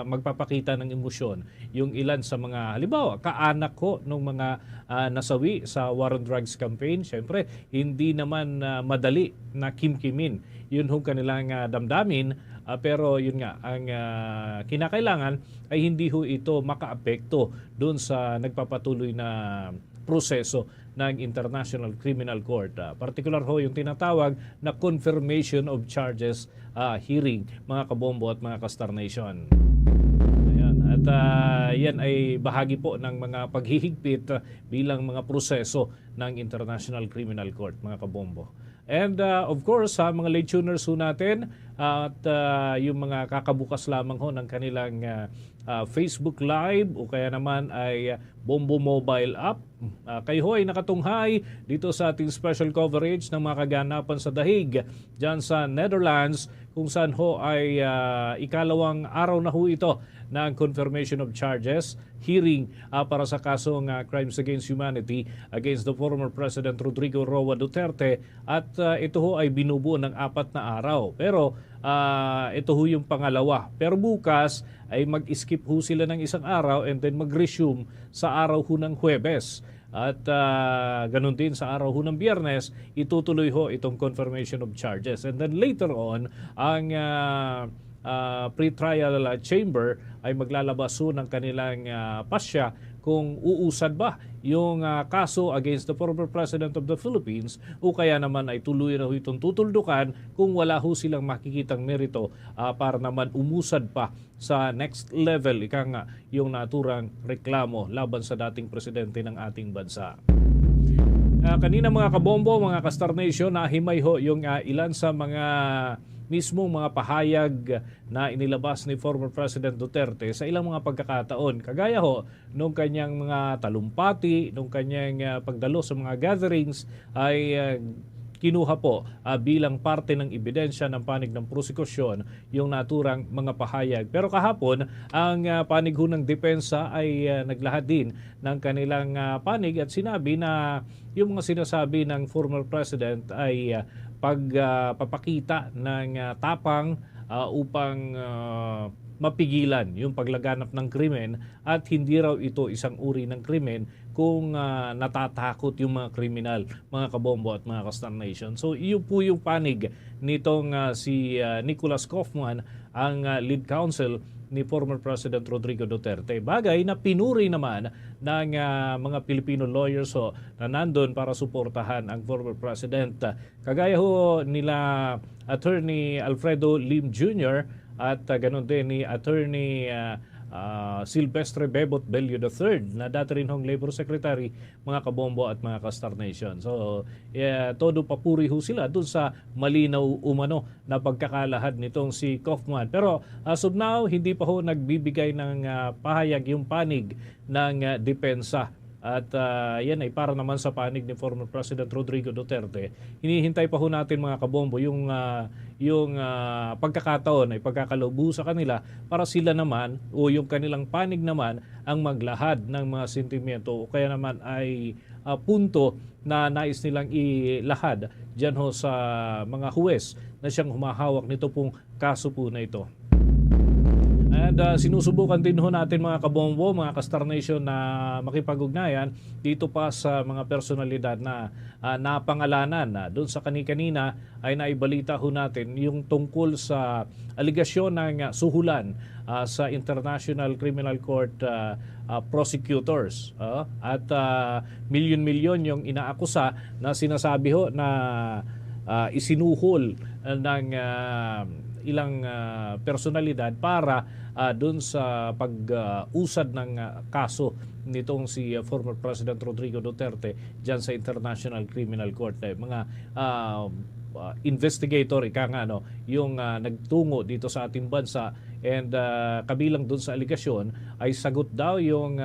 Speaker 1: magpapakita ng emosyon yung ilan sa mga, halimbawa, kaanak ko nung mga nasawi sa war on drugs campaign, syempre, hindi naman madali na kimkimin. Yun hong kanilang damdamin, pero yun nga, ang kinakailangan ay hindi ho ito makaapekto doon sa nagpapatuloy na proseso ng International Criminal Court. Particular ho yung tinatawag na confirmation of charges hearing, mga kabombo at mga kastar nation. Ayan. At yan ay bahagi po ng mga paghihigpit bilang mga proseso ng International Criminal Court, mga kabombo. And of course, sa mga late tuners ho natin at yung mga kakabukas lamang ho ng kanilang Facebook Live o kaya naman ay Bombo Mobile app. Kayo ho ay nakatunghay dito sa ating special coverage ng mga kaganapan sa Dahig dyan sa Netherlands, kung saan ho ay ikalawang araw na ho ito ng confirmation of charges hearing para sa kasong crimes against humanity against the former President Rodrigo Duterte, at ito ho ay binubuo ng 4 na araw. Pero ito ho yung pangalawa. Pero bukas ay mag-skip ho sila ng isang araw and then mag-resume sa araw ho ng Huwebes. At ganun din sa araw ho ng Biyernes, itutuloy ho itong confirmation of charges. And then later on, ang pre-trial chamber ay maglalabas ho ng kanilang pasya kung uusad ba yung kaso against the former President of the Philippines o kaya naman ay tuloy na ho itong tutuldukan kung wala ho silang makikitang merito para naman umusad pa sa next level, ika nga yung naturang reklamo laban sa dating presidente ng ating bansa. Kanina mga kabombo, mga kastar nation, nahimay ho yung ilan sa mga mismong mga pahayag na inilabas ni former President Duterte sa ilang mga pagkakataon. Kagaya ho, nung kanyang mga talumpati, nung kanyang pagdalo sa mga gatherings ay kinuha po bilang parte ng ebidensya ng panig ng prosekusyon yung naturang mga pahayag. Pero kahapon, ang panig ho ng depensa ay naglahad din ng kanilang panig at sinabi na yung mga sinasabi ng former president ay pagpapakita ng tapang upang mapigilan yung paglaganap ng krimen at hindi raw ito isang uri ng krimen kung natatakot yung mga kriminal, mga kabombo at mga kastar nation. So iyon po yung panig nitong si Nicholas Kaufman, ang lead counsel ni former President Rodrigo Duterte. Bagay na pinuri naman ng mga Filipino lawyers na nandun para suportahan ang former President. Kagaya ho nila Attorney Alfredo Lim Jr. at ganun din ni Attorney Silvestre Bebot Bello III na dati rin hong Labor Secretary, mga kabombo at mga kastar nation. So, todo papuri ho sila dun sa malinaw umano na pagkakalahad nitong si Kaufman. Pero as of now, hindi pa ho nagbibigay ng pahayag yung panig ng depensa. At yan ay para naman sa panig ni former President Rodrigo Duterte. Hinihintay pa ho natin mga kabombo yung pagkakataon ay pagkakaloob sa kanila para sila naman o yung kanilang panig naman ang maglahad ng mga sentimento o kaya naman ay punto na nais nilang ilahad dyan ho sa mga huwes na siyang humahawak nito pong kaso po na ito. And sinusubukan din ho natin mga kabombo, mga Kastar Nation na makipag-ugnayan dito pa sa mga personalidad na napangalanan. Doon sa kani-kanina ay naibalita ho natin yung tungkol sa aligasyon ng suhulan sa International Criminal Court prosecutors. At milyon-milyon yung inaakusa na sinasabi ho na isinuhol ng ilang personalidad para doon sa pag-usad ng kaso nitong si former President Rodrigo Duterte dyan sa International Criminal Court. Mga investigator, ika nga, no, yung nagtungo dito sa ating bansa, and kabilang doon sa aligasyon ay sagot daw yung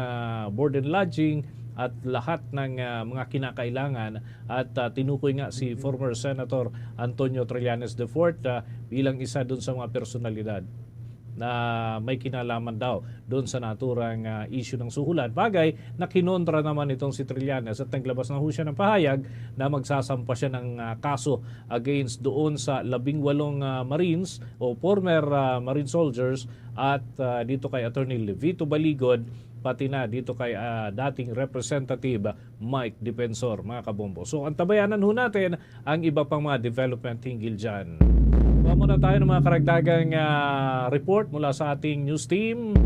Speaker 1: board and lodging at lahat ng mga kinakailangan, at tinukoy nga si former Senator Antonio Trillanes IV bilang isa doon sa mga personalidad na may kinalaman daw doon sa naturang issue ng suhulan. Bagay na kinontra naman itong si Trillanes at naglabas na ho siya ng pahayag na magsasampa siya ng kaso against doon sa 18 Marines o former Marine soldiers at dito kay Attorney Levito Baligod, pati na dito kay dating Representative Mike Defensor, mga kabombo. So antabayanan ho natin ang iba pang mga development hinggil dyan. Muna tayo ng mga karagdagang report mula sa ating news team.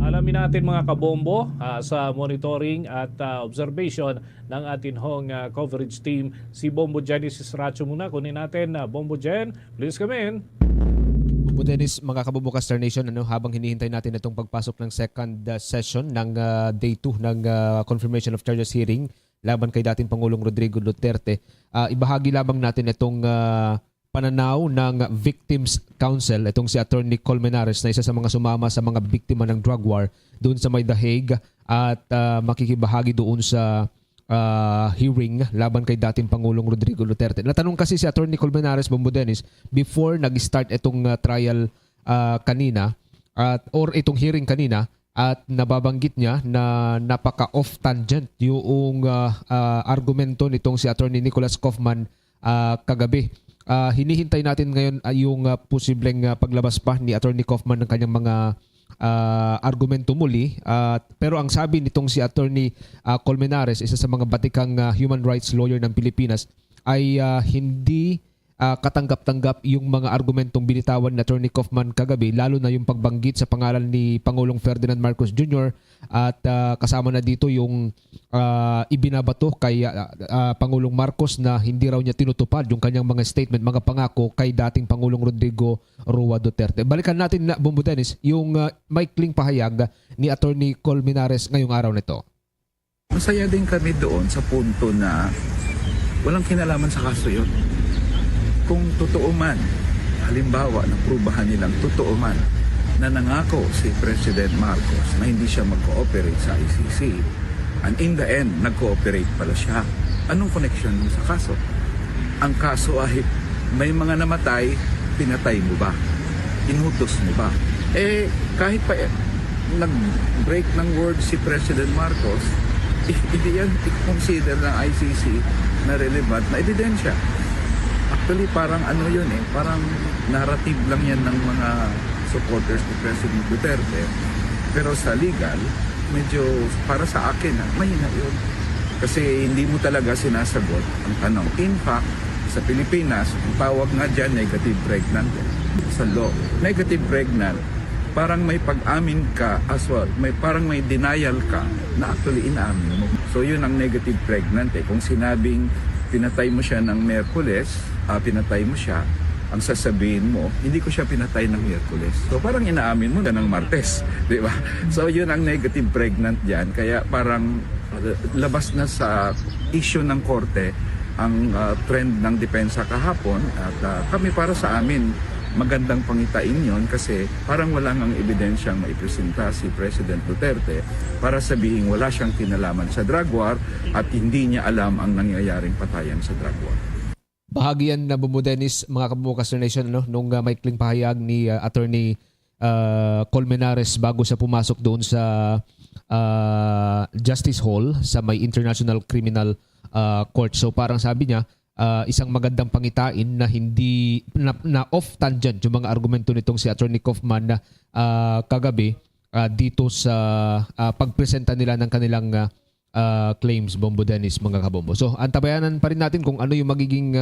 Speaker 1: Alamin natin mga kabombo sa monitoring at observation ng ating hong coverage team. Si Bombo Genesis Racho muna. Kunin natin. Bombo Gen, please come in.
Speaker 19: Bombo Dennis, mga kabombo Kastar Nation, habang hinihintay natin itong pagpasok ng second session ng day 2 ng confirmation of charges hearing laban kay dating Pangulong Rodrigo Duterte, ibahagi lamang natin itong pananaw ng Victims Council, itong si Attorney Colmenares na isa sa mga sumama sa mga biktima ng drug war doon sa May Dahig at makikibahagi doon sa hearing laban kay dating Pangulong Rodrigo Duterte. Natanong kasi si Attorney Colmenares, Bombo Dennis, before nag-start itong trial kanina or itong hearing kanina, at nababanggit niya na napaka-off tangent yung argumento nitong si Attorney Nicholas Kaufman kagabi. Hinihintay natin ngayon yung posibleng paglabas pa ni Attorney Kaufman ng kanyang mga argumento muli. Pero ang sabi nitong si Attorney Colmenares, isa sa mga batikang human rights lawyer ng Pilipinas, ay hindi katanggap-tanggap yung mga argumentong binitawan ni Attorney Kaufman kagabi, lalo na yung pagbanggit sa pangalan ni Pangulong Ferdinand Marcos Jr. at kasama na dito yung ibinabato kay Pangulong Marcos na hindi raw niya tinutupad yung kanyang mga statement, mga pangako kay dating Pangulong Rodrigo Roa Duterte. Balikan natin na, Bombo Dennis, yung maikling pahayag ni Attorney Colmenares ngayong araw nito.
Speaker 20: Masaya din kami doon sa punto na walang kinalaman sa kaso yun. Kung totoo man, halimbawa, naprubahan nilang totoo man na nangako si President Marcos na hindi siya mag-cooperate sa ICC, and in the end, nag-cooperate pala siya, anong connection mo sa kaso? Ang kaso ay may mga namatay, pinatay mo ba? Inutos mo ba? Kahit pa nag-break ng word si President Marcos, hindi yan i-consider ng ICC na relevant na ebidensya. Actually, parang ano yun parang narrative lang yan ng mga supporters ni President Duterte. Pero sa legal, medyo para sa akin, mahina yun. Kasi hindi mo talaga sinasagot ang tanong. In fact, sa Pilipinas, ang tawag nga dyan, negative pregnant. Sa law, negative pregnant, parang may pag-amin ka as well. Parang may denial ka na actually inaamin mo. So yun ang negative pregnant. Kung sinabing pinatay mo siya ng Miyerkules, pinatay mo siya, ang sasabihin mo, hindi ko siya pinatay ng Miyerkules. So parang inaamin mo na ng Martes, di ba? So yun ang negative pregnant diyan. Kaya parang labas na sa issue ng korte ang trend ng depensa kahapon, at kami para sa amin magandang pangitain yon kasi parang wala ngang ebidensyang maipresenta si President Duterte para sabihin wala siyang kinalaman sa drug war at hindi niya alam ang nangyayaring patayan sa drug war.
Speaker 19: Bahagi yan na Bombo Dennis, mga kabombo Kastar Nation, nung maikling pahayag ni Attorney Colmenares bago siya pumasok doon sa Justice Hall sa may International Criminal Court. So parang sabi niya, isang magandang pangitain na hindi na off tangent yung mga argumento nitong si Attorney Kaufman na kagabi dito sa pagpresenta nila ng kanilang claims, Bombo Dennis, mga kabombo. So antabayanan pa rin natin kung ano yung magiging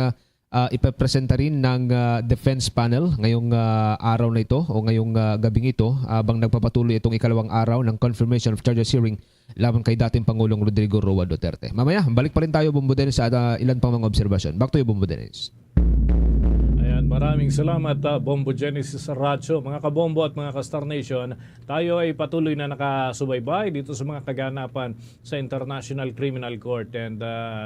Speaker 19: ipapresenta rin ng defense panel ngayong araw na ito o ngayong gabing ito habang nagpapatuloy itong ikalawang araw ng confirmation of charges hearing laban kay dating Pangulong Rodrigo Roa Duterte. Mamaya, balik pa rin tayo, Bombo Dennis, sa ilan pang mga obserbasyon. Back to you, Bombo Dennis.
Speaker 1: Ayan, maraming salamat, Bombo Genesis Racho. Mga kabombo at mga ka-Star Nation, tayo ay patuloy na nakasubaybay dito sa mga kaganapan sa International Criminal Court and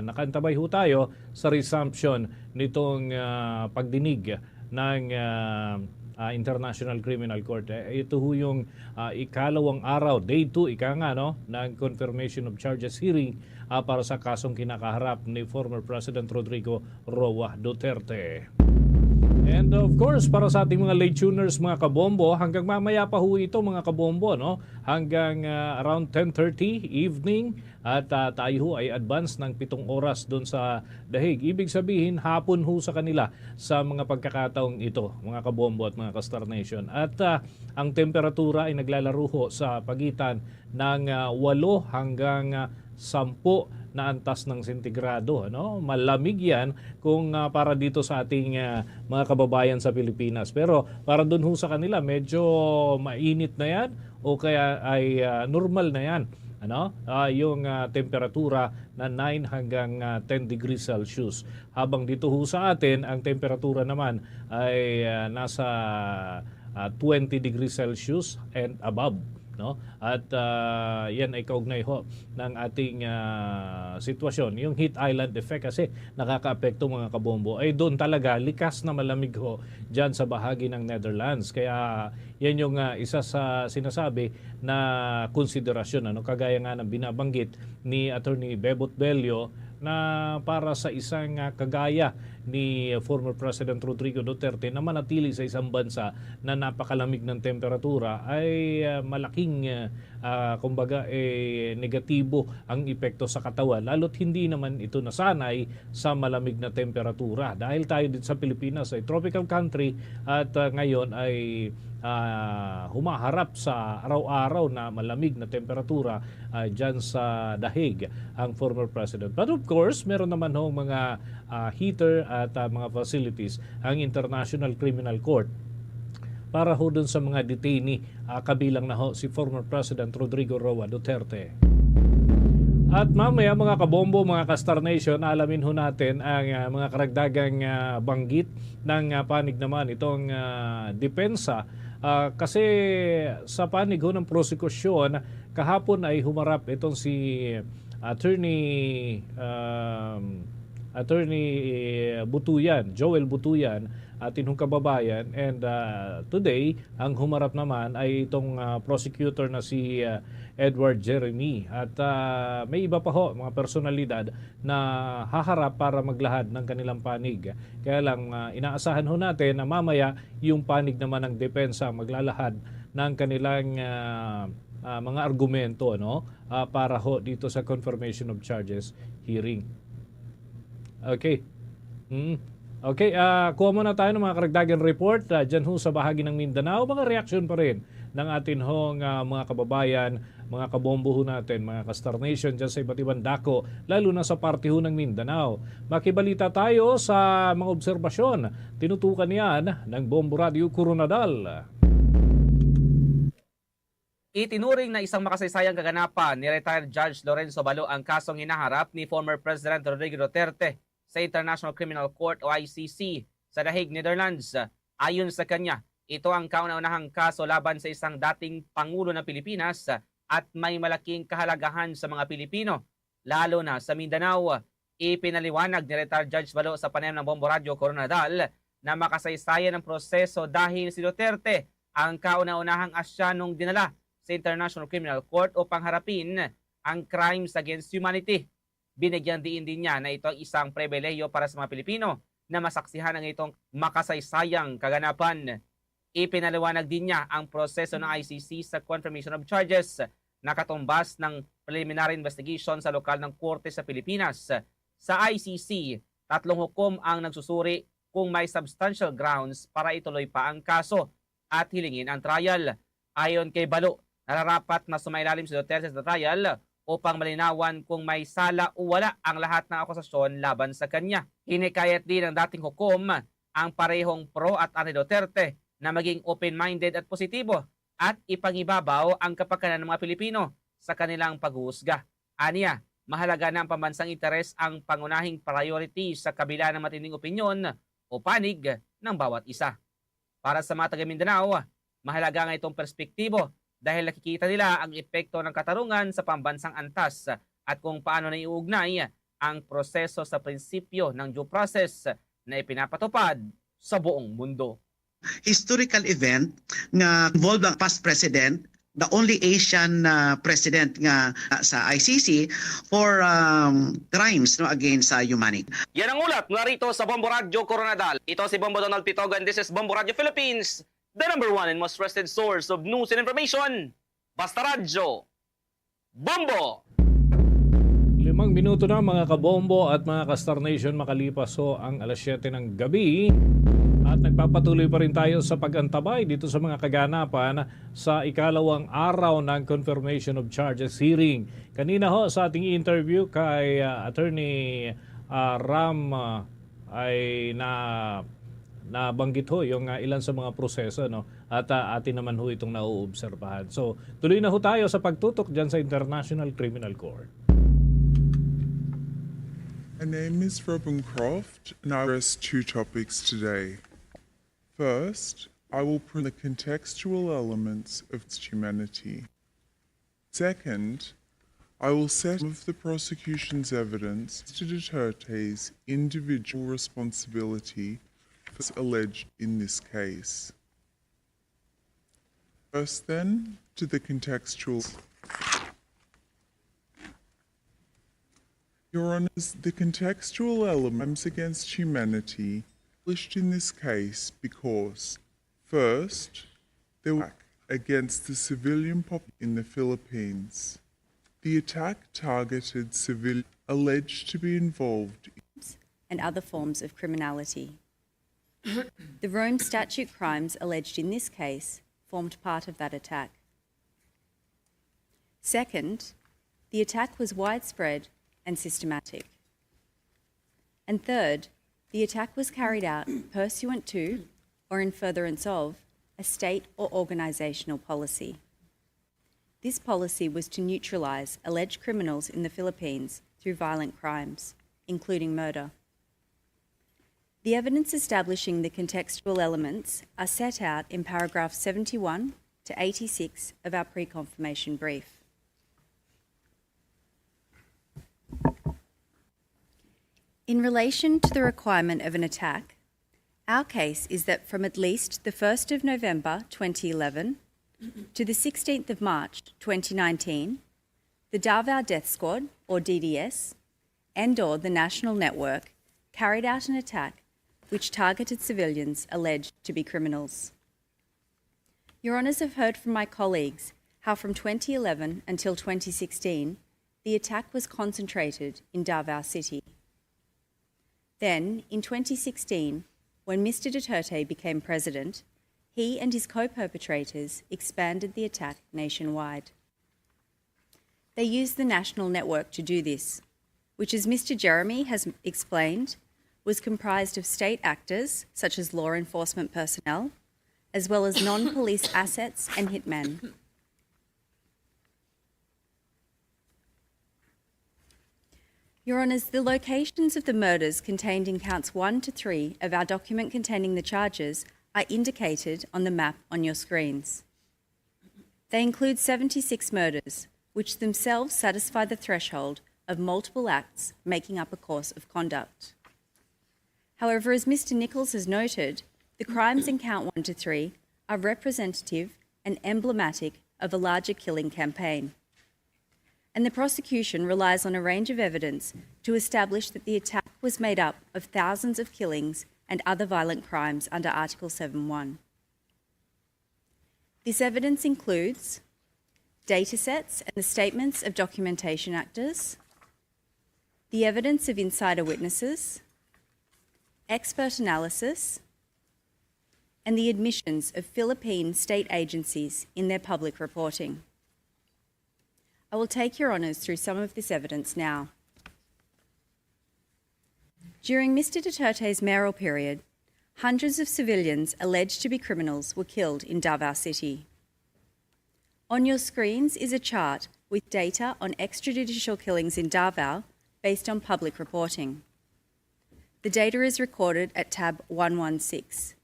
Speaker 1: nakantabay ho tayo sa resumption nitong pagdinig ng International Criminal Court. Ito ho yung ikalawang araw, day 2, ika nga, no, ng confirmation of charges hearing para sa kasong kinakaharap ni former President Rodrigo Roa Duterte. And of course, para sa ating mga late tuners, mga kabombo, hanggang mamaya pa ho ito, mga kabombo, no? Hanggang around 10:30 evening at tayo ho ay advance ng 7 oras doon sa Dahig. Ibig sabihin, hapon ho sa kanila sa mga pagkakataong ito, mga kabombo at mga ka-Star Nation. At ang temperatura ay naglalaro ho sa pagitan ng 8 hanggang 10 na antas ng sentigrado, ano? Malamig 'yan kung para dito sa ating mga kababayan sa Pilipinas. Pero para doon ho sa kanila medyo mainit na 'yan o kaya ay normal na 'yan, ano? Yung temperatura na 9 hanggang 10 degrees Celsius. Habang dito ho sa atin ang temperatura naman ay nasa 20 degrees Celsius and above, no? At yan ay kaugnay ho ng ating sitwasyon. Yung heat island effect kasi nakakaapekto, mga kabombo, ay doon talaga likas na malamig ho dyan sa bahagi ng Netherlands. Kaya yan yung isa sa sinasabi na konsiderasyon, ano, kagaya nga ng binabanggit ni Attorney Bebot Bello na para sa isang kagaya ni former President Rodrigo Duterte na manatili sa isang bansa na napakalamig ng temperatura ay malaking kumbaga negatibo ang epekto sa katawan, lalo't hindi naman ito nasanay sa malamig na temperatura. Dahil tayo dito sa Pilipinas ay tropical country at ngayon ay humaharap sa araw-araw na malamig na temperatura dyan sa Dahig ang former president. But of course, meron naman ho mga heater at mga facilities ang International Criminal Court para ho dun sa mga detainee, kabilang na ho si former President Rodrigo Roa Duterte. At mamaya, mga kabombo, mga ka-Star Nation, alamin ho natin ang mga karagdagang banggit ng panig naman itong depensa. Kasi sa panig ho ng prosekusyon, kahapon ay humarap itong si Attorney Butuyan, Joel Butuyan, atin hong kababayan, and today ang humarap naman ay itong prosecutor na si Edward Jeremy. At may iba pa ho, mga personalidad na haharap para maglahad ng kanilang panig. Kaya lang inaasahan ho natin na mamaya yung panig naman ng depensa maglalahad ng kanilang mga argumento, no? Para ho dito sa confirmation of charges hearing. Okay. Okay, kuha muna tayo ng mga karagdagan report dyan ho sa bahagi ng Mindanao. Mga reaksyon pa rin ng atin hong mga kababayan, mga kabombo ho natin, mga ka-Star Nation dyan sa iba't ibang dako, lalo na sa parte ho ng Mindanao. Makibalita tayo sa mga obserbasyon. Tinutukan yan ng Bombo Radio Coronadal.
Speaker 21: Itinuring na isang makasaysayang kaganapan ni retired Judge Lorenzo Balo ang kasong hinaharap ni former President Rodrigo Duterte sa International Criminal Court o ICC sa Dahig, Netherlands. Ayon sa kanya, ito ang kauna-unahang kaso laban sa isang dating Pangulo ng Pilipinas at may malaking kahalagahan sa mga Pilipino, lalo na sa Mindanao. Ipinaliwanag ni retired Judge Balo sa panayam ng Bombo Radio Coronadal na makasaysayan ng proseso dahil si Duterte ang kauna-unahang Asyanong dinala sa International Criminal Court upang harapin ang crimes against humanity. Binigyan din niya na ito ang isang pribilehiyo para sa mga Pilipino na masaksihan ang itong makasaysayang kaganapan. Ipinaliwanag din niya ang proseso ng ICC sa confirmation of charges nakatumbas ng preliminary investigation sa lokal ng korte sa Pilipinas. Sa ICC, 3 hukom ang nagsusuri kung may substantial grounds para ituloy pa ang kaso at hilingin ang trial. Ayon kay Balo, nararapat na sumailalim si Duterte sa trial upang malinawan kung may sala o wala ang lahat ng akusasyon laban sa kanya. Hinikayat din ng dating hukom ang parehong pro at anti-Duterte na maging open-minded at positibo at ipangibabaw ang kapakanan ng mga Pilipino sa kanilang paghuhusga. Aniya, mahalaga na ang pambansang interes ang pangunahing priority sa kabila ng matinding opinyon o panig ng bawat isa. Para sa mga taga-Mindanao, mahalaga nga itong perspektibo dahil nakikita nila ang epekto ng katarungan sa pambansang antas at kung paano na iuugnay ang proseso sa prinsipyo ng due process na ipinapatupad sa buong mundo.
Speaker 3: Historical event nga involved ang past president, the only Asian president nga sa ICC for crimes against humanity.
Speaker 21: Yan ang ulat nga rito sa Bombo Radio Coronadal. Ito si Bombo Donald Pitogan. This is Bombo Radio Philippines, the #1 and most trusted source of news and information. Basta Radyo. Bombo!
Speaker 1: 5 minuto na mga kabombo at mga ka-Star Nation, makalipas ho ang alas 7 ng gabi. At nagpapatuloy pa rin tayo sa pag-antabay dito sa mga kaganapan sa ikalawang araw ng Confirmation of Charges hearing. Kanina ho sa ating interview kay Attorney Ram ay nabanggit ho yung ilan sa mga proseso, no? At atin naman ho itong nauobserbahan. So tuloy na ho tayo sa pagtutok dyan sa International Criminal Court.
Speaker 22: My name is Robin Croft and I address 2 topics today. First, I will present the contextual elements of humanity. Second, I will set some of the prosecution's evidence to Duterte's individual responsibility for what's alleged in this case. First then, to the contextual. Your Honours, the contextual elements against humanity published in this case because, first, there was an attack against the civilian population in the Philippines. The attack targeted civilians alleged to be involved
Speaker 23: and other forms of criminality. The Rome Statute crimes alleged in this case formed part of that attack. Second, the attack was widespread and systematic. And third, the attack was carried out pursuant to, or in furtherance of, a state or organisational policy. This policy was to neutralise alleged criminals in the Philippines through violent crimes, including murder. The evidence establishing the contextual elements are set out in paragraphs 71 to 86 of our pre-confirmation brief. In relation to the requirement of an attack, our case is that from at least the 1st of November 2011 to the 16th of March 2019, the Davao Death Squad, or DDS, and/or the National Network carried out an attack which targeted civilians alleged to be criminals. Your Honours have heard from my colleagues how from 2011 until 2016, the attack was concentrated in Davao City. Then, in 2016, when Mr. Duterte became president, he and his co-perpetrators expanded the attack nationwide. They used the national network to do this, which, as Mr. Jeremy has explained, was comprised of state actors, such as law enforcement personnel, as well as non-police assets and hitmen. Your Honours, the locations of the murders contained in counts 1 to 3 of our document containing the charges are indicated on the map on your screens. They include 76 murders, which themselves satisfy the threshold of multiple acts making up a course of conduct. However, as Mr. Nichols has noted, the crimes in count 1 to 3 are representative and emblematic of a larger killing campaign. And the prosecution relies on a range of evidence to establish that the attack was made up of thousands of killings and other violent crimes under Article 7.1. This evidence includes datasets and the statements of documentation actors, the evidence of insider witnesses, expert analysis, and the admissions of Philippine state agencies in their public reporting. I will take your honours through some of this evidence now. During Mr. Duterte's mayoral period, hundreds of civilians alleged to be criminals were killed in Davao City. On your screens is a chart with data on extrajudicial killings in Davao based on public reporting. The data is recorded at tab 116.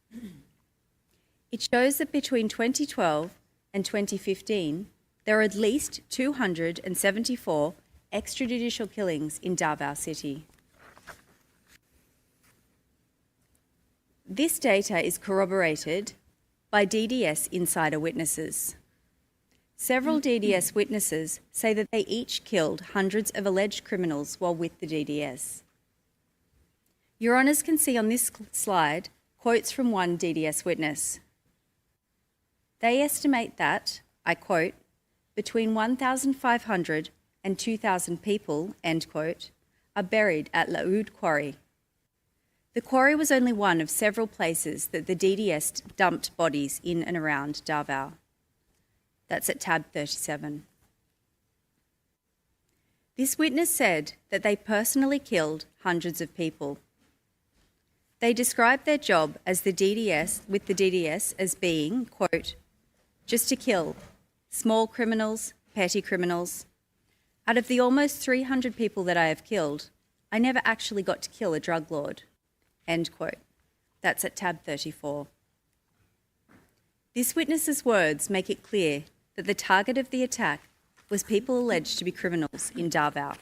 Speaker 23: It shows that between 2012 and 2015, there are at least 274 extrajudicial killings in Davao City. This data is corroborated by DDS insider witnesses. Several DDS witnesses say that they each killed hundreds of alleged criminals while with the DDS. Your Honours can see on this slide quotes from one DDS witness. They estimate that, I quote, between 1,500 and 2,000 people, end quote, are buried at Laud Quarry. The quarry was only one of several places that the DDS dumped bodies in and around Davao. That's at tab 37. This witness said that they personally killed hundreds of people. They described their job as the DDS as being, quote, just to kill small criminals, petty criminals. Out of the almost 300 people that I have killed, I never actually got to kill a drug lord. End quote. That's at tab 34. This witness's words make it clear that the target of the attack was people alleged to be criminals in Davao.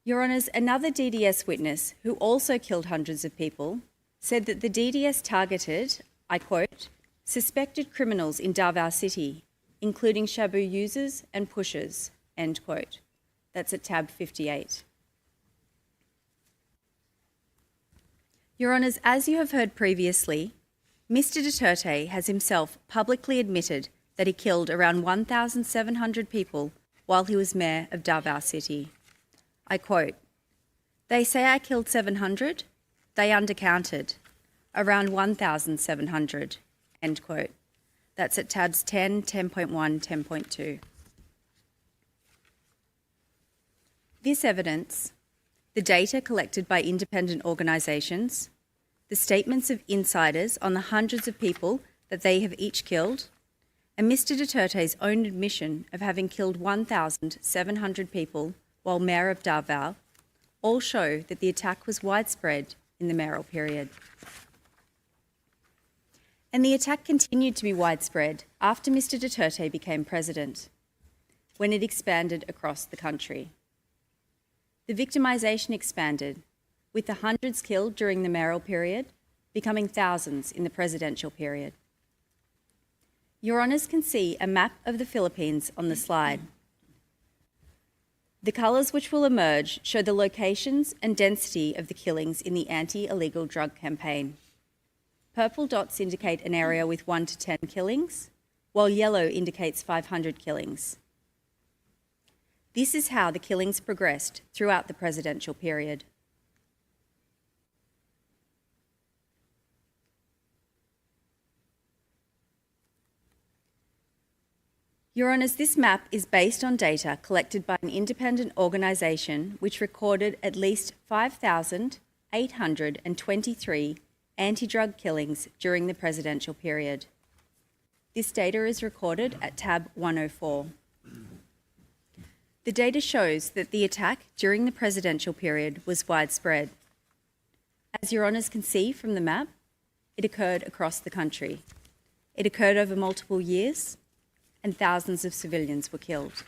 Speaker 23: Your Honours, another DDS witness who also killed hundreds of people said that the DDS targeted, I quote, suspected criminals in Davao City, including shabu users and pushers, end quote. That's at tab 58. Your Honours, as you have heard previously, Mr. Duterte has himself publicly admitted that he killed around 1,700 people while he was mayor of Davao City. I quote, they say I killed 700, they undercounted, around 1,700, end quote. That's at tabs 10, 10.1, 10.2. This evidence, the data collected by independent organisations, the statements of insiders on the hundreds of people that they have each killed, and Mr. Duterte's own admission of having killed 1,700 people while mayor of Davao, all show that the attack was widespread in the mayoral period. And the attack continued to be widespread after Mr. Duterte became president, when it expanded across the country. The victimisation expanded, with the hundreds killed during the mayoral period becoming thousands in the presidential period. Your Honours can see a map of the Philippines on the slide. The colours which will emerge show the locations and density of the killings in the anti-illegal drug campaign. Purple dots indicate an area with 1 to 10 killings, while yellow indicates 500 killings. This is how the killings progressed throughout the presidential period. Your Honours, this map is based on data collected by an independent organisation which recorded at least 5,823 anti-drug killings during the presidential period. This data is recorded at tab 104. The data shows that the attack during the presidential period was widespread. As Your Honours can see from the map, it occurred across the country. It occurred over multiple years, and thousands of civilians were killed.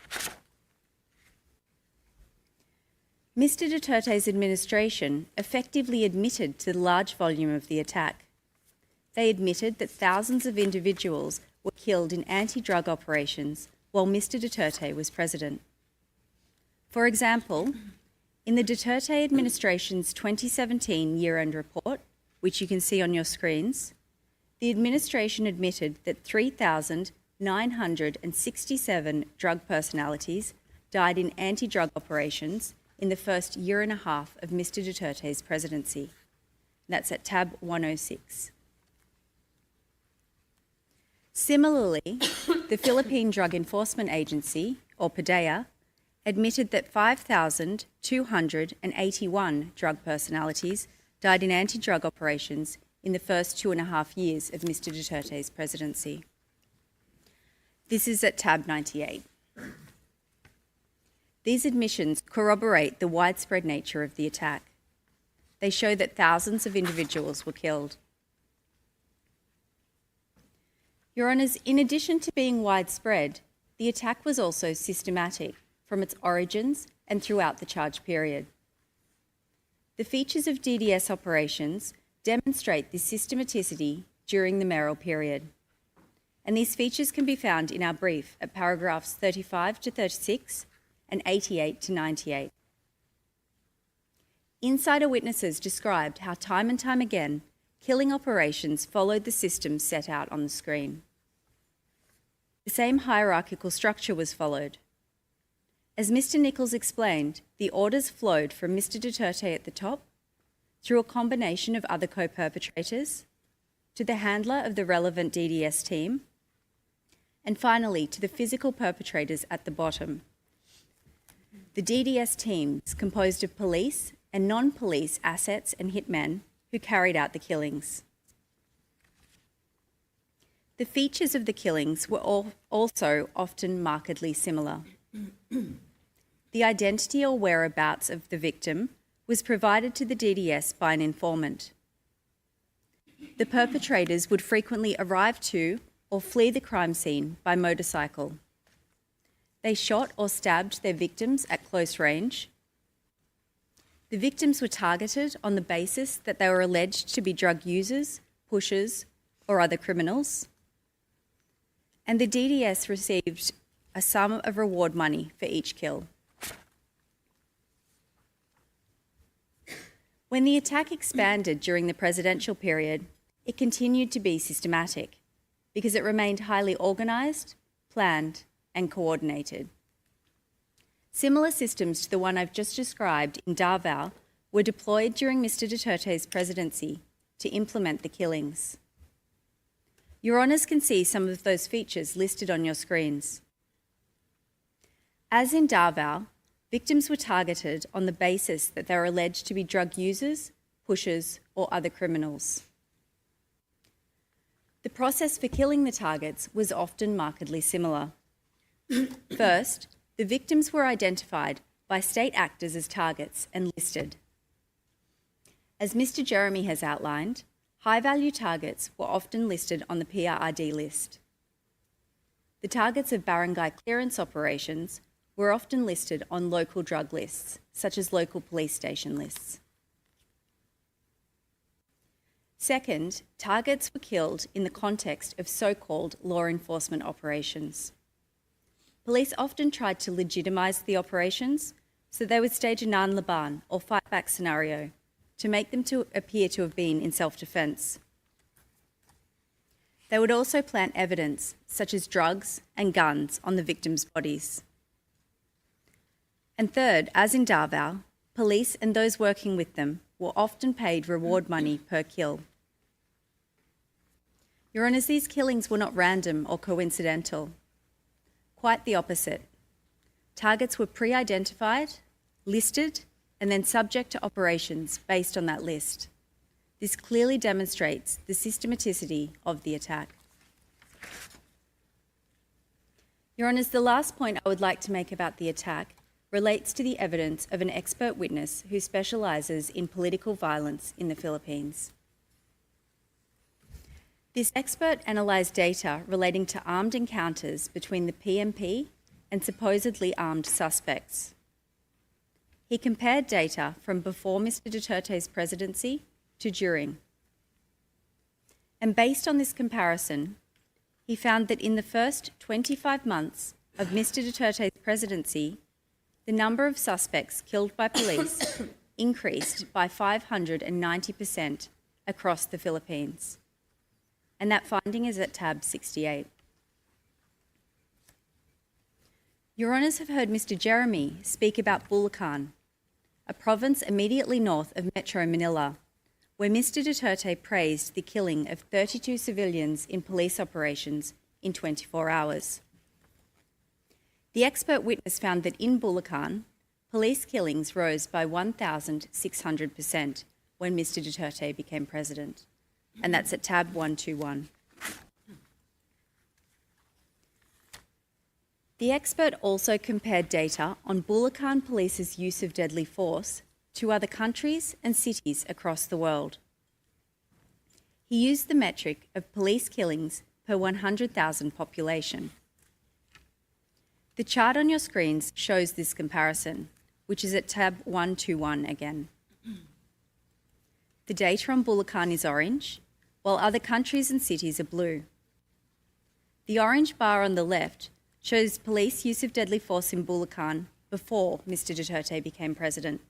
Speaker 23: Mr. Duterte's administration effectively admitted to the large volume of the attack. They admitted that thousands of individuals were killed in anti-drug operations while Mr. Duterte was president. For example, in the Duterte administration's 2017 year-end report, which you can see on your screens, the administration admitted that 967 drug personalities died in anti-drug operations in the first year and a half of Mr. Duterte's presidency. That's at tab 106. Similarly, the Philippine Drug Enforcement Agency, or PDEA, admitted that 5,281 drug personalities died in anti-drug operations in the first 2.5 years of Mr. Duterte's presidency. This is at tab 98. These admissions corroborate the widespread nature of the attack. They show that thousands of individuals were killed. Your Honours, in addition to being widespread, the attack was also systematic from its origins and throughout the charge period. The features of DDS operations demonstrate this systematicity during the mayoral period, and these features can be found in our brief at paragraphs 35 to 36 and 88 to 98. Insider witnesses described how time and time again killing operations followed the system set out on the screen. The same hierarchical structure was followed. As Mr. Nichols explained, the orders flowed from Mr. Duterte at the top, through a combination of other co-perpetrators, to the handler of the relevant DDS team, and finally to the physical perpetrators at the bottom. The DDS teams composed of police and non-police assets and hitmen who carried out the killings. The features of the killings were also often markedly similar. The identity or whereabouts of the victim was provided to the DDS by an informant. The perpetrators would frequently arrive to or flee the crime scene by motorcycle. They shot or stabbed their victims at close range. The victims were targeted on the basis that they were alleged to be drug users, pushers, or other criminals. And the DDS received a sum of reward money for each kill. When the attack expanded during the presidential period, it continued to be systematic because it remained highly organised, planned, and coordinated. Similar systems to the one I've just described in Davao were deployed during Mr. Duterte's presidency to implement the killings. Your Honours can see some of those features listed on your screens. As in Davao, victims were targeted on the basis that they were alleged to be drug users, pushers, or other criminals. The process for killing the targets was often markedly similar. First, the victims were identified by state actors as targets and listed. As Mr. Jeremy has outlined, high-value targets were often listed on the PRRD list. The targets of barangay clearance operations were often listed on local drug lists, such as local police station lists. Second, targets were killed in the context of so-called law enforcement operations. Police often tried to legitimise the operations, so they would stage a nanlaban or fight-back scenario to make them to appear to have been in self-defence. They would also plant evidence, such as drugs and guns, on the victims' bodies. And third, as in Davao, police and those working with them were often paid reward money per kill. Your Honours, these killings were not random or coincidental. Quite the opposite. Targets were pre-identified, listed, and then subject to operations based on that list. This clearly demonstrates the systematicity of the attack. Your Honours, the last point I would like to make about the attack relates to the evidence of an expert witness who specialises in political violence in the Philippines. This expert analysed data relating to armed encounters between the PMP and supposedly armed suspects. He compared data from before Mr. Duterte's presidency to during. And based on this comparison, he found that in the first 25 months of Mr. Duterte's presidency, the number of suspects killed by police increased by 590% across the Philippines. And that finding is at tab 68. Your Honours have heard Mr Jeremy speak about Bulacan, a province immediately north of Metro Manila, where Mr Duterte praised the killing of 32 civilians in police operations in 24 hours. The expert witness found that in Bulacan, police killings rose by 1,600% when Mr Duterte became president, and that's at tab 121. The expert also compared data on Bulacan Police's use of deadly force to other countries and cities across the world. He used the metric of police killings per 100,000 population. The chart on your screens shows this comparison, which is at tab 121 again. The data on Bulacan is orange, while other countries and cities are blue. The orange bar on the left shows police use of deadly force in Bulacan before Mr Duterte became president.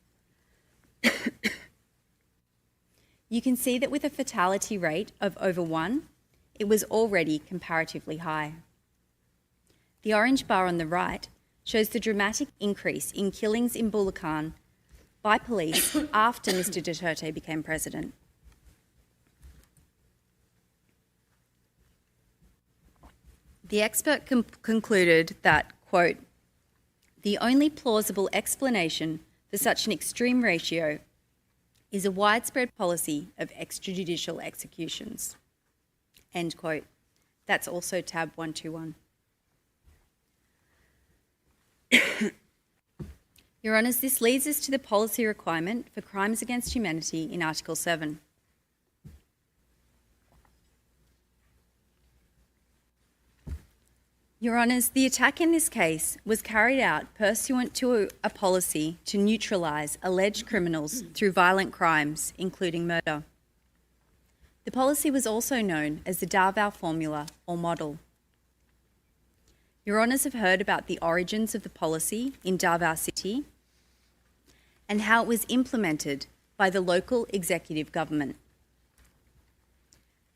Speaker 23: You can see that with a fatality rate of over 1, it was already comparatively high. The orange bar on the right shows the dramatic increase in killings in Bulacan by police after Mr Duterte became president. The expert concluded that, quote, "The only plausible explanation for such an extreme ratio is a widespread policy of extrajudicial executions," end quote. That's also tab 121. Your Honours, this leads us to the policy requirement for crimes against humanity in Article 7. Your Honours, the attack in this case was carried out pursuant to a policy to neutralise alleged criminals through violent crimes, including murder. The policy was also known as the Davao Formula or Model. Your Honours have heard about the origins of the policy in Davao City and how it was implemented by the local executive government.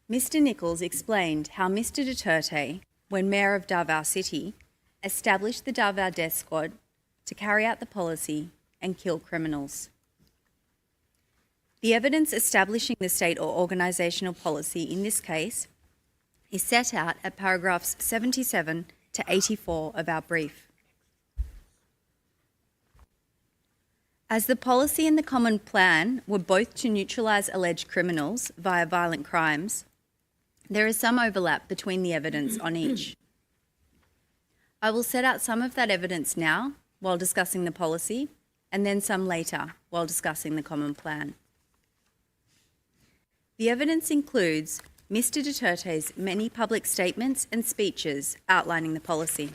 Speaker 23: Mr Nichols explained how Mr Duterte, when Mayor of Davao City, established the Davao Death Squad to carry out the policy and kill criminals. The evidence establishing the state or organisational policy in this case is set out at paragraphs 77 to 84 of our brief. As the policy and the common plan were both to neutralise alleged criminals via violent crimes, there is some overlap between the evidence on each. I will set out some of that evidence now while discussing the policy, and then some later while discussing the common plan. The evidence includes Mr Duterte's many public statements and speeches outlining the policy.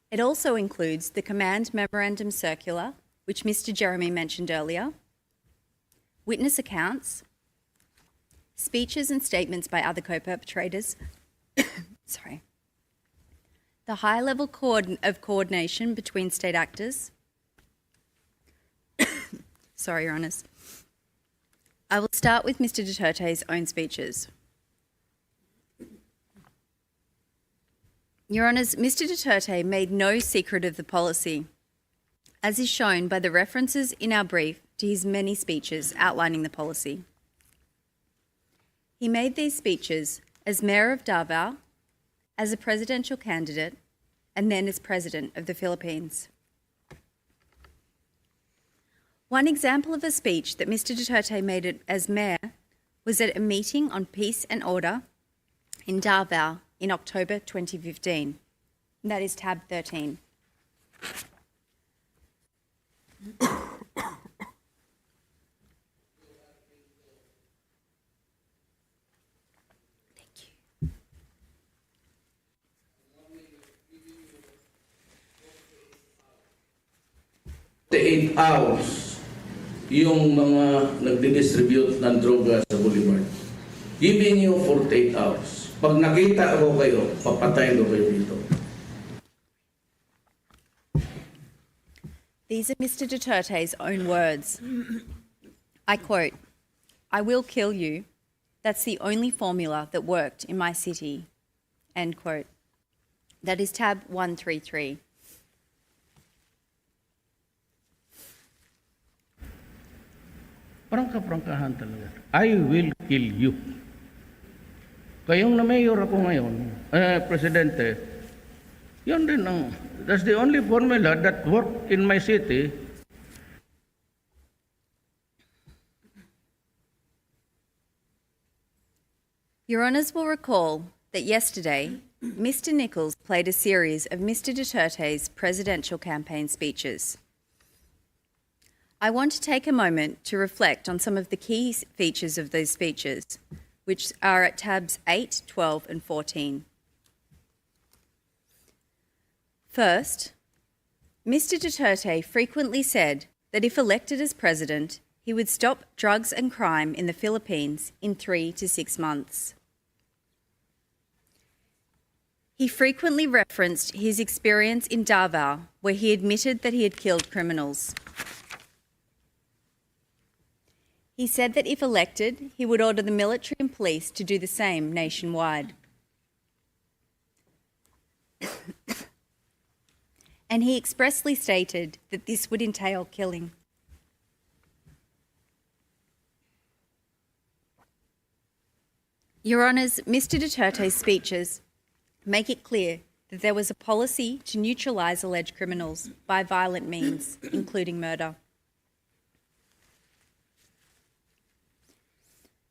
Speaker 23: It also includes the Command Memorandum Circular, which Mr Jeremy mentioned earlier, witness accounts, speeches and statements by other co-perpetrators, the high-level of coordination between state actors. Sorry, Your Honours. I will start with Mr Duterte's own speeches. Your Honours, Mr Duterte made no secret of the policy, as is shown by the references in our brief to his many speeches outlining the policy. He made these speeches as Mayor of Davao, as a presidential candidate, and then as President of the Philippines. One example of a speech that Mr Duterte made as Mayor was at a meeting on peace and order in Davao in October 2015. And that is tab 13.
Speaker 2: The 8 hours yung mga nagdi-distribute ng droga sa Boulevard. Giving you 48 hours. Pag nakita ako kayo, papatayin ko kayo dito.
Speaker 23: These are Mr Duterte's own words. I quote, "I will kill you. That's the only formula that worked in my city." End quote. That is tab 133.
Speaker 13: Prangka-prangkahan talaga. I will kill you. Kayong na mayor ako ngayon, presidente, yun din ang, that's the only formula that worked in my city.
Speaker 23: Your Honours will recall that yesterday, Mr Nichols played a series of Mr Duterte's presidential campaign speeches. I want to take a moment to reflect on some of the key features of those speeches, which are at tabs 8, 12 and 14. First, Mr Duterte frequently said that if elected as president, he would stop drugs and crime in the Philippines in 3 to 6 months. He frequently referenced his experience in Davao, where he admitted that he had killed criminals. He said that if elected, he would order the military and police to do the same nationwide. And he expressly stated that this would entail killing. Your Honours, Mr Duterte's speeches make it clear that there was a policy to neutralise alleged criminals by violent means, including murder.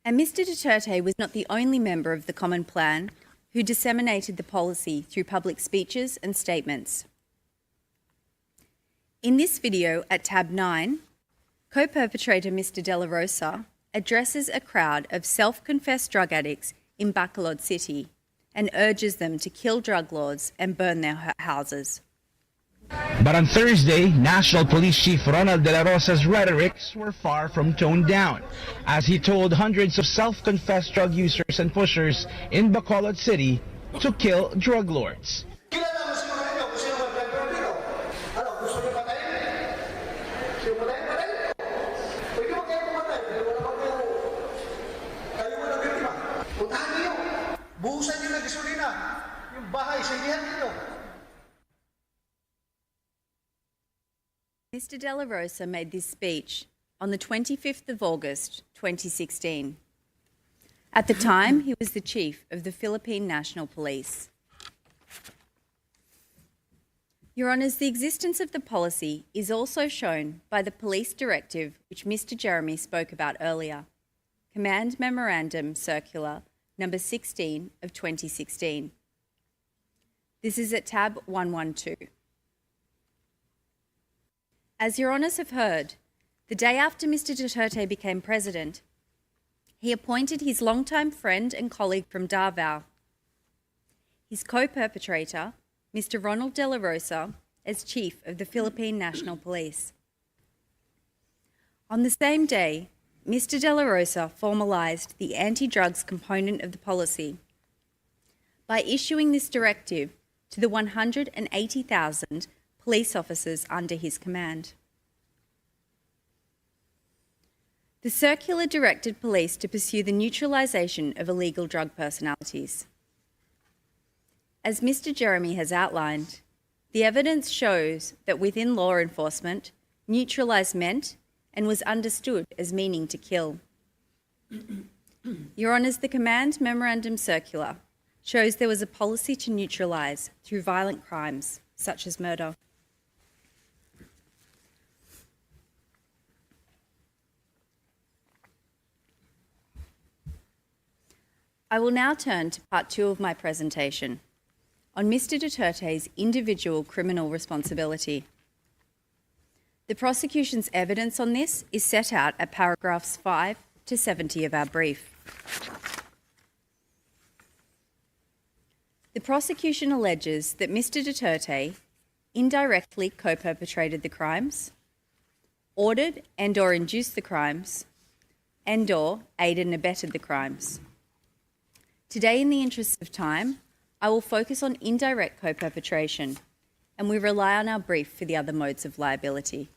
Speaker 23: And Mr Duterte was not the only member of the Common Plan who disseminated the policy through public speeches and statements. In this video at tab 9, co-perpetrator Mr De La Rosa addresses a crowd of self-confessed drug addicts in Bacolod City and urges them to kill drug lords and burn their houses.
Speaker 4: But on Thursday, National Police Chief Ronald De La Rosa's rhetorics were far from toned down, as he told hundreds of self-confessed drug users and pushers in Bacolod City to kill drug lords.
Speaker 23: Mr De La Rosa made this speech on the 25th of August 2016. At the time, he was the chief of the Philippine National Police. Your Honours, the existence of the policy is also shown by the police directive which Mr Jeremy spoke about earlier, Command Memorandum Circular number 16 of 2016. This is at tab 112. As Your Honours have heard, the day after Mr Duterte became president, he appointed his longtime friend and colleague from Davao, his co-perpetrator, Mr Ronald De La Rosa, as chief of the Philippine National Police. On the same day, Mr De La Rosa formalised the anti-drugs component of the policy by issuing this directive to the 180,000 police officers under his command. The circular directed police to pursue the neutralisation of illegal drug personalities. As Mr Jeremy has outlined, the evidence shows that within law enforcement, neutralise meant and was understood as meaning to kill. Your Honours, the Command Memorandum Circular shows there was a policy to neutralise through violent crimes such as murder. I will now turn to part 2 of my presentation on Mr Duterte's individual criminal responsibility. The prosecution's evidence on this is set out at paragraphs 5 to 70 of our brief. The prosecution alleges that Mr Duterte indirectly co-perpetrated the crimes, ordered and/or induced the crimes, and/or aided and abetted the crimes. Today, in the interest of time, I will focus on indirect co-perpetration, and we rely on our brief for the other modes of liability.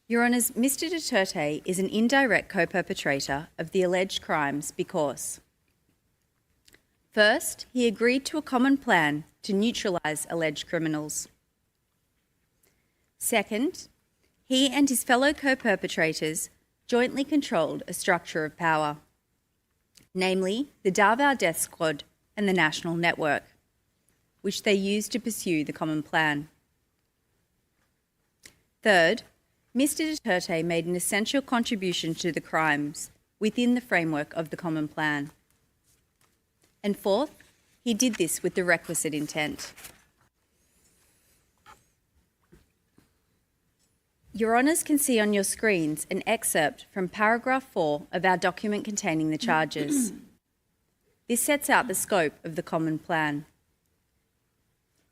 Speaker 23: Your Honours, Mr Duterte is an indirect co-perpetrator of the alleged crimes because First, he agreed to a common plan to neutralise alleged criminals. Second, he and his fellow co-perpetrators jointly controlled a structure of power, namely the Davao Death Squad and the National Network, which they used to pursue the common plan. Third, Mr. Duterte made an essential contribution to the crimes within the framework of the common plan. And fourth, he did this with the requisite intent. Your Honours can see on your screens an excerpt from paragraph 4 of our document containing the charges. This sets out the scope of the common plan.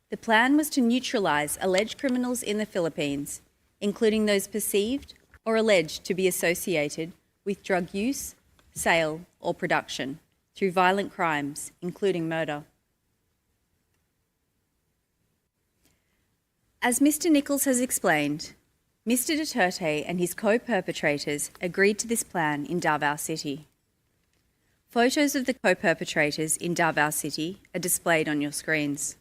Speaker 23: The plan was to neutralise alleged criminals in the Philippines, including those perceived or alleged to be associated with drug use, sale or production through violent crimes, including murder. As Mr. Nichols has explained, Mr. Duterte and his co-perpetrators agreed to this plan in Davao City. Photos of the co-perpetrators in Davao City are displayed on your screens.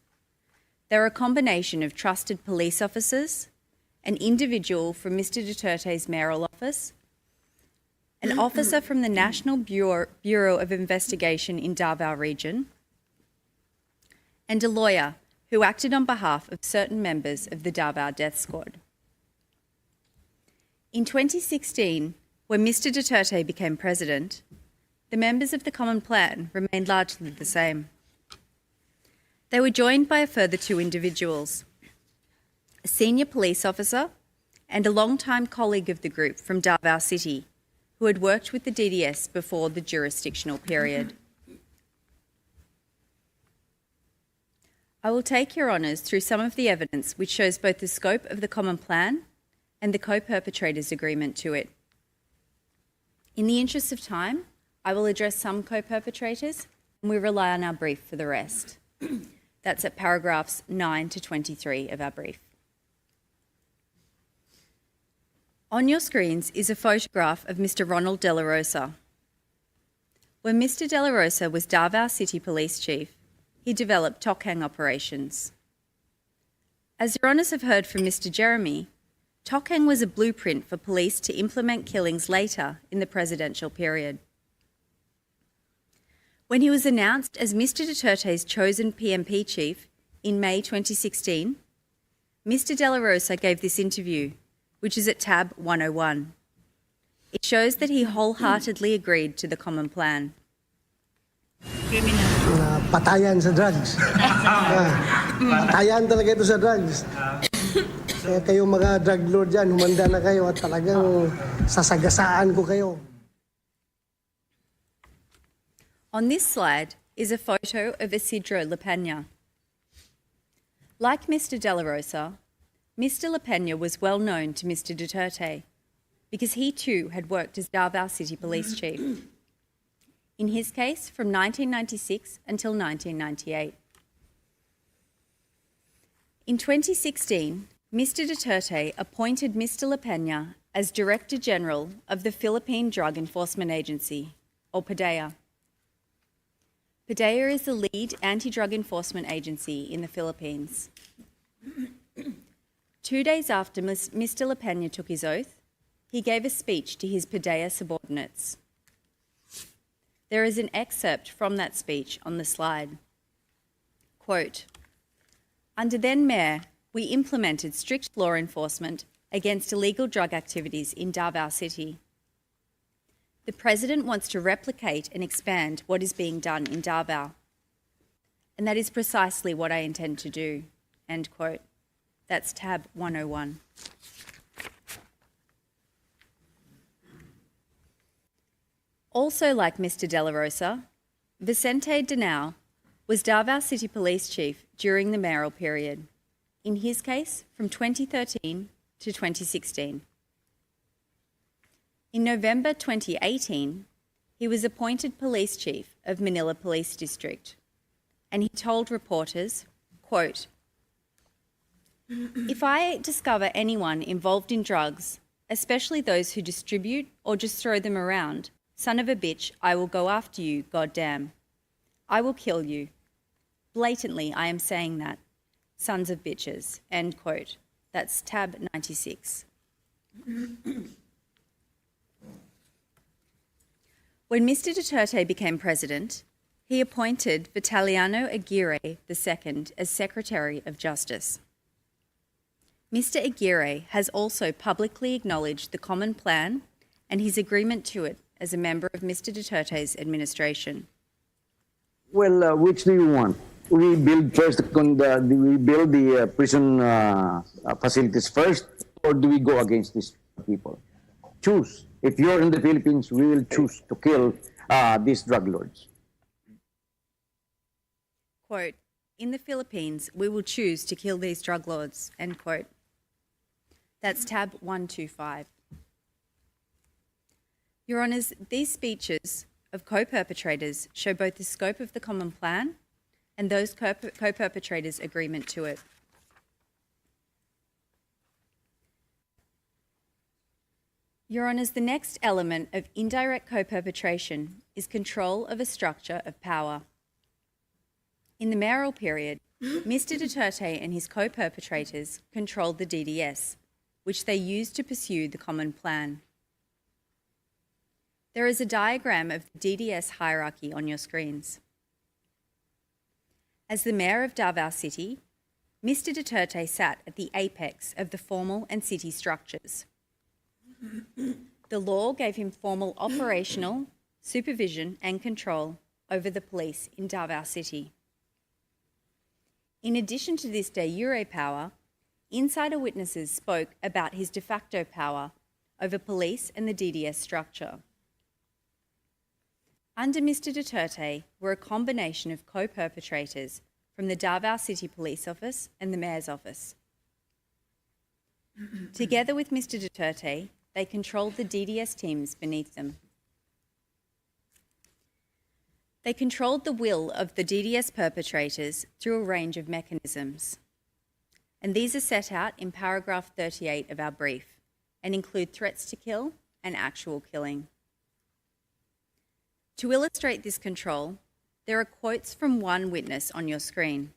Speaker 23: They're a combination of trusted police officers, an individual from Mr. Duterte's mayoral office, an officer from the National Bureau of Investigation in Davao Region, and a lawyer who acted on behalf of certain members of the Davao Death Squad. In 2016, when Mr. Duterte became president, the members of the Common Plan remained largely the same. They were joined by a further 2 individuals, a senior police officer and a long-time colleague of the group from Davao City, who had worked with the DDS before the jurisdictional period. I will take your honours through some of the evidence which shows both the scope of the Common Plan and the co-perpetrators' agreement to it. In the interest of time, I will address some co-perpetrators and we rely on our brief for the rest. That's at paragraphs 9 to 23 of our brief. On your screens is a photograph of Mr. Ronald De La Rosa. When Mr. De La Rosa was Davao City Police Chief, he developed Tokhang operations. As your honours have heard from Mr. Jeremy, Tokhang was a blueprint for police to implement killings later in the presidential period. When he was announced as Mr. Duterte's chosen PMP chief in May 2016, Mr. De La Rosa gave this interview, which is at tab 101. It shows that he wholeheartedly agreed to the common plan.
Speaker 5: Patayan sa drugs. Patayan talaga ito sa drugs. Kaya kayong mga drug lord dyan, humanda na kayo at talagang sasagasaan ko kayo.
Speaker 23: On this slide is a photo of Isidro La Peña. Like Mr. De La Rosa, Mr. La Peña was well known to Mr. Duterte because he too had worked as Davao City Police Chief. In his case, from 1996 until 1998. In 2016, Mr. Duterte appointed Mr. La Peña as Director General of the Philippine Drug Enforcement Agency, or PDEA. PDEA is the lead anti-drug enforcement agency in the Philippines. 2 days after Mr. La Peña took his oath, he gave a speech to his PDEA subordinates. There is an excerpt from that speech on the slide. Quote, "Under then Mayor, we implemented strict law enforcement against illegal drug activities in Davao City. The President wants to replicate and expand what is being done in Davao. And that is precisely what I intend to do." End quote. That's tab 101. Also like Mr. De La Rosa, Vicente Danao was Davao City Police Chief during the mayoral period, in his case from 2013 to 2016. In November 2018, he was appointed Police Chief of Manila Police District, and he told reporters, quote, "If I discover anyone involved in drugs, especially those who distribute or just throw them around, son of a bitch, I will go after you, goddamn. I will kill you. Blatantly, I am saying that. Sons of bitches, end quote. That's tab 96. When Mr. Duterte became president, he appointed Vitaliano Aguirre II as Secretary of Justice. Mr. Aguirre has also publicly acknowledged the common plan and his agreement to it as a member of Mr. Duterte's administration.
Speaker 8: Well, which do you want? We build first. Do we build the prison facilities first, or do we go against these people? Choose. If you're in the Philippines, we will choose to kill these drug lords.
Speaker 23: Quote, in the Philippines, we will choose to kill these drug lords, end quote. That's tab 125. Your Honours, these speeches of co-perpetrators show both the scope of the common plan and those co-perpetrators' agreement to it. Your Honours, the next element of indirect co-perpetration is control of a structure of power. In the mayoral period, Mr. Duterte and his co-perpetrators controlled the DDS, which they used to pursue the common plan. There is a diagram of the DDS hierarchy on your screens. As the mayor of Davao City, Mr. Duterte sat at the apex of the formal and city structures. The law gave him formal operational, supervision and control over the police in Davao City. In addition to this de jure power, insider witnesses spoke about his de facto power over police and the DDS structure. Under Mr. Duterte were a combination of co-perpetrators from the Davao City Police Office and the Mayor's Office. Together with Mr. Duterte, they controlled the DDS teams beneath them. They controlled the will of the DDS perpetrators through a range of mechanisms. And these are set out in paragraph 38 of our brief and include threats to kill and actual killing. To illustrate this control, there are quotes from one witness on your screen.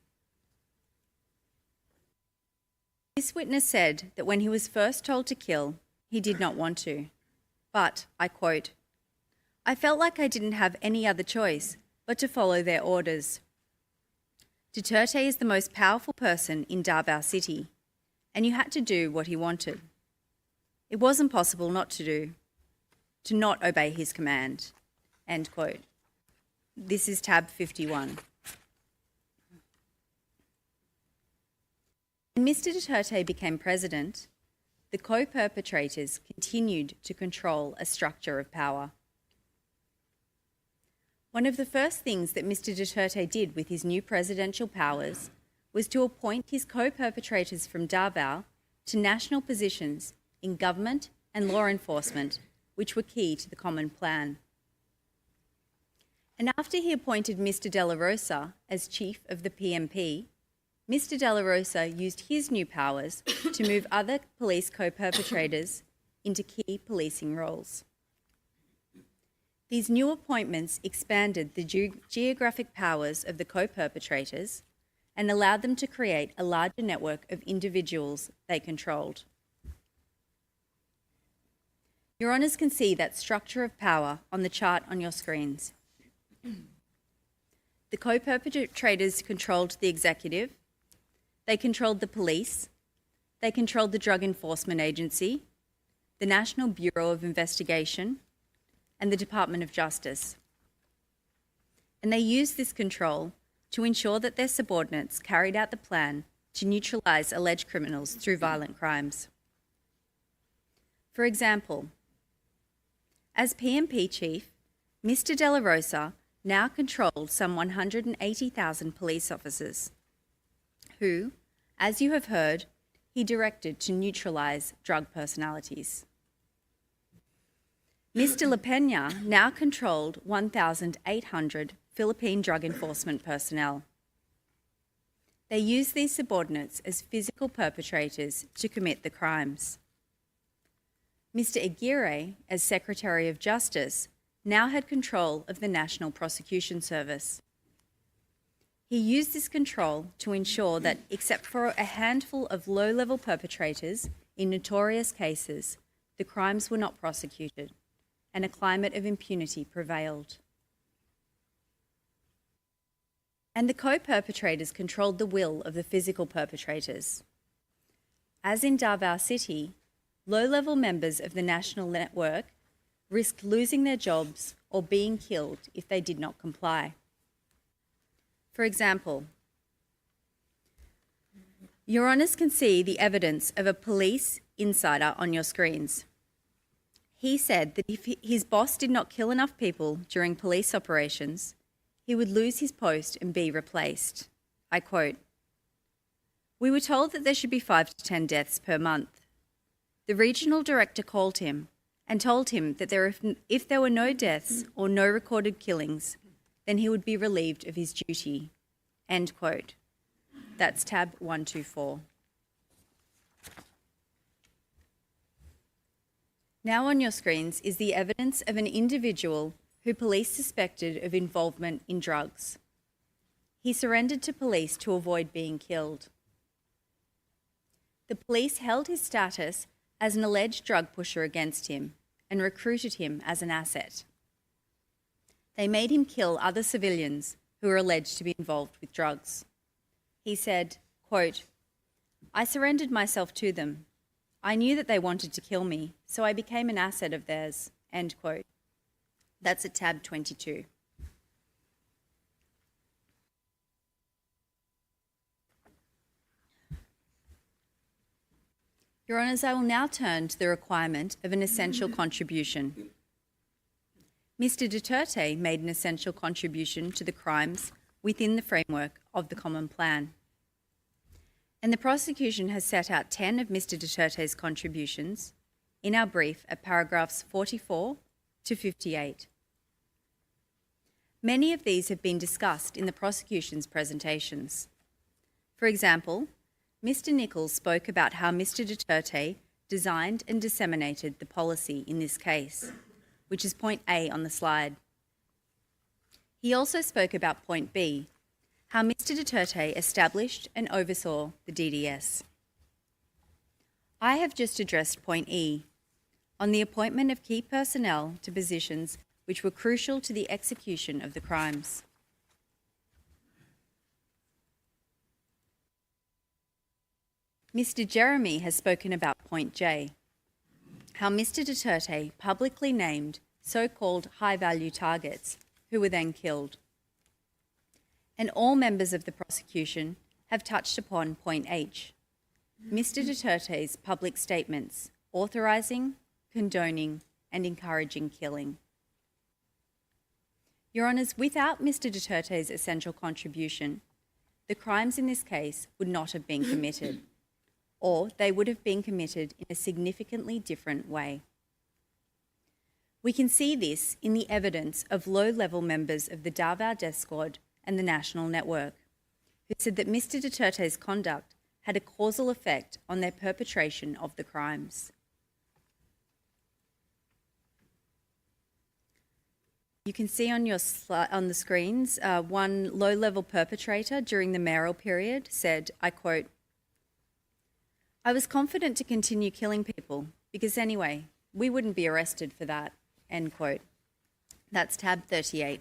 Speaker 23: This witness said that when he was first told to kill, he did not want to. But, I quote, I felt like I didn't have any other choice but to follow their orders. Duterte is the most powerful person in Davao City, and you had to do what he wanted. It wasn't possible not to not obey his command. End quote. This is tab 51. When Mr. Duterte became president, the co-perpetrators continued to control a structure of power. One of the first things that Mr. Duterte did with his new presidential powers was to appoint his co-perpetrators from Davao to national positions in government and law enforcement, which were key to the common plan. And after he appointed Mr. De La Rosa as chief of the PMP, Mr. De La Rosa used his new powers to move other police co-perpetrators into key policing roles. These new appointments expanded the geographic powers of the co-perpetrators and allowed them to create a larger network of individuals they controlled. Your Honours can see that structure of power on the chart on your screens. The co-perpetrators controlled the executive, they controlled the police, they controlled the Drug Enforcement Agency, the National Bureau of Investigation, and the Department of Justice. And they used this control to ensure that their subordinates carried out the plan to neutralise alleged criminals through violent crimes. For example, as PMP chief, Mr. De La Rosa now controlled some 180,000 police officers, who, as you have heard, he directed to neutralise drug personalities. Mr. La Peña now controlled 1,800 Philippine drug enforcement personnel. They used these subordinates as physical perpetrators to commit the crimes. Mr. Aguirre, as Secretary of Justice, now had control of the National Prosecution Service. He used this control to ensure that, except for a handful of low-level perpetrators in notorious cases, the crimes were not prosecuted, and a climate of impunity prevailed. And the co-perpetrators controlled the will of the physical perpetrators. As in Davao City, low-level members of the national network risked losing their jobs or being killed if they did not comply. For example, Your Honours can see the evidence of a police insider on your screens. He said that if his boss did not kill enough people during police operations, he would lose his post and be replaced. I quote, "We were told that there should be 5 to 10 deaths per month. The regional director called him and told him that if there were no deaths or no recorded killings, then he would be relieved of his duty." End quote. That's tab 124. Now on your screens is the evidence of an individual who police suspected of involvement in drugs. He surrendered to police to avoid being killed. The police held his status as an alleged drug pusher against him and recruited him as an asset. They made him kill other civilians who were alleged to be involved with drugs. He said, quote, "I surrendered myself to them. I knew that they wanted to kill me, so I became an asset of theirs." End quote. That's at tab 22. Your Honours, I will now turn to the requirement of an essential contribution. Mr. Duterte made an essential contribution to the crimes within the framework of the Common Plan. And the prosecution has set out 10 of Mr. Duterte's contributions in our brief at paragraphs 44 to 58. Many of these have been discussed in the prosecution's presentations. For example, Mr. Nichols spoke about how Mr. Duterte designed and disseminated the policy in this case, which is point A on the slide. He also spoke about point B, how Mr. Duterte established and oversaw the DDS. I have just addressed point E, on the appointment of key personnel to positions which were crucial to the execution of the crimes. Mr. Jeremy has spoken about point J, how Mr. Duterte publicly named so-called high-value targets who were then killed. And all members of the prosecution have touched upon point H, Mr. Duterte's public statements authorising, condoning and encouraging killing. Your Honours, without Mr. Duterte's essential contribution, the crimes in this case would not have been committed, or they would have been committed in a significantly different way. We can see this in the evidence of low-level members of the Davao Death Squad and the National Network, who said that Mr. Duterte's conduct had a causal effect on their perpetration of the crimes. You can see on the screens, one low-level perpetrator during the mayoral period said, I quote, "I was confident to continue killing people because anyway, we wouldn't be arrested for that." End quote. That's tab 38.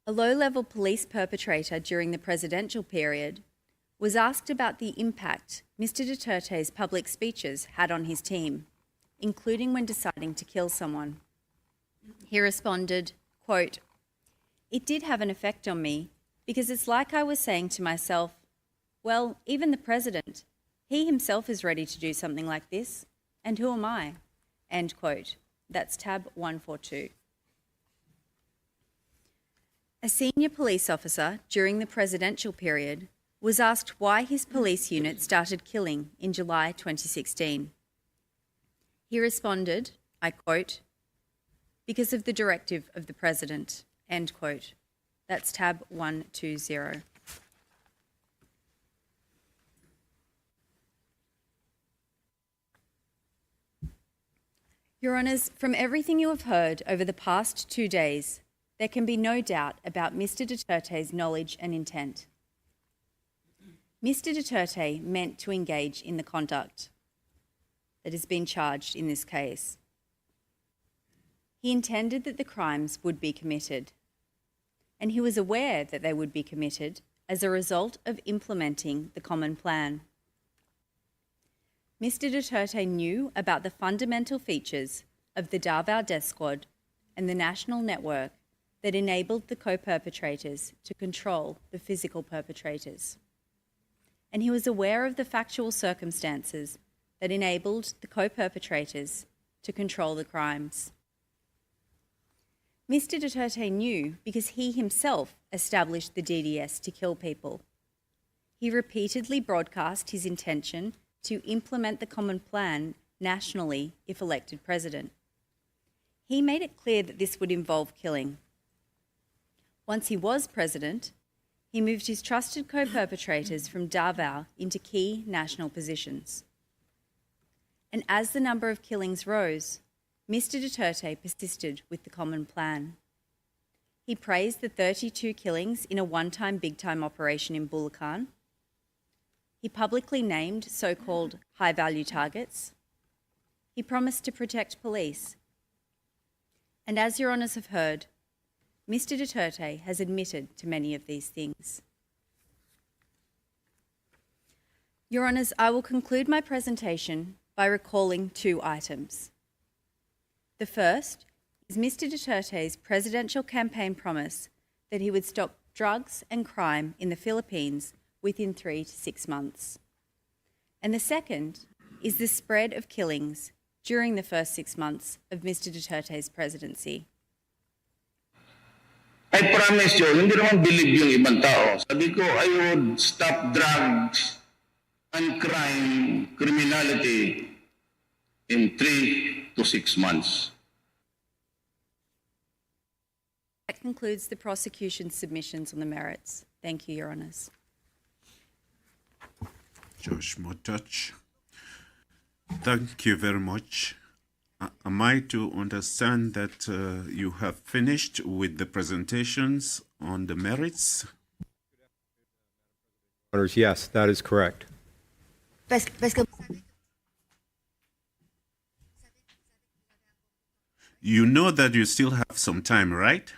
Speaker 23: A low-level police perpetrator during the presidential period was asked about the impact Mr. Duterte's public speeches had on his team, including when deciding to kill someone. He responded, quote, "It did have an effect on me because it's like I was saying to myself, well, even the president, he himself is ready to do something like this, and who am I?" End quote. That's tab 142. A senior police officer during the presidential period was asked why his police unit started killing in July 2016. He responded, I quote, "Because of the directive of the president." End quote. That's tab 120. Your Honours, from everything you have heard over the past 2 days, there can be no doubt about Mr. Duterte's knowledge and intent. Mr. Duterte meant to engage in the conduct that has been charged in this case. He intended that the crimes would be committed, and he was aware that they would be committed as a result of implementing the common plan. Mr. Duterte knew about the fundamental features of the Davao Death Squad and the national network that enabled the co-perpetrators to control the physical perpetrators. And he was aware of the factual circumstances that enabled the co-perpetrators to control the crimes. Mr. Duterte knew because he himself established the DDS to kill people. He repeatedly broadcast his intention to implement the common plan nationally if elected president. He made it clear that this would involve killing. Once he was president, he moved his trusted co-perpetrators from Davao into key national positions. And as the number of killings rose, Mr. Duterte persisted with the common plan. He praised the 32 killings in a one-time big-time operation in Bulacan. He publicly named so-called high-value targets. He promised to protect police. And as Your Honours have heard, Mr. Duterte has admitted to many of these things. Your Honours, I will conclude my presentation by recalling two items. The first is Mr. Duterte's presidential campaign promise that he would stop drugs and crime in the Philippines within 3 to 6 months. And the second is the spread of killings during the first 6 months of Mr. Duterte's presidency.
Speaker 9: I promise you, hindi naman believe yung ibang tao. Sabi ko, I would stop drugs and crime, criminality in 3 to 6 months.
Speaker 23: That concludes the prosecution's submissions on the merits. Thank you, Your Honours.
Speaker 15: Josh Motach, thank you very much. Am I to understand that you have finished with the presentations on the merits?
Speaker 11: Honors, yes, that is correct.
Speaker 15: You know that you still have some time, right?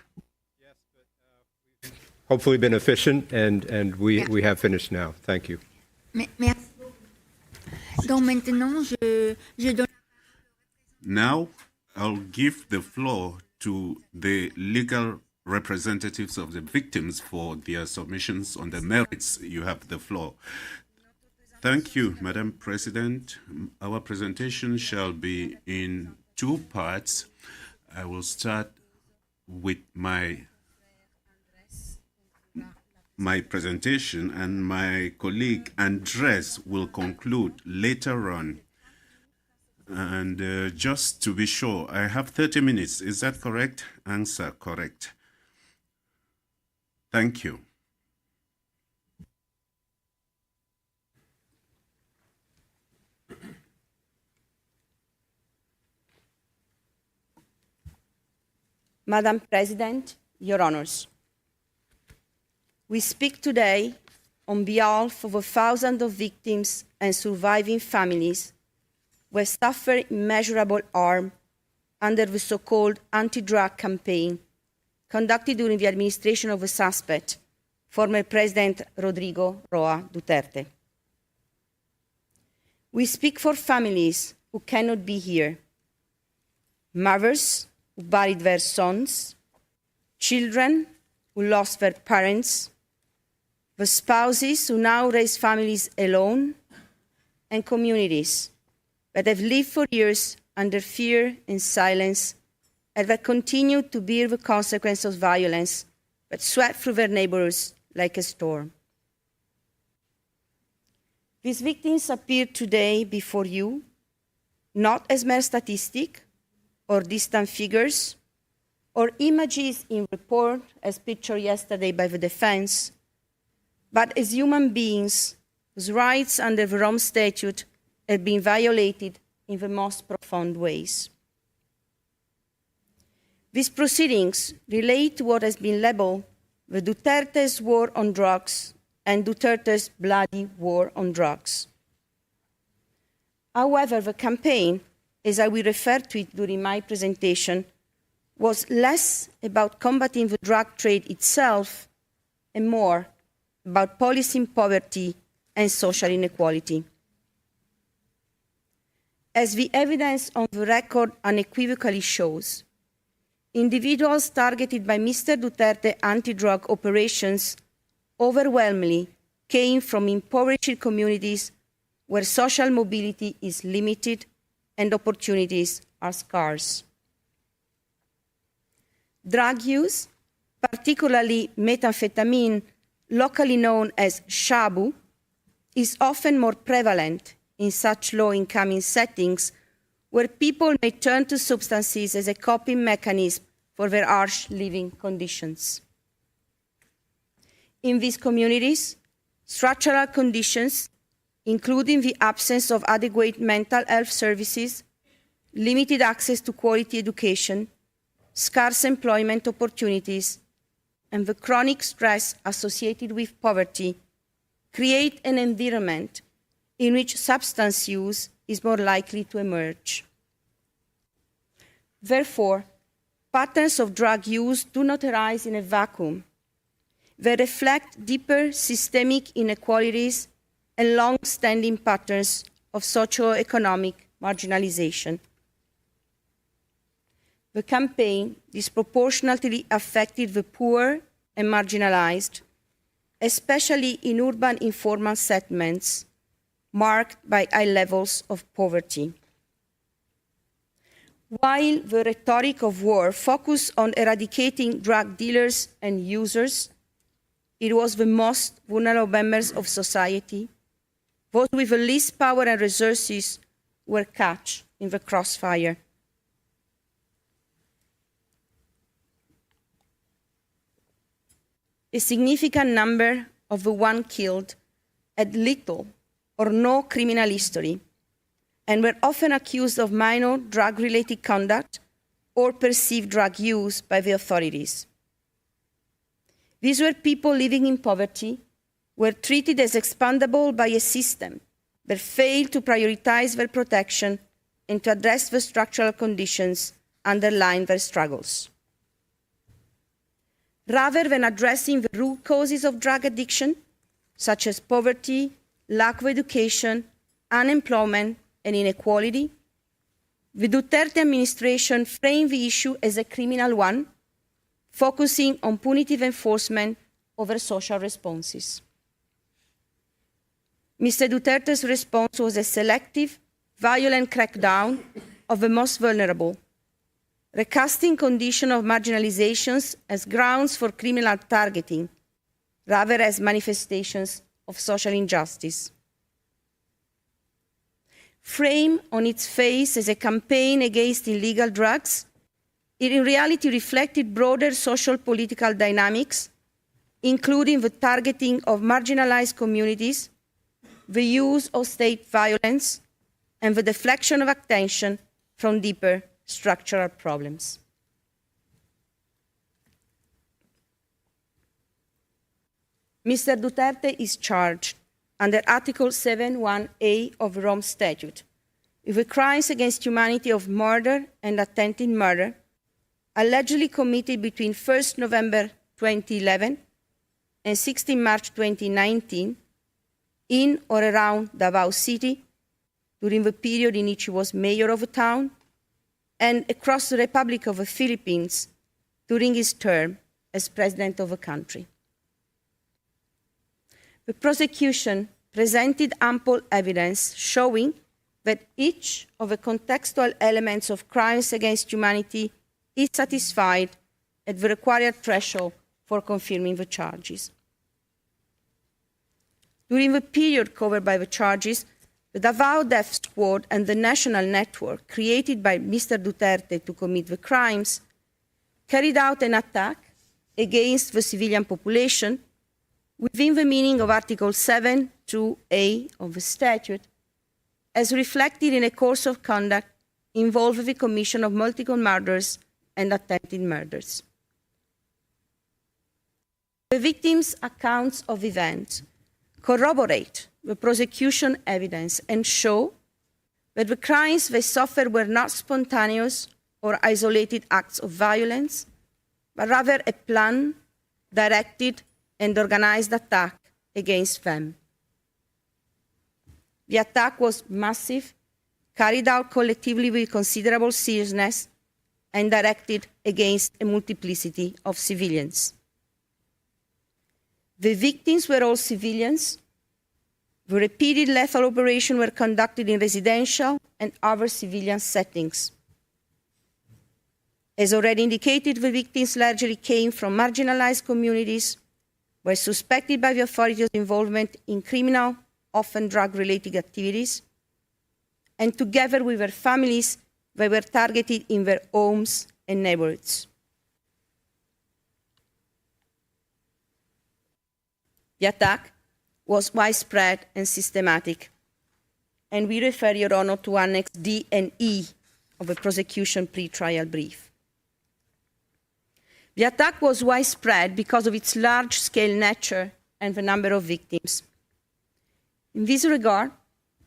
Speaker 11: Hopefully been efficient, and we have finished now. Thank you.
Speaker 15: Now, I'll give the floor to the legal representatives of the victims for their submissions on the merits. You have the floor. Thank you, Madam President. Our presentation shall be in 2 parts. I will start with my presentation, and my colleague Andres will conclude later on. And just to be sure, I have 30 minutes. Is that correct? Answer correct. Thank you.
Speaker 12: Madam President, Your Honours, we speak today on behalf of thousands of victims and surviving families who have suffered immeasurable harm under the so-called anti-drug campaign conducted during the administration of a suspect, former President Rodrigo Roa Duterte. We speak for families who cannot be here, mothers who buried their sons, children who lost their parents, the spouses who now raise families alone, and communities that have lived for years under fear and silence, and that continue to bear the consequences of violence that swept through their neighborhoods like a storm. These victims appear today before you, not as mere statistics or distant figures, or images in report as pictured yesterday by the defense, but as human beings whose rights under the Rome Statute have been violated in the most profound ways. These proceedings relate to what has been labeled the Duterte's war on drugs and Duterte's bloody war on drugs. However, the campaign, as I will refer to it during my presentation, was less about combating the drug trade itself and more about policing poverty and social inequality. As the evidence on the record unequivocally shows, individuals targeted by Mr. Duterte anti-drug operations overwhelmingly came from impoverished communities where social mobility is limited and opportunities are scarce. Drug use, particularly methamphetamine, locally known as shabu, is often more prevalent in such low-income settings where people may turn to substances as a coping mechanism for their harsh living conditions. In these communities, structural conditions, including the absence of adequate mental health services, limited access to quality education, scarce employment opportunities, and the chronic stress associated with poverty, create an environment in which substance use is more likely to emerge. Therefore, patterns of drug use do not arise in a vacuum. They reflect deeper systemic inequalities and long-standing patterns of socioeconomic marginalization. The campaign disproportionately affected the poor and marginalized, especially in urban informal settlements marked by high levels of poverty. While the rhetoric of war focused on eradicating drug dealers and users, it was the most vulnerable members of society, those with the least power and resources, were caught in the crossfire. A significant number of the ones killed had little or no criminal history and were often accused of minor drug-related conduct or perceived drug use by the authorities. These were people living in poverty, were treated as expendable by a system that failed to prioritize their protection and to address the structural conditions underlying their struggles. Rather than addressing the root causes of drug addiction, such as poverty, lack of education, unemployment, and inequality, the Duterte administration framed the issue as a criminal one, focusing on punitive enforcement over social responses. Mr. Duterte's response was a selective, violent crackdown of the most vulnerable, recasting conditions of marginalizations as grounds for criminal targeting, rather as manifestations of social injustice. Framed on its face as a campaign against illegal drugs, it in reality reflected broader social political dynamics, including the targeting of marginalized communities, the use of state violence, and the deflection of attention from deeper structural problems. Mr. Duterte is charged under Article 7(1)(a of the Rome Statute with the crimes against humanity of murder and attempted murder allegedly committed between 1st November 2011 and 16 March 2019 in or around Davao City during the period in which he was mayor of the town, and across the Republic of the Philippines during his term as president of the country. The prosecution presented ample evidence showing that each of the contextual elements of crimes against humanity is satisfied at the required threshold for confirming the charges. During the period covered by the charges, the Davao Death Squad and the national network created by Mr. Duterte to commit the crimes carried out an attack against the civilian population within the meaning of Article 7(2)(a) of the statute, as reflected in a course of conduct involving the commission of multiple murders and attempted murders. The victims' accounts of events corroborate the prosecution evidence and show that the crimes they suffered were not spontaneous or isolated acts of violence, but rather a planned, directed, and organized attack against them. The attack was massive, carried out collectively with considerable seriousness, and directed against a multiplicity of civilians. The victims were all civilians. The repeated lethal operations were conducted in residential and other civilian settings. As already indicated, the victims largely came from marginalized communities, were suspected by the authorities of involvement in criminal, often drug-related activities, and together with their families, they were targeted in their homes and neighborhoods. The attack was widespread and systematic, and we refer, Your Honor, to Annex D and E of the prosecution pre-trial brief. The attack was widespread because of its large-scale nature and the number of victims. In this regard,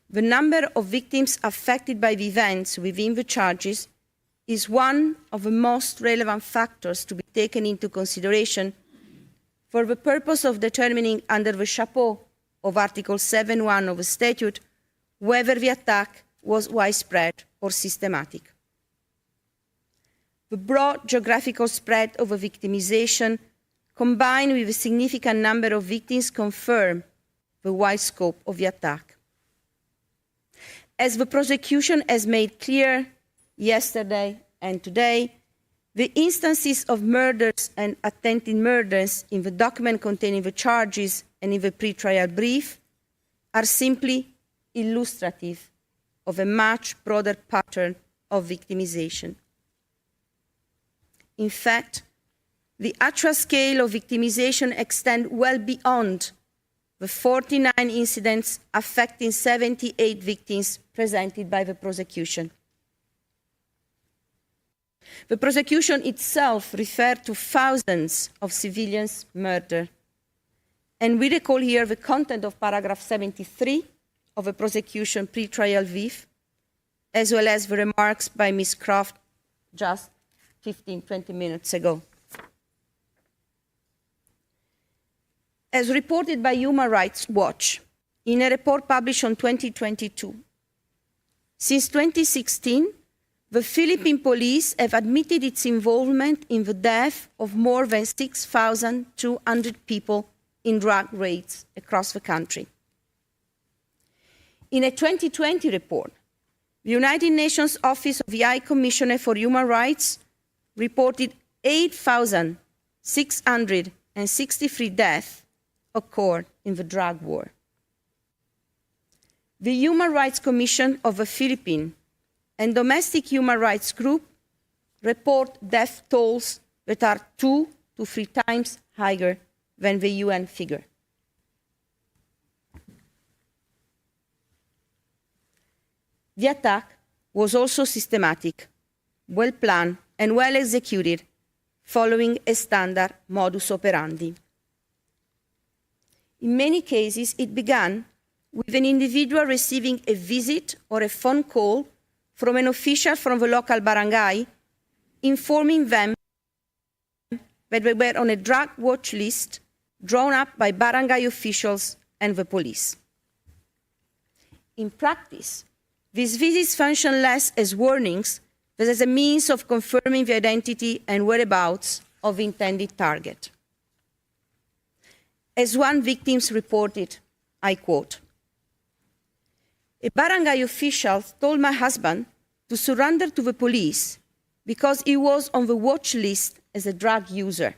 Speaker 12: the number of victims affected by the events within the charges is one of the most relevant factors to be taken into consideration for the purpose of determining under the chapeau of Article 7.1 of the statute whether the attack was widespread or systematic. The broad geographical spread of the victimization, combined with a significant number of victims, confirm the wide scope of the attack. As the prosecution has made clear yesterday and today, the instances of murders and attempted murders in the document containing the charges and in the pre-trial brief are simply illustrative of a much broader pattern of victimization. In fact, the actual scale of victimization extends well beyond the 49 incidents affecting 78 victims presented by the prosecution. The prosecution itself referred to thousands of civilians murdered. And we recall here the content of paragraph 73 of the prosecution pre-trial brief, as well as the remarks by Ms. Croft just 15-20 minutes ago. As reported by Human Rights Watch in a report published in 2022, since 2016, the Philippine police have admitted its involvement in the death of more than 6,200 people in drug raids across the country. In a 2020 report, the United Nations Office of the High Commissioner for Human Rights reported 8,663 deaths occurred in the drug war. The Human Rights Commission of the Philippines and domestic human rights group report death tolls that are 2 to 3 times higher than the UN figure. The attack was also systematic, well planned, and well executed, following a standard modus operandi. In many cases, it began with an individual receiving a visit or a phone call from an official from the local barangay, informing them that they were on a drug watch list drawn up by barangay officials and the police. In practice, these visits function less as warnings than as a means of confirming the identity and whereabouts of the intended target. As one victim reported, I quote, "A barangay official told my husband to surrender to the police because he was on the watch list as a drug user.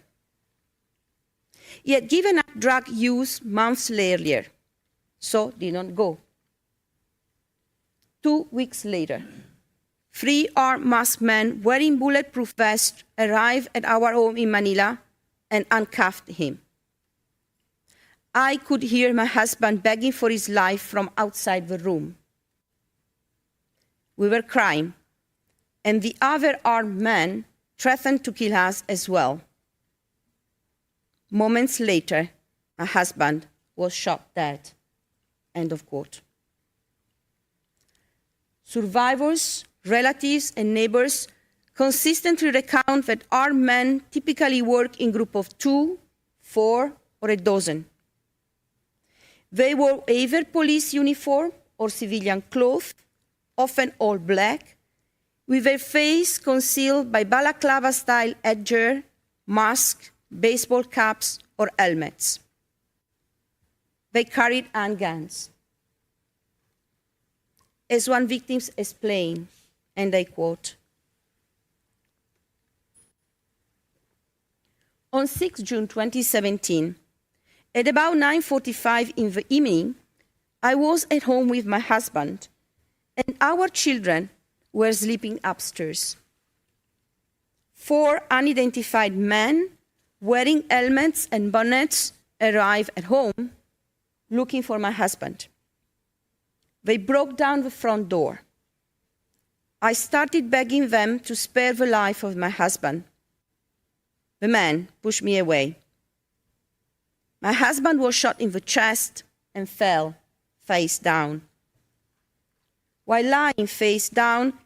Speaker 12: He had given up drug use months earlier, so didn't go. 2 weeks later, 3 armed masked men wearing bulletproof vests arrived at our home in Manila and handcuffed him. I could hear my husband begging for his life from outside the room. We were crying, and the other armed man threatened to kill us as well. Moments later, my husband was shot dead. End of quote. Survivors, relatives, and neighbors consistently recount that armed men typically work in groups of 2, 4, or a dozen. They wore either police uniform or civilian clothes, often all black, with their face concealed by balaclava-style headgear, masks, baseball caps, or helmets. They carried handguns. As one victim explained, and I quote, "On 6 June 2017, at about 9:45 in the evening, I was at home with my husband, and our children were sleeping upstairs. 4 unidentified men wearing helmets and bonnets arrived at home looking for my husband. They broke down the front door. I started begging them to spare the life of my husband. The man pushed me away. My husband was shot in the chest and fell face down. While lying face down,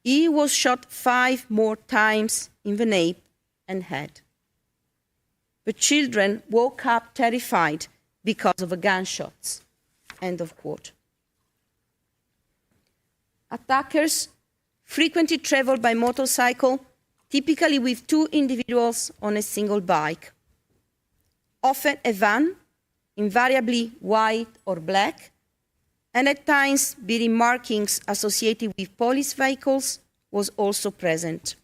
Speaker 12: he was shot 5 more times in the nape and head. The children woke up terrified because of the gunshots." End of quote. Attackers frequently travel by motorcycle, typically with 2 individuals on a single bike. Often a van, invariably white or black, and at times bearing markings associated with police vehicles was also present.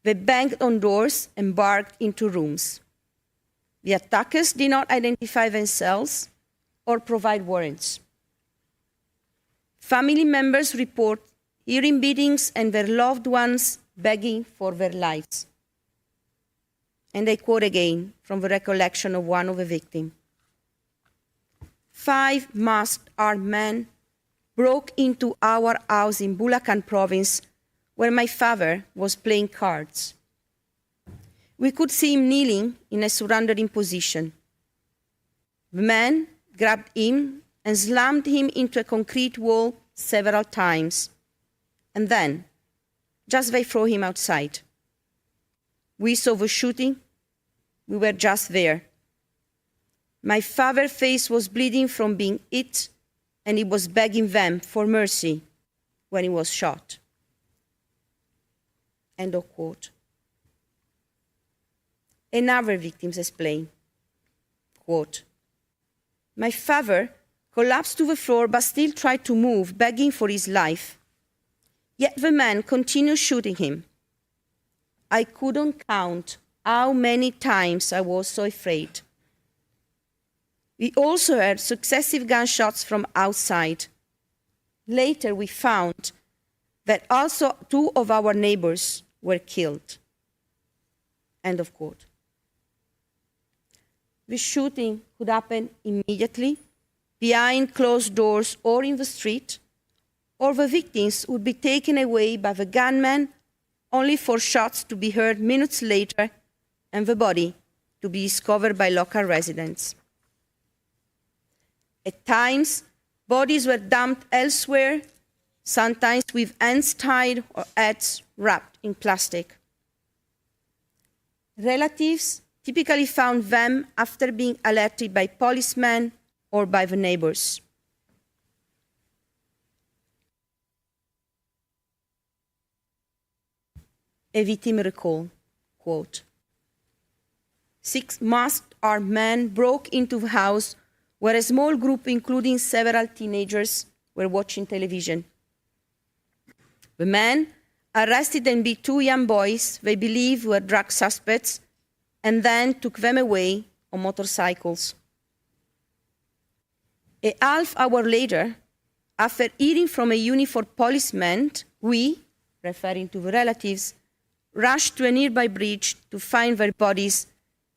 Speaker 12: They banged on doors and barged into rooms. The attackers did not identify themselves or provide warrants. Family members report hearing beatings and their loved ones begging for their lives. And I quote again from the recollection of one of the victims. 5 masked armed men broke into our house in Bulacan province where my father was playing cards. We could see him kneeling in a surrendering position. The men grabbed him and slammed him into a concrete wall several times. And then, just they throw him outside. We saw the shooting. We were just there. My father's face was bleeding from being hit, and he was begging them for mercy when he was shot. End of quote. Another victim explained, quote, "My father collapsed to the floor but still tried to move, begging for his life. Yet the man continued shooting him. I couldn't count how many times I was so afraid. We also heard successive gunshots from outside. Later we found that also 2 of our neighbors were killed." End of quote. The shooting could happen immediately, behind closed doors or in the street, or the victims would be taken away by the gunman only for shots to be heard minutes later and the body to be discovered by local residents. At times, bodies were dumped elsewhere, sometimes with hands tied or heads wrapped in plastic. Relatives typically found them after being alerted by policemen or by the neighbors. A victim recalled, quote, 6 masked armed men broke into the house where a small group, including several teenagers, were watching television. The men arrested and beat 2 young boys they believed were drug suspects and then took them away on motorcycles. A half hour later, after hearing from a uniformed policeman, we, referring to the relatives, rushed to a nearby bridge to find their bodies,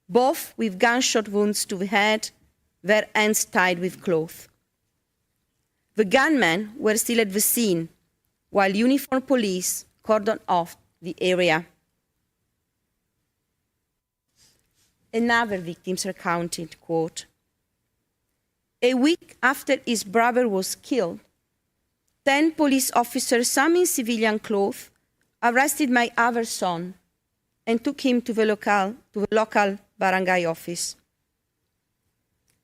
Speaker 12: both with gunshot wounds to the head, their hands tied with cloth. The gunmen were still at the scene, while uniformed police cordoned off the area. Another victim recounted, quote, "A week after his brother was killed, 10 police officers, some in civilian clothes, arrested my other son and took him to the local barangay office.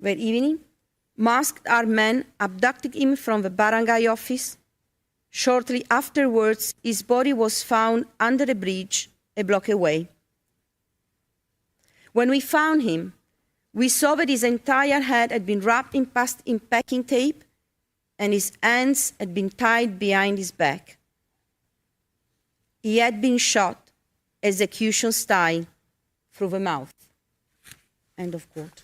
Speaker 12: That evening, masked armed men abducted him from the barangay office. Shortly afterwards, his body was found under a bridge a block away. When we found him, we saw that his entire head had been wrapped in packing tape and his hands had been tied behind his back. He had been shot execution style through the mouth." End of quote.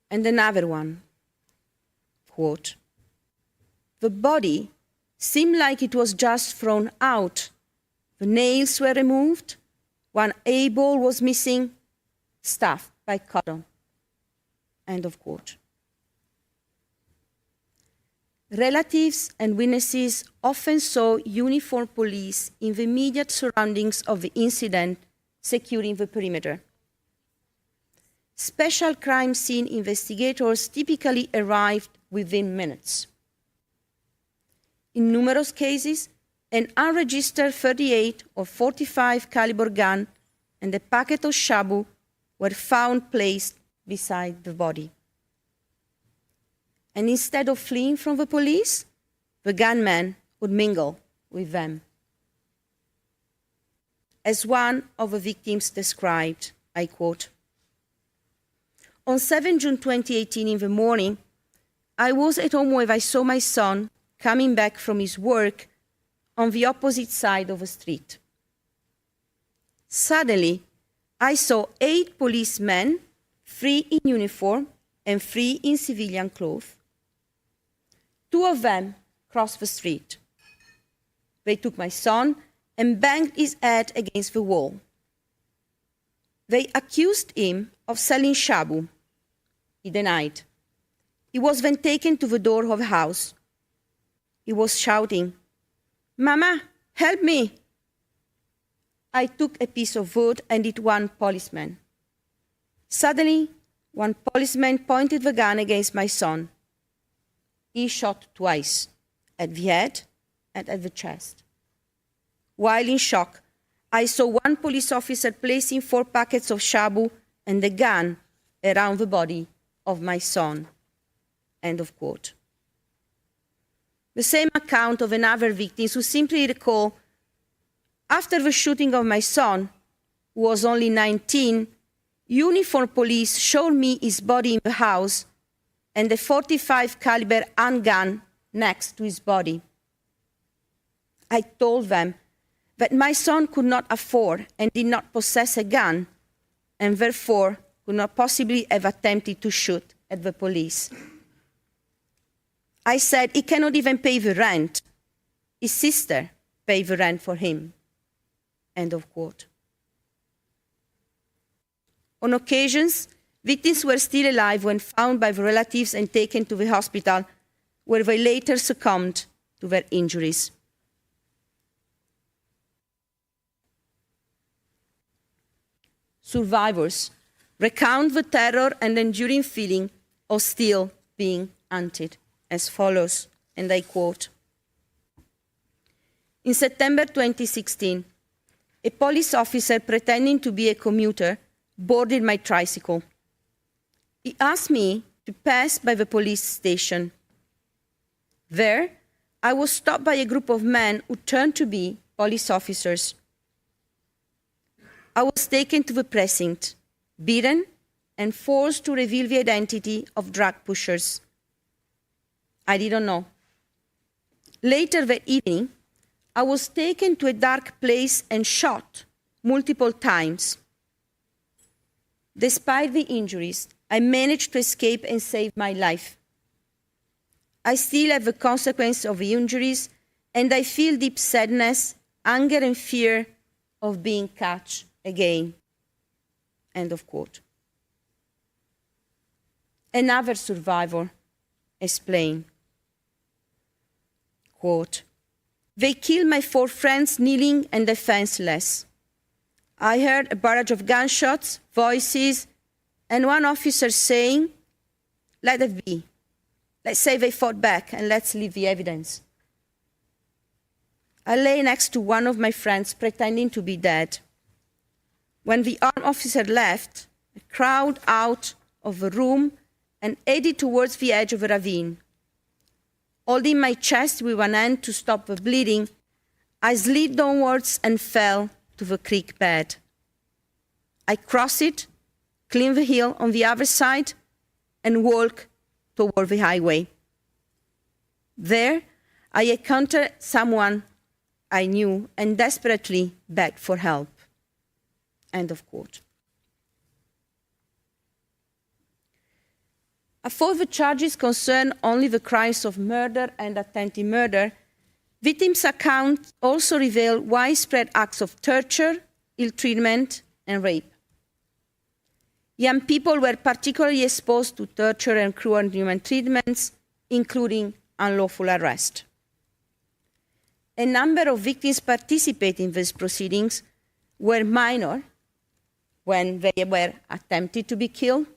Speaker 12: And another one, quote, "The body seemed like it was just thrown out. The nails were removed, one eyeball was missing, stuffed by cotton." End of quote. Relatives and witnesses often saw uniformed police in the immediate surroundings of the incident, securing the perimeter. Special crime scene investigators typically arrived within minutes. In numerous cases, an unregistered 38 or 45 caliber gun and a packet of shabu were found placed beside the body. And instead of fleeing from the police, the gunman would mingle with them. As one of the victims described, I quote, "On 7 June 2018 in the morning, I was at home when I saw my son coming back from his work on the opposite side of the street. Suddenly, I saw 8 policemen, 3 in uniform and 3 in civilian clothes. 2 of them crossed the street. They took my son and banged his head against the wall. They accused him of selling shabu. He denied. He was then taken to the door of the house. He was shouting, 'Mama, help me!' I took a piece of wood and hit one policeman. Suddenly, one policeman pointed the gun against my son. He shot twice, at the head and at the chest. While in shock, I saw one police officer placing 4 packets of shabu and a gun around the body of my son." End of quote. The same account of another victim who simply recalled, "After the shooting of my son, who was only 19, uniformed police showed me his body in the house and a 45 caliber handgun next to his body. I told them that my son could not afford and did not possess a gun and therefore could not possibly have attempted to shoot at the police. I said he cannot even pay the rent. His sister paid the rent for him." End of quote. On occasions, victims were still alive when found by the relatives and taken to the hospital, where they later succumbed to their injuries. Survivors recount the terror and enduring feeling of still being hunted as follows, and I quote, "In September 2016, a police officer pretending to be a commuter boarded my tricycle. He asked me to pass by the police station. There, I was stopped by a group of men who turned to be police officers. I was taken to the precinct, beaten, and forced to reveal the identity of drug pushers. I didn't know. Later that evening, I was taken to a dark place and shot multiple times. Despite the injuries, I managed to escape and save my life. I still have the consequence of the injuries, and I feel deep sadness, anger, and fear of being caught again." End of quote. Another survivor explained, Quote, "They killed my 4 friends kneeling and defenseless. I heard a barrage of gunshots, voices, and one officer saying, 'Let it be. Let's say they fought back and let's leave the evidence.' I lay next to one of my friends pretending to be dead. When the armed officer left, I crowded out of the room and headed towards the edge of a ravine. Holding my chest with one hand to stop the bleeding, I slid downwards and fell to the creek bed. I crossed it, climbed the hill on the other side, and walked toward the highway. There, I encountered someone I knew and desperately begged for help." End of quote. Although the charges concern only the crimes of murder and attempted murder, victims' accounts also reveal widespread acts of torture, ill treatment, and rape. Young people were particularly exposed to torture and cruel and inhuman treatments, including unlawful arrest. A number of victims participating in these proceedings were minor when they were attempted to be killed,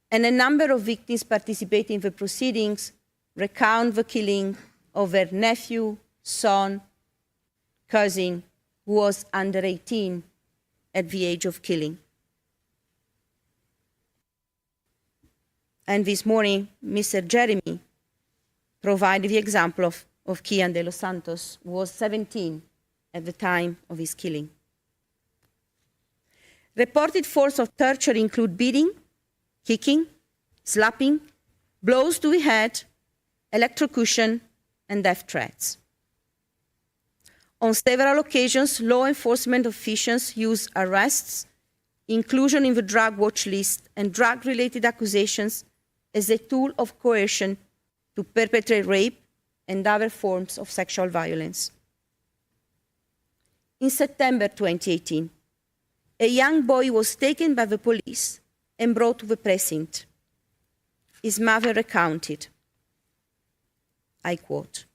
Speaker 12: and a number of victims participating in the proceedings recount the killing of their nephew, son, cousin, who was under 18 at the age of killing. And this morning, Mr. Jeremy provided the example of Kian de los Santos, who was 17 at the time of his killing. Reported forms of torture include beating, kicking, slapping, blows to the head, electrocution, and death threats. On several occasions, law enforcement officials used arrests, inclusion in the drug watch list, and drug-related accusations as a tool of coercion to perpetrate rape and other forms of sexual violence. In September 2018, a young boy was taken by the police and brought to the precinct. His mother recounted, I quote,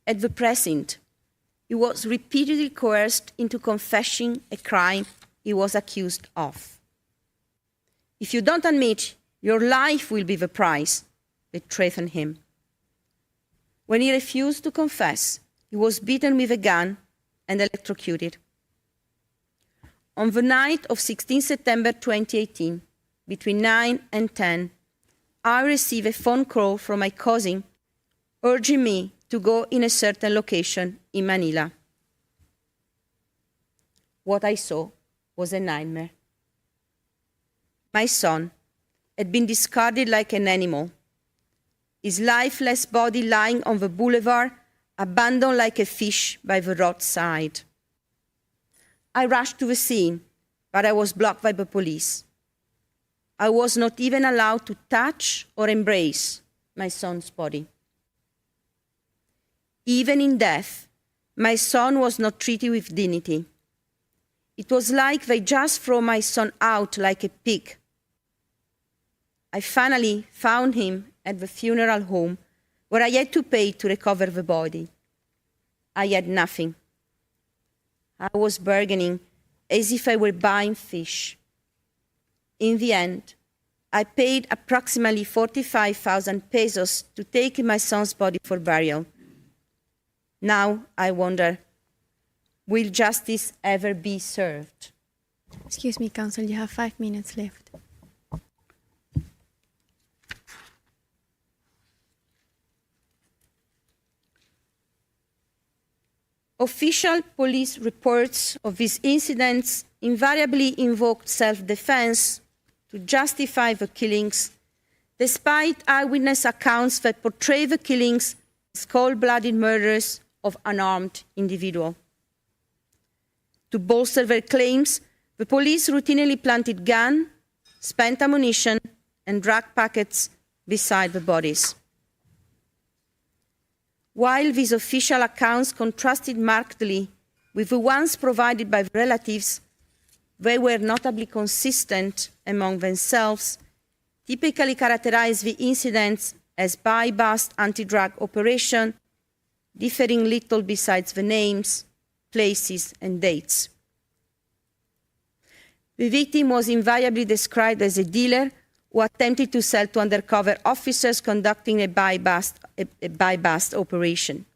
Speaker 12: "At the precinct, he was repeatedly coerced into confessing a crime he was accused of. If you don't admit, your life will be the price," they threatened him. When he refused to confess, he was beaten with a gun and electrocuted. On the night of 16 September 2018, between 9 and 10, I received a phone call from my cousin urging me to go in a certain location in Manila. What I saw was a nightmare. My son had been discarded like an animal, his lifeless body lying on the boulevard, abandoned like a fish by the roadside. I rushed to the scene, but I was blocked by the police. I was not even allowed to touch or embrace my son's body. Even in death, my son was not treated with dignity. It was like they just threw my son out like a pig. I finally found him at the funeral home where I had to pay to recover the body. I had nothing. I was bargaining as if I were buying fish. In the end, I paid approximately 45,000 pesos to take my son's body for burial. Now I wonder, will justice ever be served?
Speaker 10: Excuse me, Counsel, you have 5 minutes left.
Speaker 12: Official police reports of these incidents invariably invoked self-defense to justify the killings, despite eyewitness accounts that portray the killings as cold-blooded murders of unarmed individuals. To bolster their claims, the police routinely planted guns, spent ammunition, and drug packets beside the bodies. While these official accounts contrasted markedly with the ones provided by relatives, they were notably consistent among themselves typically characterize the incidents as by-bust anti-drug operation, differing little besides the names, places, and dates. The victim was invariably described as a dealer who attempted to sell to undercover officers conducting a buy-bust operation.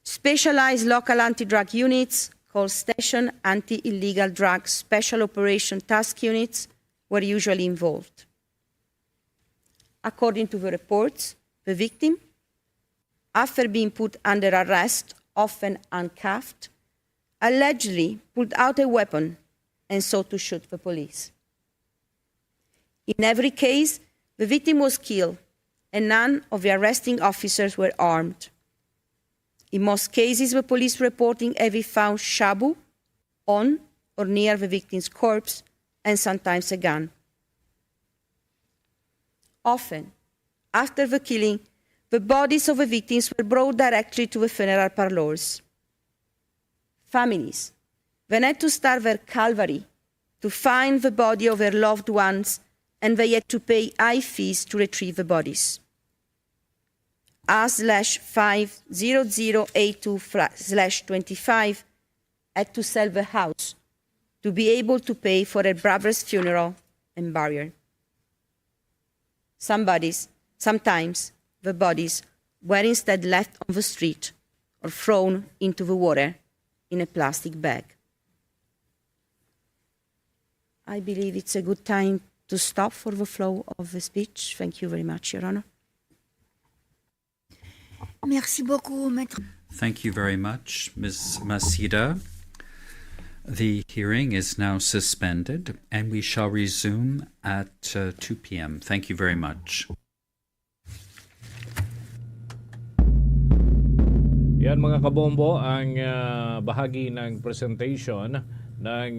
Speaker 12: Specialized local anti-drug units, called Station Anti-Illegal Drug Special Operation Task Units, were usually involved. According to the reports, the victim, after being put under arrest, often uncuffed, allegedly pulled out a weapon and sought to shoot the police. In every case, the victim was killed, and none of the arresting officers were armed. In most cases, the police reporting having found shabu on or near the victim's corpse, and sometimes a gun. Often, after the killing, the bodies of the victims were brought directly to the funeral parlors. Families then had to start their calvary to find the body of their loved ones, and they had to pay high fees to retrieve the bodies. R/50082/25 had to sell the house to be able to pay for her brother's funeral and burial. Sometimes the bodies were instead left on the street or thrown into the water in a plastic bag. I believe it's a good time to stop for the flow of the speech. Thank you very much, Your Honor.
Speaker 6: Merci beaucoup, Maître.
Speaker 14: Thank you very much, Ms. Masida. The hearing is now suspended, and we shall resume at 2 p.m. Thank you very much.
Speaker 1: Yan mga kabombo ang bahagi ng presentation ng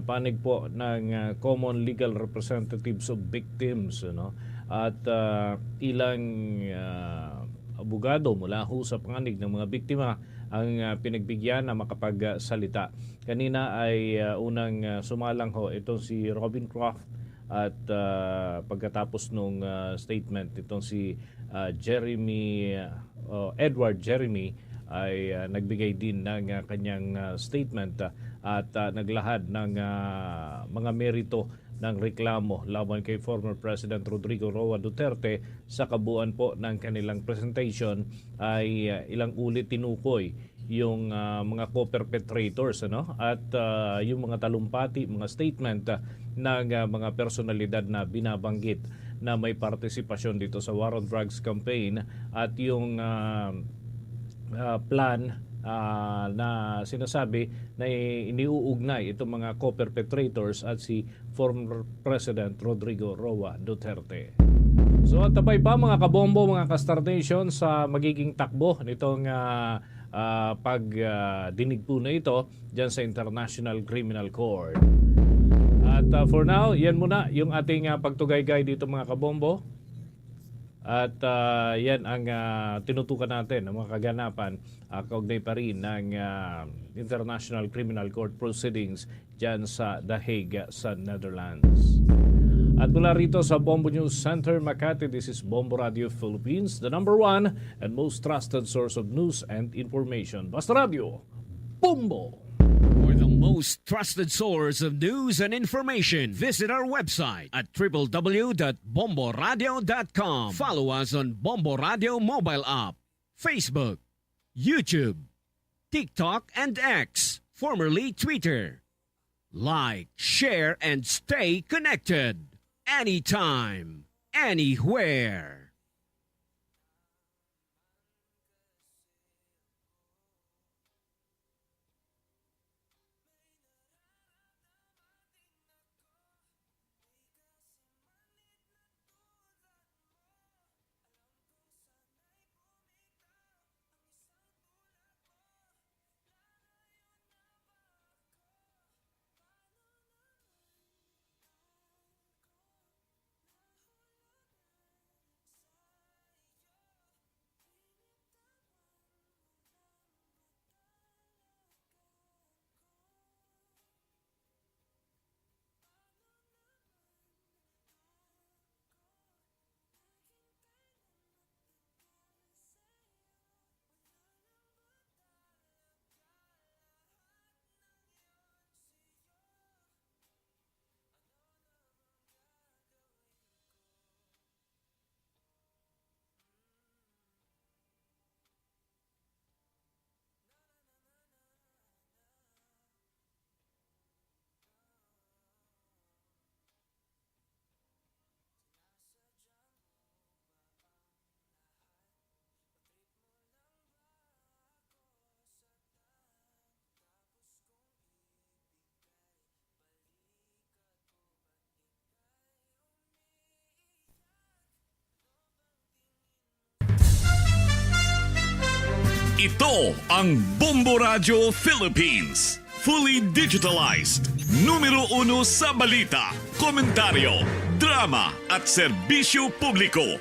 Speaker 1: panig po ng Common Legal Representatives of Victims, no? At ilang abogado mula ho sa panganig ng mga biktima ang pinagbigyan na makapagsalita. Kanina ay unang sumalang ho itong si Robin Croft, at pagkatapos nung statement itong si Edward Jeremy ay nagbigay din ng kanyang statement at naglahad ng mga merito ng reklamo laban kay former President Rodrigo Duterte. Sa kabuuan po ng kanilang presentation ay ilang ulit tinukoy yung mga co-perpetrators, ano? At yung mga talumpati, mga statement ng mga personalidad na binabanggit na may partisipasyon dito sa War on Drugs campaign, at yung plan na sinasabi na iniuugnay itong mga co-perpetrators at si former President Rodrigo Duterte. So tabay pa mga kabombo, mga ka-Star Nation, sa magiging takbo nitong pagdinig po na ito dyan sa International Criminal Court. At for now, yan muna yung ating pagtugaygay dito mga kabombo. At yan ang tinutukan natin ng mga kaganapan kaugnay pa rin ng International Criminal Court proceedings dyan sa The Hague sa Netherlands. At mula rito sa Bombo News Center, Makati, this is Bombo Radio Philippines, the number one and most trusted source of news and information. Basta Radio, Bombo!
Speaker 16: For the most trusted source of news and information, visit our website at www.bomboradio.com. Follow us on Bombo Radio mobile app, Facebook, YouTube, TikTok, and X, formerly Twitter. Like, share, and stay connected. Anytime, anywhere.
Speaker 7: Ito ang Bombo Radio Philippines. Fully digitalized. Numero 1 sa balita, komentaryo, drama at serbisyo publiko.